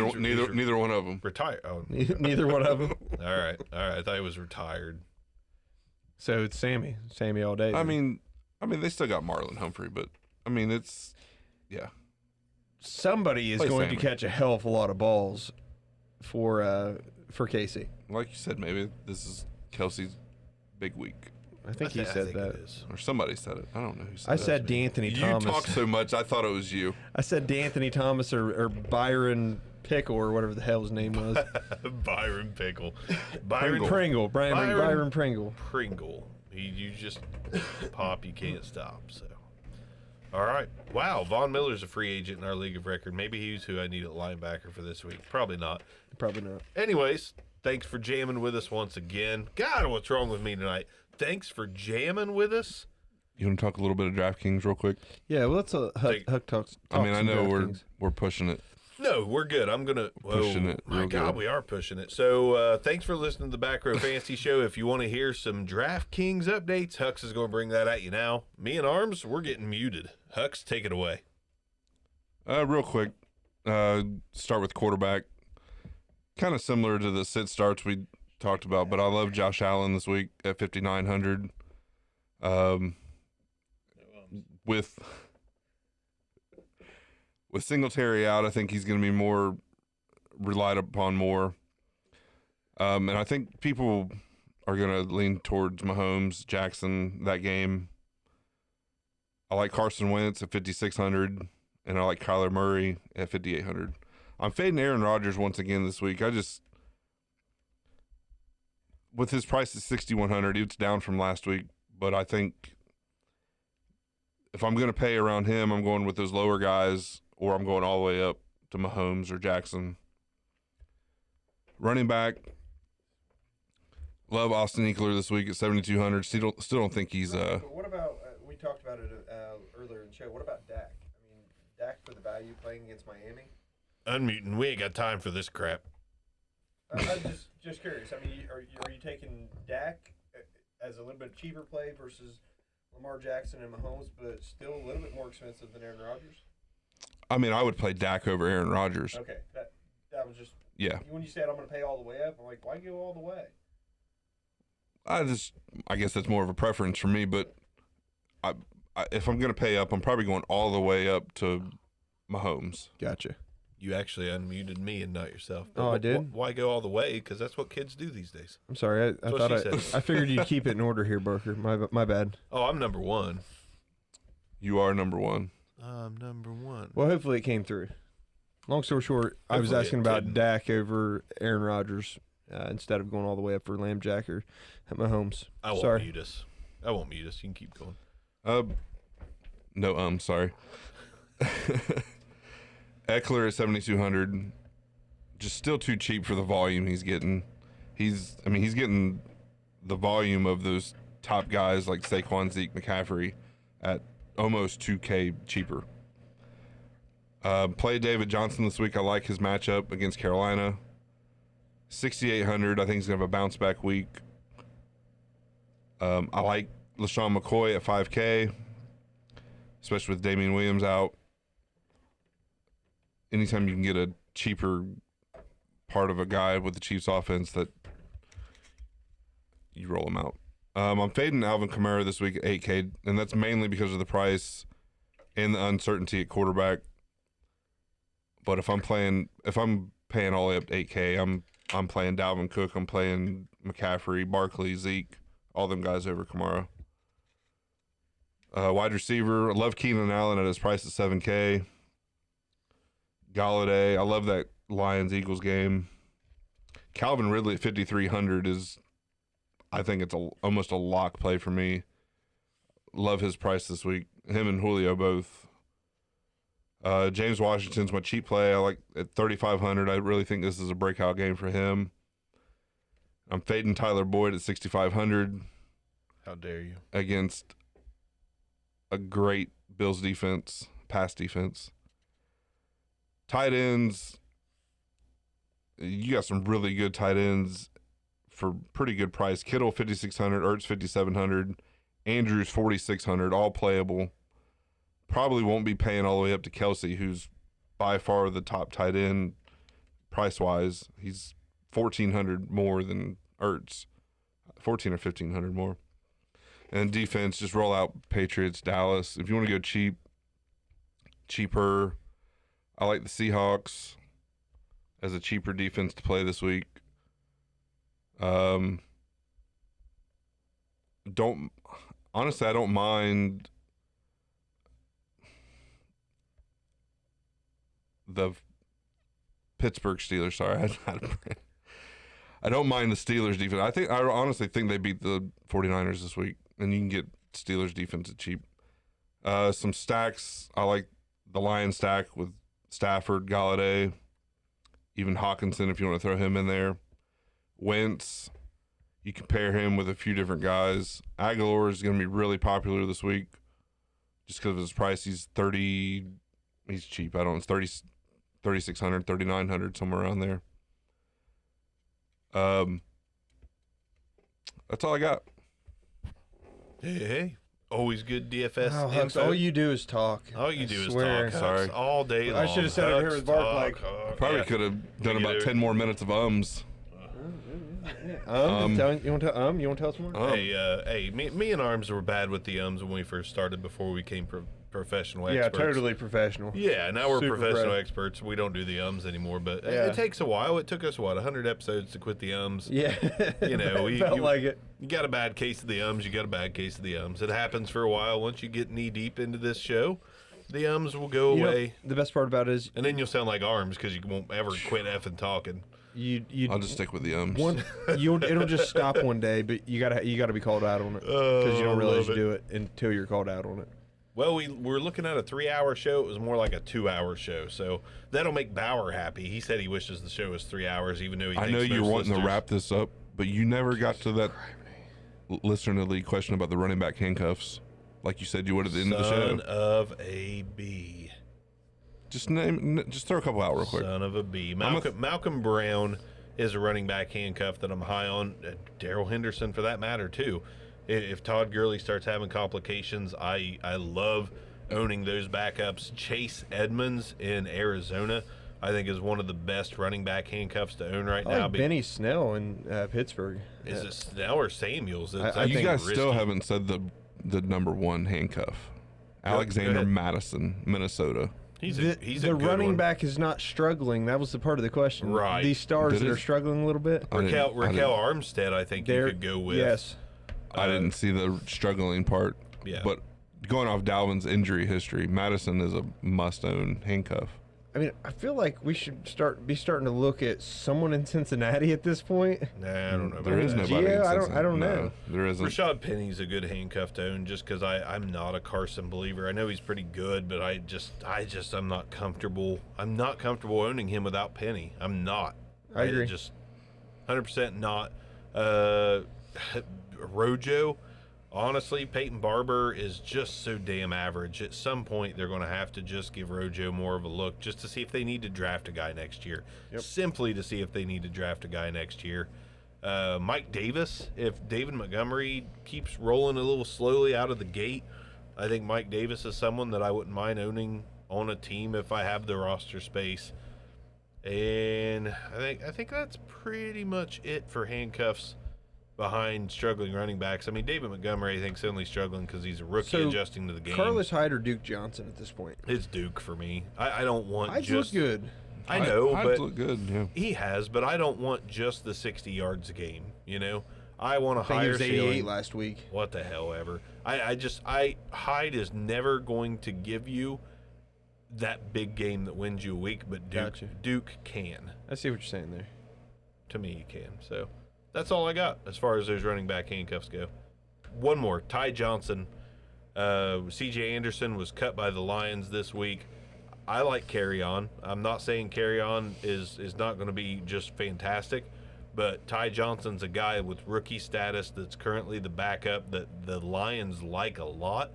Neither one of them. retired. Oh, Neither one of them. all right. I thought he was retired. So it's Sammy all day. I then. mean, they still got Marlon Humphrey, but I mean, it's somebody is Play going Sammy. to catch a hell of a lot of balls for Casey. like you said. Maybe this is Kelsey's big week, I think he I said think that. it is. or somebody said it. I don't know who said I it. said D'Anthony You Thomas. talk so much, I thought it was you. I said D'Anthony Thomas or Byron Pickle or whatever the hell his name was. Byron Pickle. Pringle. Byron Pringle. Pringle. You just pop. You can't stop. So, all right. Wow. Von Miller's a free agent in our league of record. Maybe he's who I need at linebacker for this week. Probably not. Probably not. Anyways, thanks for jamming with us once again. God, what's wrong with me tonight? Thanks for jamming with us. You want to talk a little bit of DraftKings real quick? Yeah, well, let's Huck talk. I mean, I some know DraftKings. we're pushing it. No, we're good. I'm gonna Pushing it My real God, good. we are pushing it. So thanks for listening to the Back Row Fantasy Show. If you want to hear some DraftKings updates, Hux is going to bring that at you now. Me and Arms, we're getting muted. Hux, take it away. Real quick, start with quarterback. Kind of similar to the sit starts we talked about, but I love Josh Allen this week at 5,900. With Singletary out, I think he's going to be more relied upon more. And I think people are going to lean towards Mahomes, Jackson, that game. I like Carson Wentz at 5,600, and I like Kyler Murray at 5,800. I'm fading Aaron Rodgers once again this week. With his price at 6,100, it's down from last week, but I think if I'm going to pay around him, I'm going with those lower guys, or I'm going all the way up to Mahomes or Jackson. Running back, love Austin Eckler this week at 7,200. Still don't think he's But what about we talked about it earlier in the show? What about Dak? I mean, Dak for the value playing against Miami. Unmuting. We ain't got time for this crap. I'm just curious. I mean, are you taking Dak as a little bit cheaper play versus Lamar Jackson and Mahomes, but still a little bit more expensive than Aaron Rodgers? I mean, I would play Dak over Aaron Rodgers. Okay, that was just Yeah. when you said I'm going to pay all the way up. I'm like, why go all the way? I guess that's more of a preference for me, but if I'm going to pay up, I'm probably going all the way up to Mahomes. Gotcha. You actually unmuted me and not yourself. Oh, I did? Why go all the way? Because that's what kids do these days. I'm sorry. I That's what thought she said. I figured you'd keep it in order here, Barker. My bad. Oh, I'm number one. You are number one. I'm number one. Well, hopefully it came through. Long story short, I was Hopefully asking it about didn't. Dak over Aaron Rodgers instead of going all the way up for Lamb Jacker at Mahomes. I won't Sorry. mute us. I won't mute us. You can keep going. No, sorry. Eckler at 7,200, just still too cheap for the volume he's getting. He's getting the volume of those top guys like Saquon, Zeke, McCaffrey at almost 2K cheaper. Play David Johnson this week. I like his matchup against Carolina. 6,800. I think he's gonna have a bounce back week. I like LaShawn McCoy at 5K, especially with Damian Williams out. Anytime you can get a cheaper part of a guy with the Chiefs offense, that you roll him out. I'm fading Alvin Kamara this week at 8K, and that's mainly because of the price and the uncertainty at quarterback. But if I'm paying all the way up to 8K, I'm playing Dalvin Cook, I'm playing McCaffrey, Barkley, Zeke, all them guys over Kamara. Wide receiver, I love Keenan Allen at his price at 7K. Galladay, I love that Lions-Eagles game. Calvin Ridley at 5,300 I think it's almost a lock play for me. Love his price this week. Him and Julio both. James Washington's my cheap play. I like at 3,500. I really think this is a breakout game for him. I'm fading Tyler Boyd at 6,500 How dare you? against a great Bills defense, pass defense. Tight ends, you got some really good tight ends for pretty good price. Kittle 5,600, Ertz 5,700, Andrews 4,600, all playable. Probably won't be paying all the way up to Kelsey, who's by far the top tight end price wise. He's 1,400 more than Ertz, 1,400 or 1,500 more. And defense, just roll out Patriots, Dallas. If you want to go cheaper, I like the Seahawks as a cheaper defense to play this week. I don't mind the Pittsburgh Steelers. Sorry, I don't mind the Steelers defense. I honestly think they beat the 49ers this week, and you can get Steelers defense at cheap. Some stacks. I like the Lions stack with Stafford, Galladay, even Hawkinson if you want to throw him in there. Wentz, you can pair him with a few different guys. Aguilar is going to be really popular this week just because of his price. He's cheap. It's 3,600, 3,900, somewhere around there. That's all I got. Hey. Always good DFS Oh, Hux, info. all you do is talk. All you I do is swear. talk. Sorry. Hux, all day long. I should have said it here with Bark, like- Probably could have done about 10 more minutes of ums. You want to tell us more? Um, Hey, me and Arms were bad with the ums when we first started before we became professional Yeah, experts. totally professional. Yeah, now we're Super professional pro. experts. We don't do the ums anymore, but Yeah. it takes a while. It took us, 100 episodes to quit the ums. Yeah. You know, It felt like it. You got a bad case of the ums, you got a bad case of the ums. It happens for a while. Once you get knee deep into this show, the ums will go You know, away. the best part about it is And then you'll sound like arms because you won't ever quit effing talking. you I'll just stick with the ums. it'll just stop one day, but you gotta be called out on it because you don't realize love you it. do it until you're called out on it. Well, we're looking at a 3-hour show. It was more like a 2-hour show. So that'll make Bauer happy. He said he wishes the show was 3 hours, even though he I thinks know you're most wanting to listeners- wrap this up, but you never got to that listener to the league question about the running back handcuffs, like you said you would at the end of the Son show. of a bee. Just throw a couple out real quick. Son of a bee. a- Malcolm Brown is a running back handcuff that I'm high on. Darrell Henderson, for that matter, too. If Todd Gurley starts having complications, I love owning those backups. Chase Edmonds in Arizona, I think, is one of the best running back handcuffs to own right I now. like Benny Snell in Pittsburgh. Is it Snell or Samuels? It's I You think guys risky. still haven't said the number one handcuff. Go Alexander ahead. Madison, Minnesota. He's The, a good running one. back is not struggling. That was the part of the question. Right. These stars Did that it- are struggling a little bit. I didn't- I Raquel didn't- Armstead, I think you They're could go with. yes. I didn't see the struggling part. Yeah. But going off Dalvin's injury history, Madison is a must-own handcuff. I mean, I feel like we should be starting to look at someone in Cincinnati at this point. Nah, I don't know. There about is that. nobody. in Gio? I Cincinnati. don't No, know. there isn't. Rashad Penny's a good handcuff to own just because I'm not a Carson believer. I know he's pretty good, but I'm not comfortable. I'm not comfortable owning him without Penny. I'm not. I agree. Just 100% not. Rojo, honestly, Peyton Barber is just so damn average. At some point, they're going to have to just give Rojo more of a look just to see if they need to draft a guy next year. Simply to see if they need to draft a guy next year. Mike Davis, if David Montgomery keeps rolling a little slowly out of the gate, I think Mike Davis is someone that I wouldn't mind owning on a team if I have the roster space. And I think that's pretty much it for handcuffs behind struggling running backs. I mean, David Montgomery, I think, is only struggling because he's a rookie So, adjusting to the game. Carlos Hyde or Duke Johnson at this point? It's Duke for me. I don't want Hyde's just look good. I know, Hyde's but look good. Yeah. he has, but I don't want just the 60 yards a game, you know? I want a I think he higher was 88 ceiling. last week. What the hell ever. Hyde is never going to give you that big game that wins you a week, but Gotcha. Duke can. I see what you're saying there. To me, he can. So that's all I got as far as those running back handcuffs go. One more. Ty Johnson. C.J. Anderson was cut by the Lions this week. I like Carry On. I'm not saying Carry On is not going to be just fantastic, but Ty Johnson's a guy with rookie status that's currently the backup that the Lions like a lot,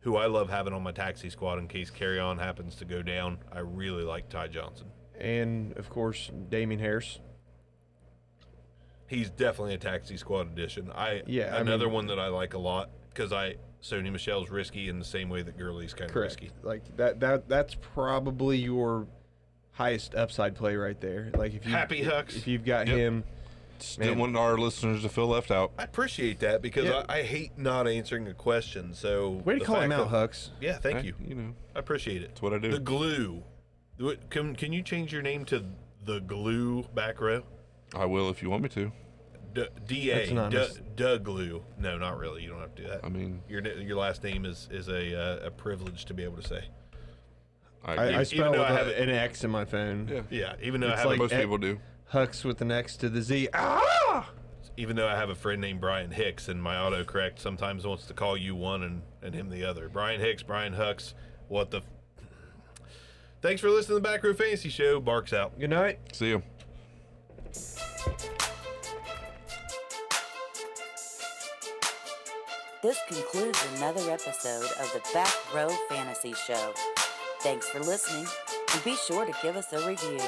who I love having on my taxi squad in case Carry On happens to go down. I really like Ty Johnson. And, of course, Damien Harris. He's definitely a taxi squad addition. Yeah, I another mean- one that I like a lot because Sony Michel's risky in the same way that Gurley's kind of Correct. risky. Like that's probably your highest upside play right there. Like if you Happy Hux. if you've got Yep. him, Just Man. didn't want our listeners to feel left out. I appreciate that because Yeah. I hate not answering a question. So way to the call him fact out, that- Hux. Yeah, thank Hey, you. You know, I appreciate it. that's what I do. The glue. Can you change your name to the glue back row? I will if you want me to. D.A. That's anonymous. Glue. No, not really. You don't have to do that. I mean, Your last name is a privilege to be able to say. I even spell though with I have an X in my phone. yeah, Yeah, even though I It's have like most Ed- people do. Hux with an X to the Z. Ah! even though I have a friend named Brian Hicks, and my autocorrect sometimes wants to call you one and him the other. Brian Hicks, Brian Hux. What the? Thanks for listening to the Back Row Fantasy Show. Barks out. Good night. See you. This concludes another episode of the Back Row Fantasy Show. Thanks for listening, and be sure to give us a review.